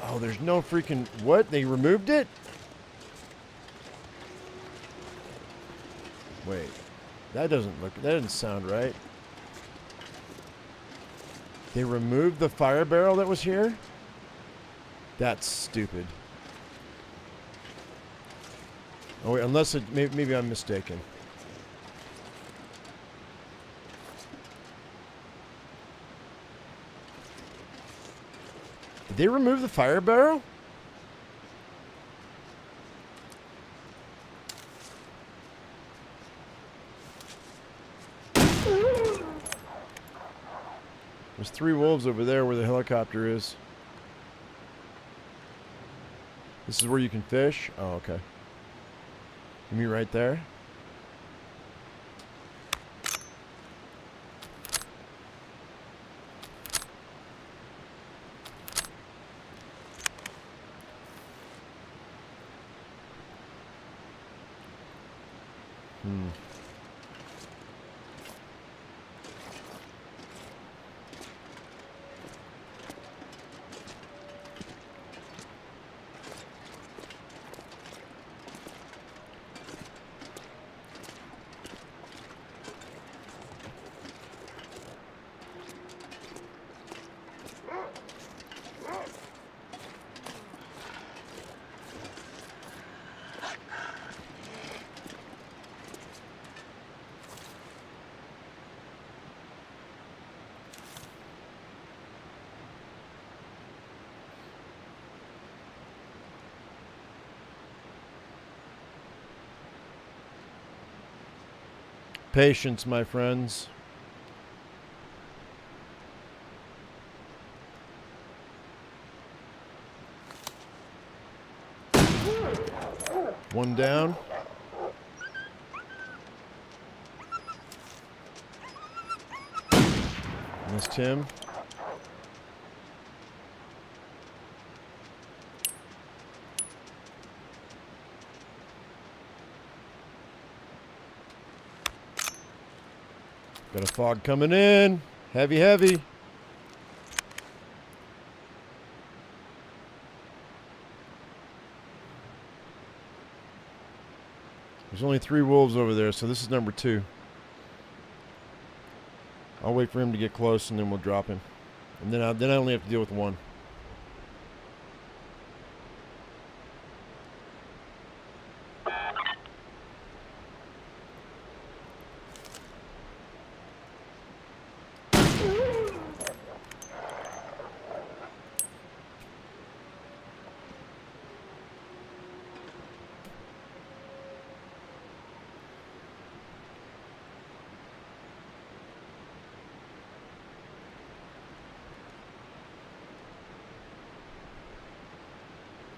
Oh, there's no freaking... What? They removed it? Wait. That doesn't sound right. They removed the fire barrel that was here? That's stupid. Oh wait, unless it... Maybe I'm mistaken. Did they remove the fire barrel? There's 3 wolves over there where the helicopter is. This is where you can fish? Oh, okay. You mean right there? Patience, my friends. One down. Missed him. Got a fog coming in. Heavy, heavy. There's only 3 wolves over there, so this is number 2. I'll wait for him to get close, and then we'll drop him. And then I only have to deal with 1.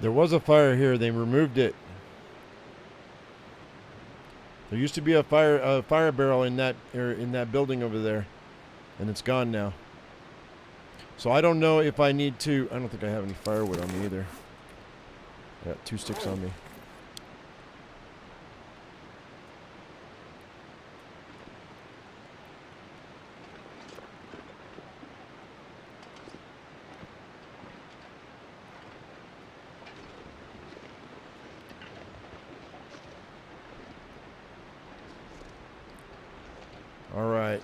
There was a fire here. They removed it. There used to be a fire barrel in that building over there, and it's gone now. So I don't know if I need to. I don't think I have any firewood on me either. I got 2 sticks on me. All right.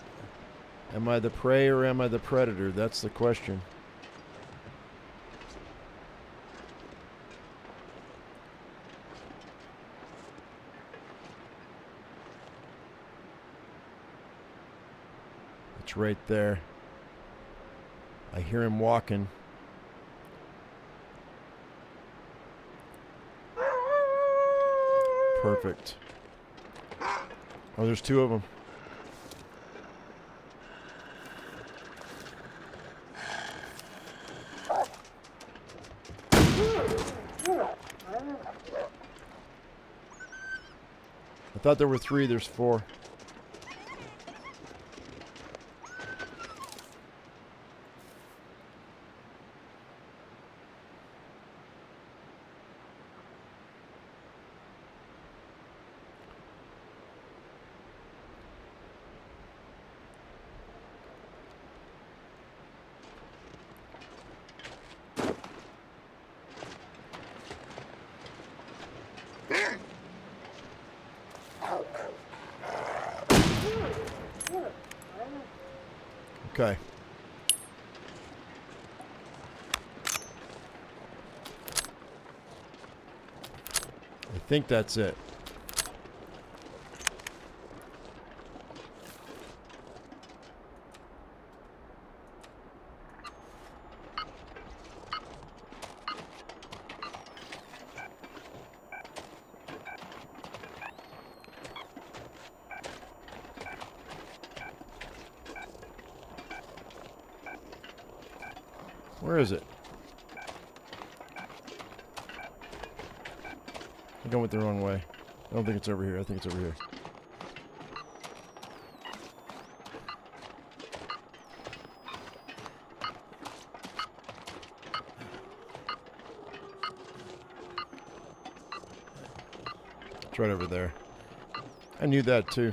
Am I the prey or am I the predator? That's the question. It's right there. I hear him walking. Perfect. Oh, there's two of them. I thought there were three. There's four. Okay. I think that's it. Where is it? I think I went the wrong way. I don't think it's over here. I think it's over here. It's right over there. I knew that too.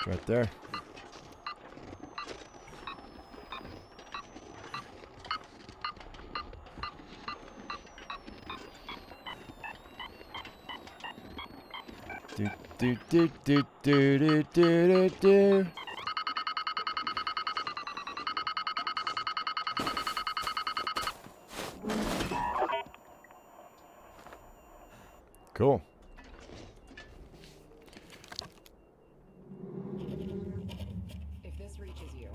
Right there. Do do do do do do do do. Cool.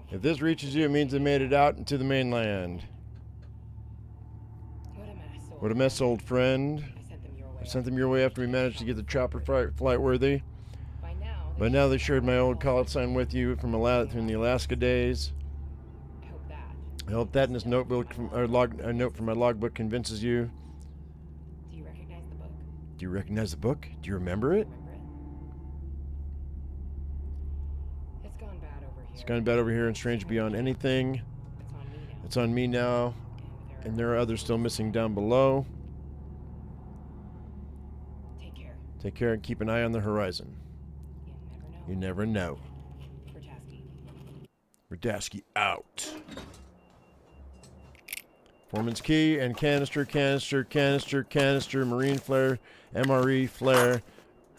If this reaches you, it means it made it out into the mainland. What a mess, old friend. I sent them your way after we managed to get the chopper flight worthy. By now they shared my old call-out sign with you from the Alaska days. I hope that in this notebook a note from my logbook convinces you. Do you recognize the book? Do you recognize the book? Do you remember it? It's gone bad over here. It's gone bad over here and strange beyond anything. It's on me now. And there are others still missing down below. Take care. Take care and keep an eye on the horizon. You You never never know. know. Verdasky. Verdasky out. Foreman's key and canister, canister, canister, canister, marine flare, MRE, flare,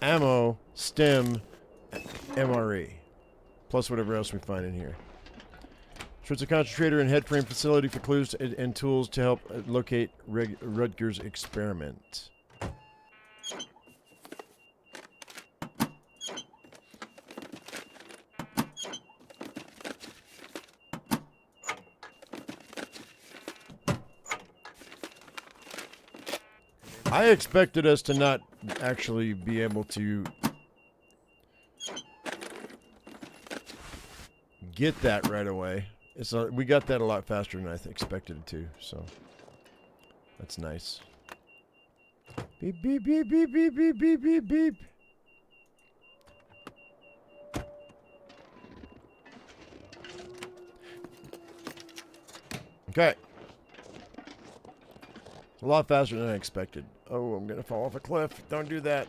ammo, stem, MRE. Plus whatever else we find in here. Schwartz a concentrator and headframe facility for clues and tools to help locate Rutger's experiment. I expected us to not actually be able to get that right away. We got that a lot faster than I expected it to, so that's nice. Beep, beep, beep, beep, beep, beep, beep, beep, beep. Okay. A lot faster than I expected. Oh, I'm going to fall off a cliff. Don't do that.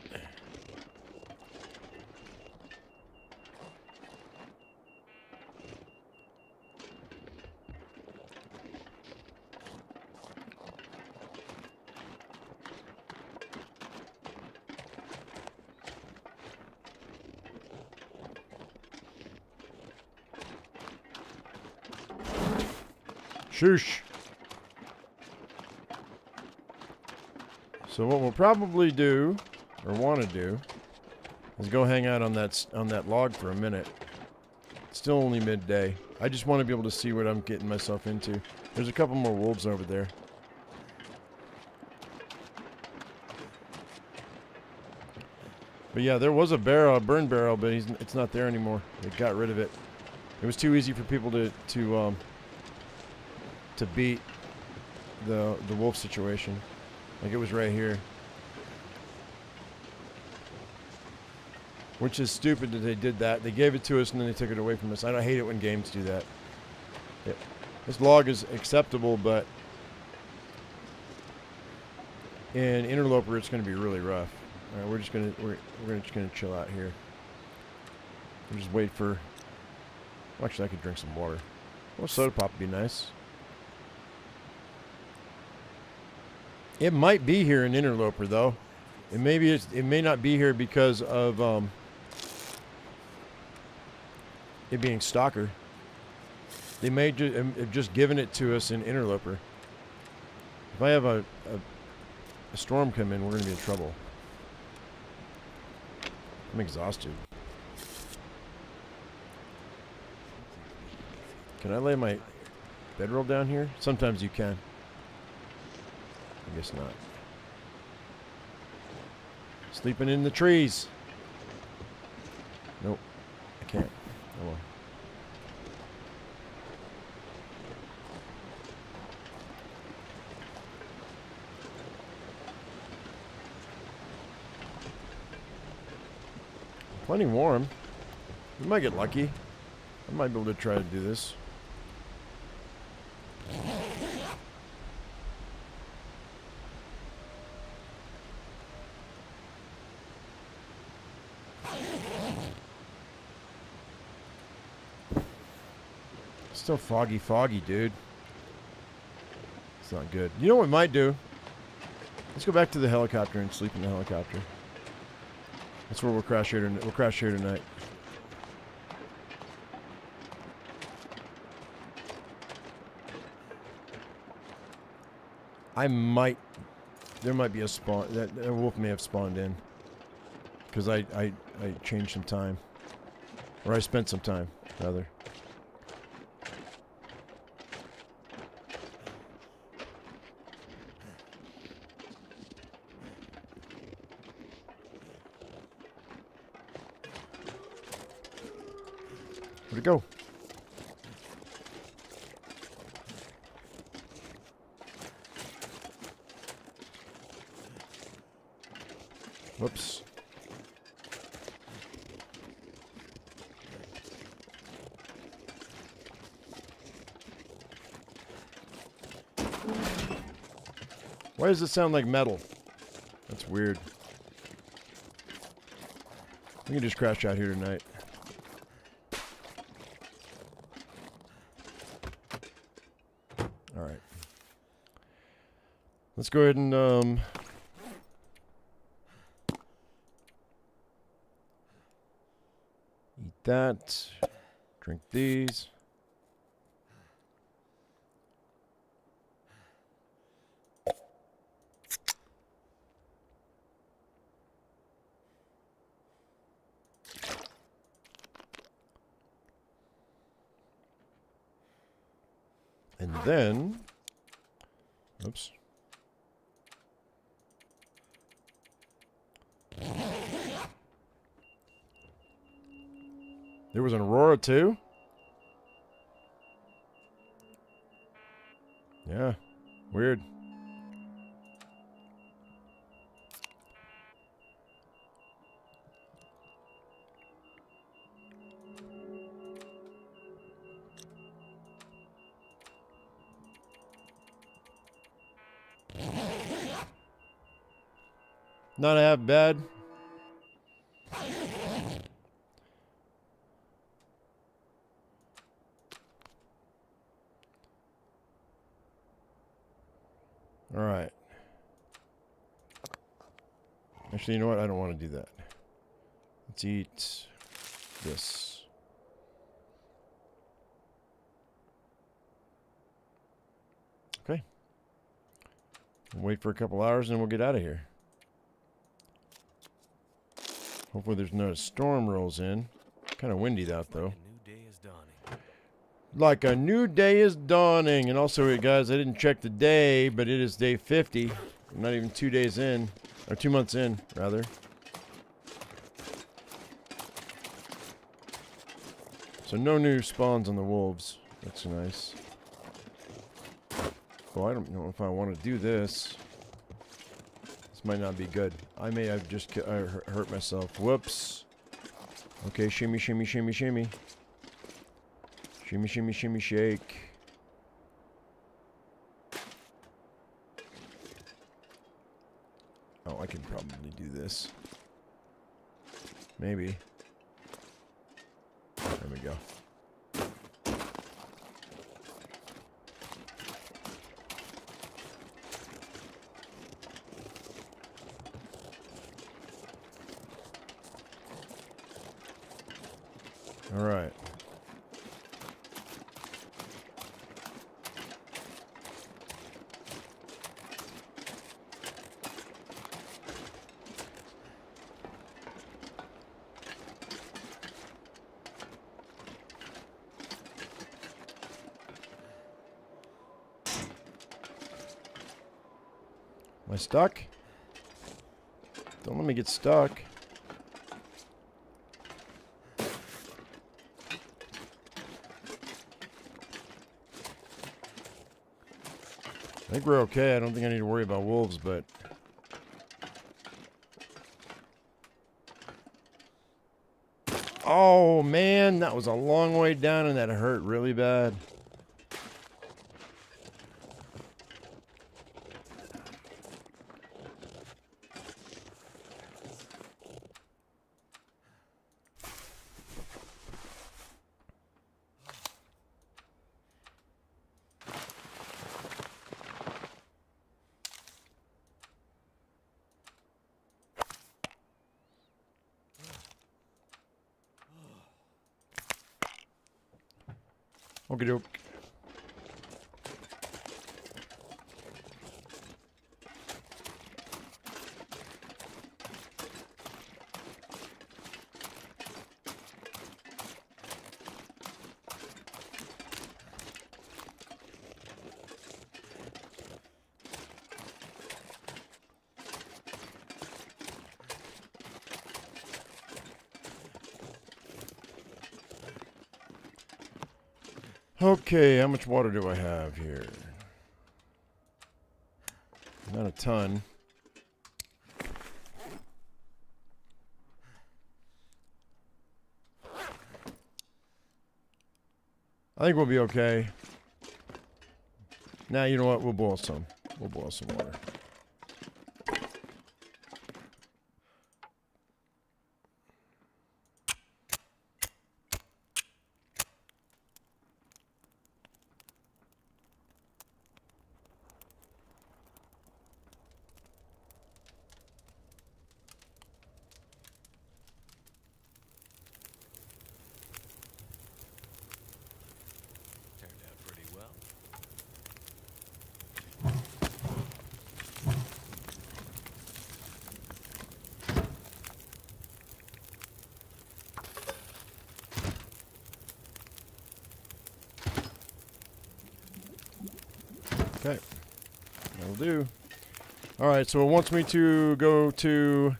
Shoosh. So what we'll probably do, or want to do, is go hang out on that log for a minute. It's still only midday. I just want to be able to see what I'm getting myself into. There's a couple more wolves over there. But yeah, there was a barrel, a burn barrel, but it's not there anymore. They got rid of it. It was too easy for people to beat the wolf situation. Like it was right here. Which is stupid that they did that. They gave it to us and then they took it away from us. I don't hate it when games do that. Yeah. This log is acceptable, but in Interloper it's going to be really rough. All right, we're just gonna chill out here. We'll just wait for. Well, actually, I could drink some water. Well, soda pop would be nice. It might be here in Interloper though. It may not be here because of it being Stalker. They may have just given it to us in Interloper. If I have a storm come in, we're gonna be in trouble. I'm exhausted. Can I lay my bedroll down here? Sometimes you can. I guess not. Sleeping in the trees. Nope. I can't. Oh well. Plenty warm. We might get lucky. I might be able to try to do this. Still foggy, dude. It's not good. You know what we might do? Let's go back to the helicopter and sleep in the helicopter. That's where we'll crash here. We'll crash here tonight. There might be a spawn. That a wolf may have spawned in. Because I changed some time. Or I spent some time, rather. Where'd it go? Whoops. Why does it sound like metal? That's weird. We can just crash out here tonight. Alright. Let's go ahead and eat that. Drink these. And then, oops. There was an Aurora too? Yeah, weird. Not half bad. All right. Actually, you know what? I don't want to do that. Let's eat this. Okay. Wait for a couple hours and then we'll get out of here. Hopefully there's no storm rolls in. Kind of windy out though. A new day is dawning. Like a new day is dawning. And also, guys, I didn't check the day, but it is day 50. I'm not even 2 days in. Or 2 months in, rather. So no new spawns on the wolves. That's nice. Oh, I don't know if I want to do this. This might not be good. I may have just hurt myself. Whoops. Okay, shimmy, shimmy, shimmy, shimmy. Shimmy, shimmy, shimmy, shake. Oh, I can probably do this. Maybe. There we go. All right. Am I stuck? Don't let me get stuck. I think we're okay. I don't think I need to worry about wolves, but... Oh, man. That was a long way down, and that hurt really bad. Okie doke. Okay, how much water do I have here? Not a ton. I think we'll be okay. Now, you know what? We'll boil some. We'll boil some water. Turned out pretty well. Okay. That'll do. Alright, so it wants me to go to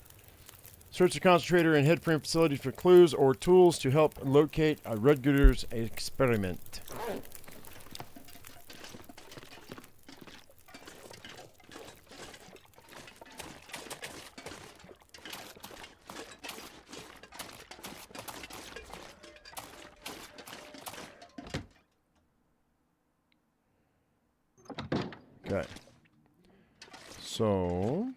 search the concentrator and head frame facility for clues or tools to help locate a Rudgutter's experiment. Okay. So...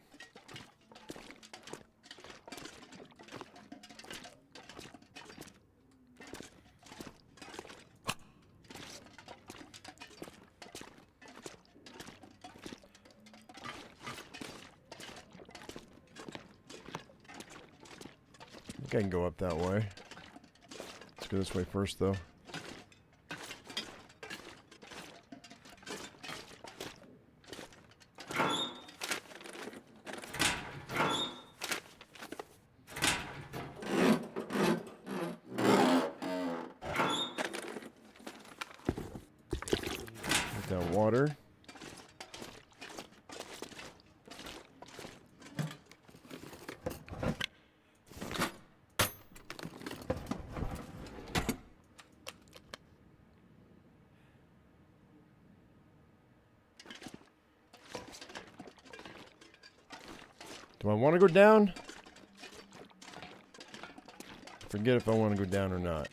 I think I can go up that way. Let's go this way first, though. water. Do I want to go down? Forget if I want to go down or not.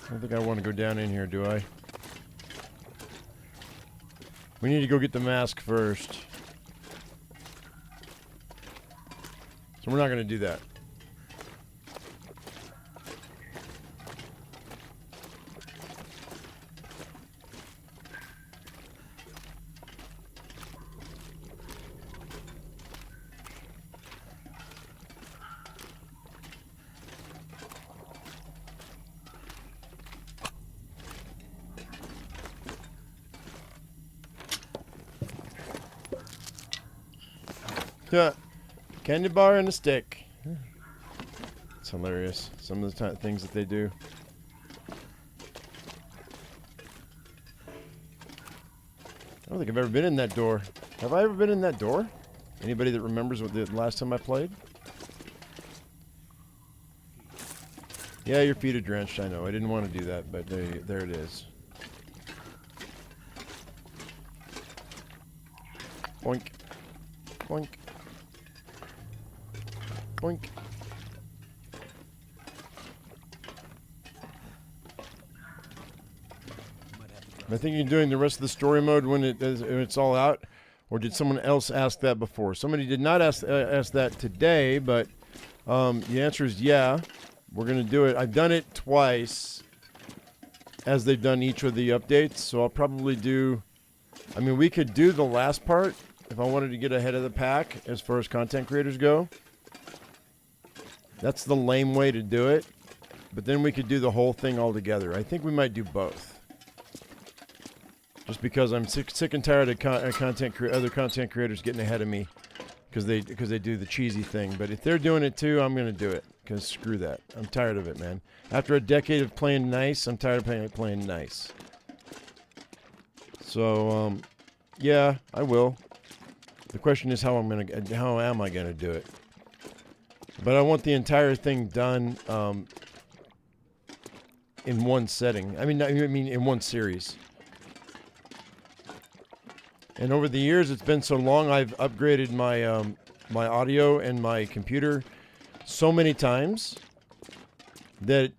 I don't think I want to go down in here, do I? We need to go get the mask first. So we're not going to do that. Yeah, candy bar and a stick. It's hilarious. Some of the things that they do. I don't think I've ever been in that door. Have I ever been in that door? Anybody that remembers what the last time I played? Yeah, your feet are drenched. I know. I didn't want to do that, but there it is. Boink. Boink. Boink. I think you're doing the rest of the story mode when it's all out, or did someone else ask that before? Somebody did not ask that today, but the answer is yeah. We're gonna do it. I've done it twice, as they've done each of the updates. So I'll probably do. I mean, we could do the last part if I wanted to get ahead of the pack as far as content creators go. That's the lame way to do it. But then we could do the whole thing all together. I think we might do both. Just because I'm sick and tired of other content creators getting ahead of me because they do the cheesy thing. But if they're doing it too, I'm going to do it because screw that. I'm tired of it, man. After a decade of playing nice, I'm tired of playing nice. So, yeah, I will. The question is how am I going to do it? But I want the entire thing done in one setting. I mean in one series. And over the years, it's been so long, I've upgraded my my audio and my computer so many times that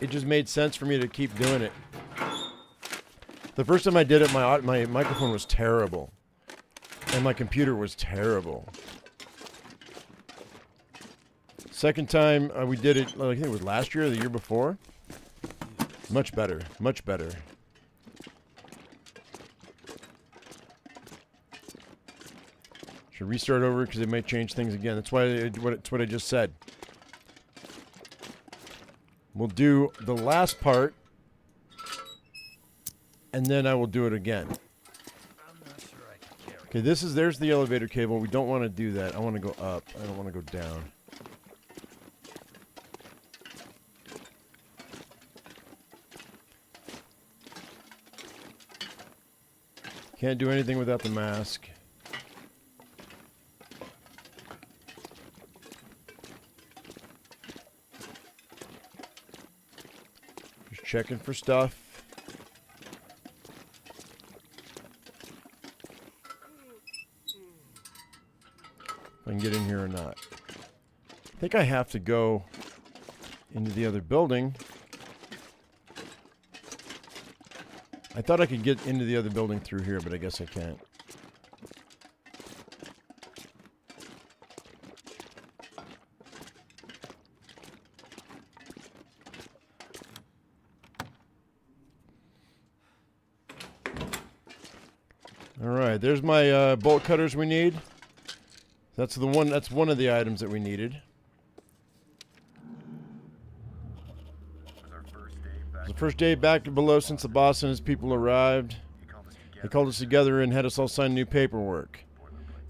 it just made sense for me to keep doing it. The first time I did it, my microphone was terrible, and my computer was terrible. Second time we did it, I think it was last year or the year before. Much better, much better. Should restart over because it may change things again. That's why what I just said. We'll do the last part, and then I will do it again. Okay, there's the elevator cable. We don't want to do that. I want to go up. I don't want to go down. Can't do anything without the mask. Just checking for stuff. If I can get in here or not. I think I have to go into the other building. I thought I could get into the other building through here, but I guess I can't. All right, there's my bolt cutters we need. That's the one. That's one of the items that we needed. It's the first day back to below since the boss and his people arrived. They called us together and had us all sign new paperwork.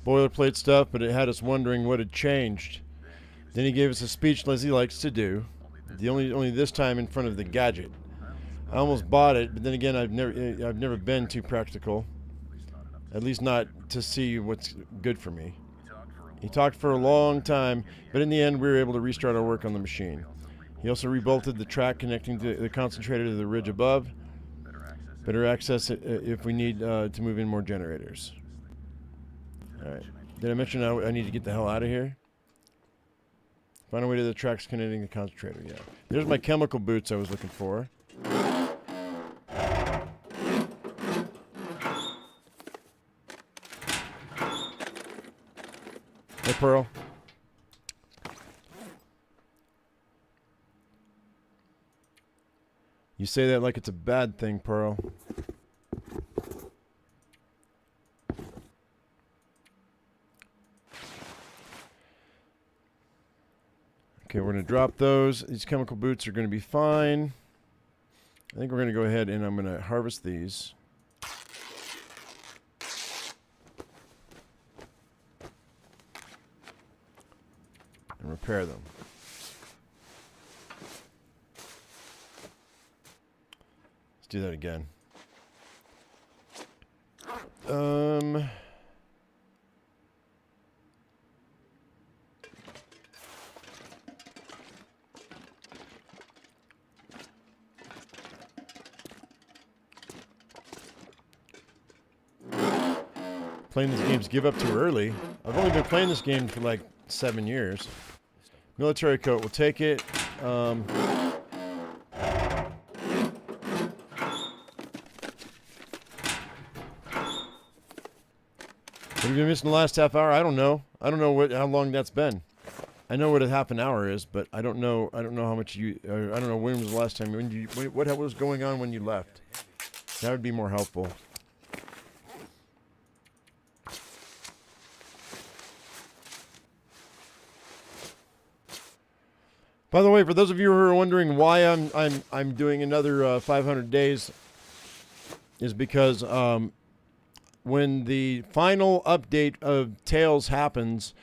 Boilerplate stuff, but it had us wondering what had changed. Then he gave us a speech as he likes to do. Only this time in front of the gadget. I almost bought it, but then again, I've never been too practical. At least not to see what's good for me. He talked for a long time, but in the end, we were able to restart our work on the machine. He also rebolted the track connecting to the concentrator to the ridge above. Better access if we need to move in more generators. Alright. Did I mention I need to get the hell out of here? Find a way to the tracks connecting the concentrator, yeah. There's my chemical boots I was looking for. Hey, Pearl. You say that like it's a bad thing, Pearl. Okay, we're going to drop those. These chemical boots are going to be fine. I think we're going to go ahead and I'm going to harvest these. And repair them. Let's do that again. Playing these games give up too early. I've only been playing this game for like 7 years. Military coat, we'll take it. What have you missed in the last half hour? I don't know. I don't know how long that's been. I know what a half an hour is, but I don't know. I don't know how much you. I don't know when was the last time when you. What was going on when you left? That would be more helpful. By the way, for those of you who are wondering why I'm doing another 500 days, is because when the final update of Tails happens,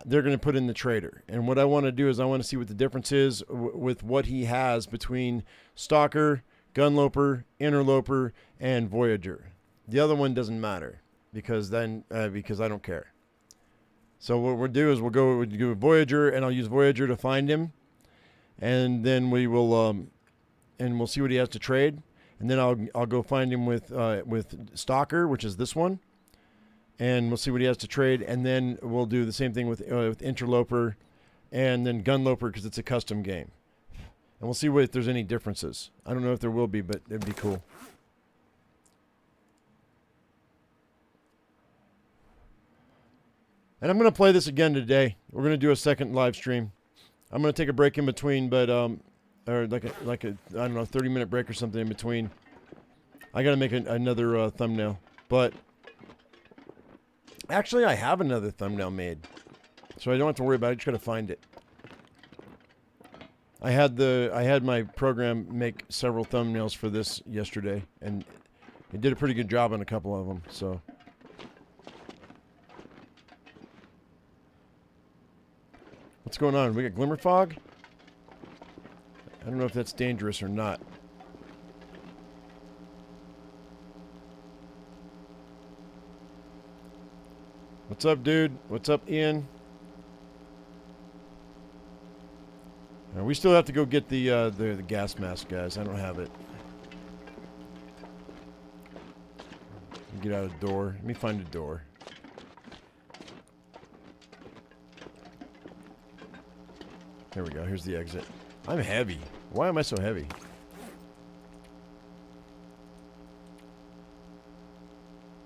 they're going to put in the trader. And what I want to do is I want to see what the difference is with what he has between Stalker, Gunloper, Interloper, and Voyager. The other one doesn't matter because because I don't care. So what we'll do is we'll go with Voyager, and I'll use Voyager to find him. And then we will, and we'll see what he has to trade, and then I'll go find him with Stalker, which is this one, and we'll see what he has to trade, and then we'll do the same thing with Interloper, and then Gunloper because it's a custom game, and we'll see if there's any differences. I don't know if there will be, but it'd be cool. And I'm gonna play this again today. We're gonna do a second live stream. I'm going to take a break in between, but, or like a, I don't know, 30-minute break or something in between. I got to make another thumbnail. But, actually, I have another thumbnail made. So I don't have to worry about it. I just got to find it. I had my program make several thumbnails for this yesterday, and it did a pretty good job on a couple of them, so. What's going on? We got glimmer fog? I don't know if that's dangerous or not. What's up, dude? What's up, Ian? We still have to go get the gas mask, guys. I don't have it. Get out of the door. Let me find a door. There we go. Here's the exit. I'm heavy. Why am I so heavy?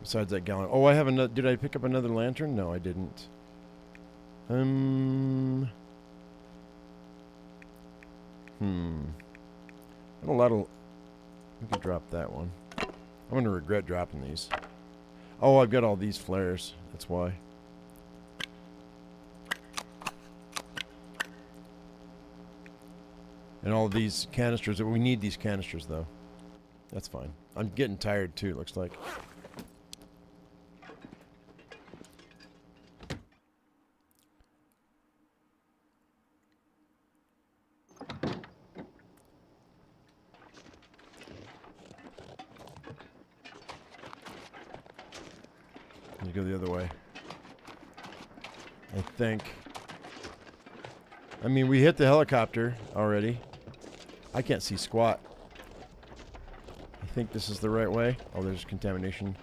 Besides that gallon. Oh, I have another. Did I pick up another lantern? No, I didn't. Got a lot of. We could drop that one. I'm gonna regret dropping these. Oh, I've got all these flares. That's why. And all these canisters. We need these canisters, though. That's fine. I'm getting tired, too, it looks like. You go the other way. I think. I mean, we hit the helicopter already. I can't see squat. I think this is the right way. Oh, there's contamination.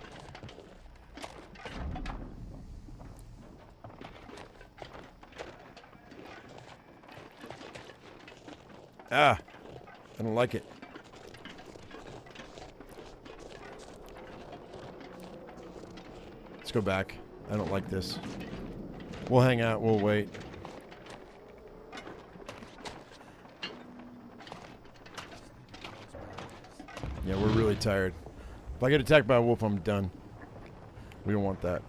Ah! I don't like it. Let's go back. I don't like this. We'll hang out. We'll wait. Yeah, we're really tired. If I get attacked by a wolf, I'm done. We don't want that.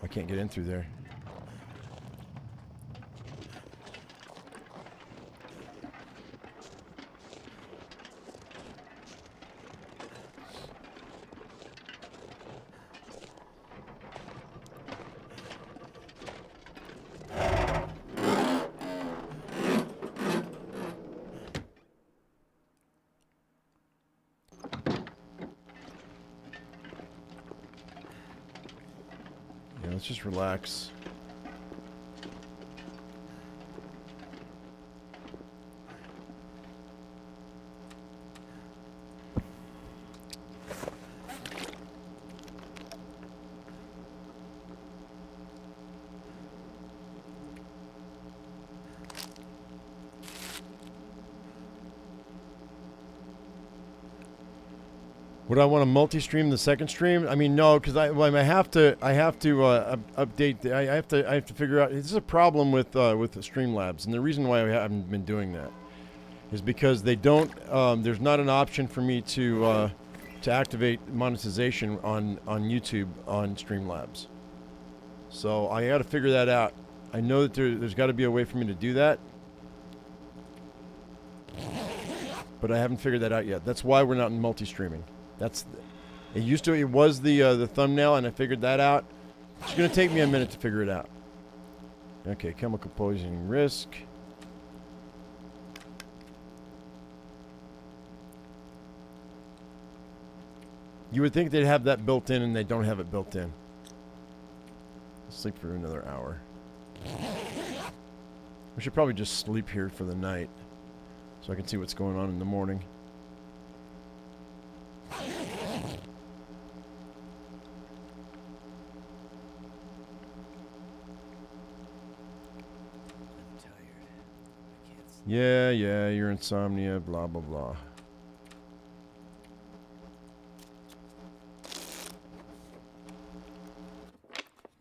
I can't get in through there. Let's just relax. Would I want to multi-stream the second stream? I mean, no, because I have to update. I have to figure out. This is a problem with the Streamlabs, and the reason why I haven't been doing that is because they don't. There's not an option for me to activate monetization on YouTube on Streamlabs. So I got to figure that out. I know that there's got to be a way for me to do that, but I haven't figured that out yet. That's why we're not in multi-streaming. It was the thumbnail, and I figured that out. It's going to take me a minute to figure it out. Okay, chemical poisoning risk. You would think they'd have that built in, and they don't have it built in. I'll sleep for another hour. We should probably just sleep here for the night, so I can see what's going on in the morning. Yeah, your insomnia, blah, blah, blah.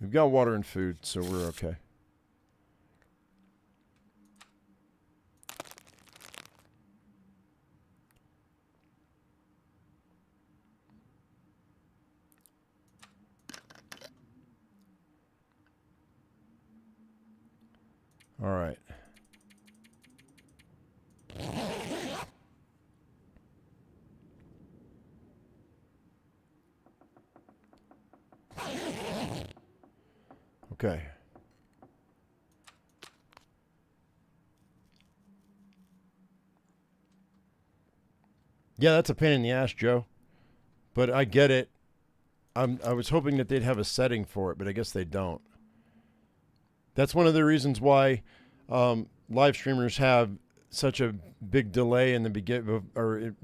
We've got water and food, so we're okay. All right. Okay. Yeah, that's a pain in the ass, Joe. But I get it. I was hoping that they'd have a setting for it, but I guess they don't. That's one of the reasons why live streamers have such a big delay in the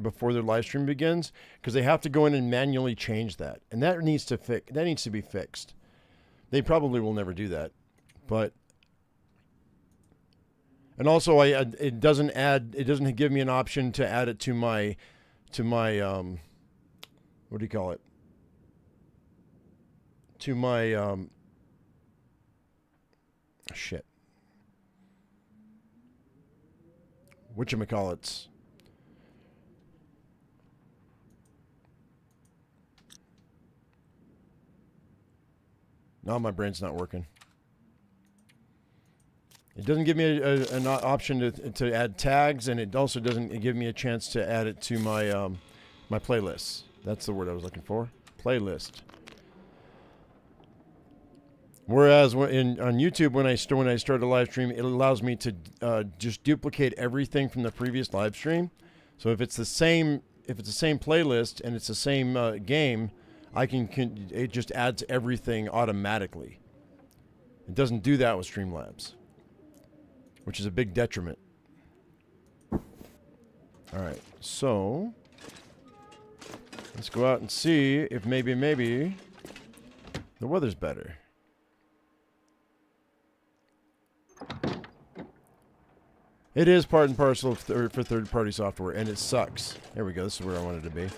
before their live stream begins, because they have to go in and manually change that, and that needs to be fixed. They probably will never do that, but And also, it doesn't give me an option to add it to my what do you call it? To my shit. Whatchamacallits? No, my brain's not working. It doesn't give me an option to add tags, and it also doesn't give me a chance to add it to my my playlists. That's the word I was looking for. Playlist. Whereas on YouTube, when I start a live stream, it allows me to just duplicate everything from the previous live stream. So if it's the same playlist and it's the same game, it just adds everything automatically. It doesn't do that with Streamlabs, which is a big detriment. All right, so let's go out and see if maybe the weather's better. It is part and parcel for third-party software, and it sucks. There we go. This is where I wanted to be.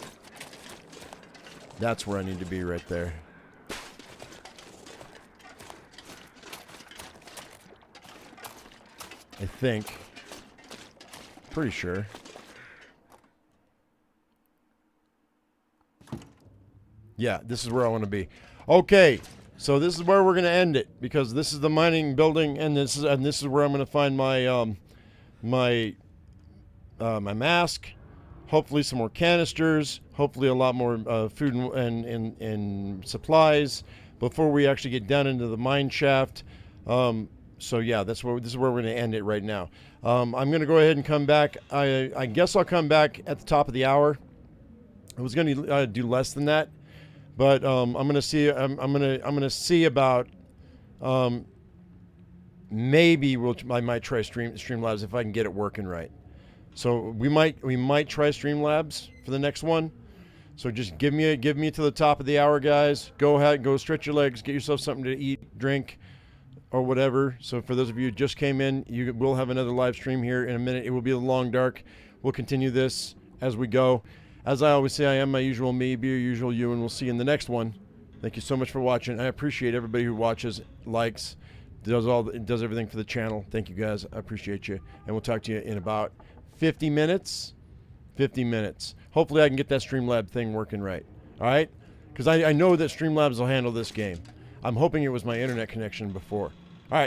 That's where I need to be right there. I think. Pretty sure. Yeah, this is where I want to be. Okay, so this is where we're going to end it, because this is the mining building, and this is where I'm going to find my my mask. Hopefully some more canisters. Hopefully a lot more food and supplies before we actually get down into the mine shaft. So yeah, this is where we're going to end it right now. I'm going to go ahead and come back. I guess I'll come back at the top of the hour. I was going to do less than that, but I'm going to see. I'm going to see about. Maybe I might try Streamlabs if I can get it working right. So we might try Streamlabs for the next one. So just give me to the top of the hour, guys. Go ahead, go stretch your legs, get yourself something to eat, drink, or whatever. So for those of you who just came in, you will have another live stream here in a minute. It will be the Long Dark. We'll continue this as we go. As I always say, I am my usual me, be your usual you, and we'll see you in the next one. Thank you so much for watching. I appreciate everybody who watches, likes, does everything for the channel. Thank you guys. I appreciate you. And we'll talk to you in about 50 minutes. 50 minutes. Hopefully I can get that Streamlab thing working right. All right? Because I know that Streamlabs will handle this game. I'm hoping it was my internet connection before.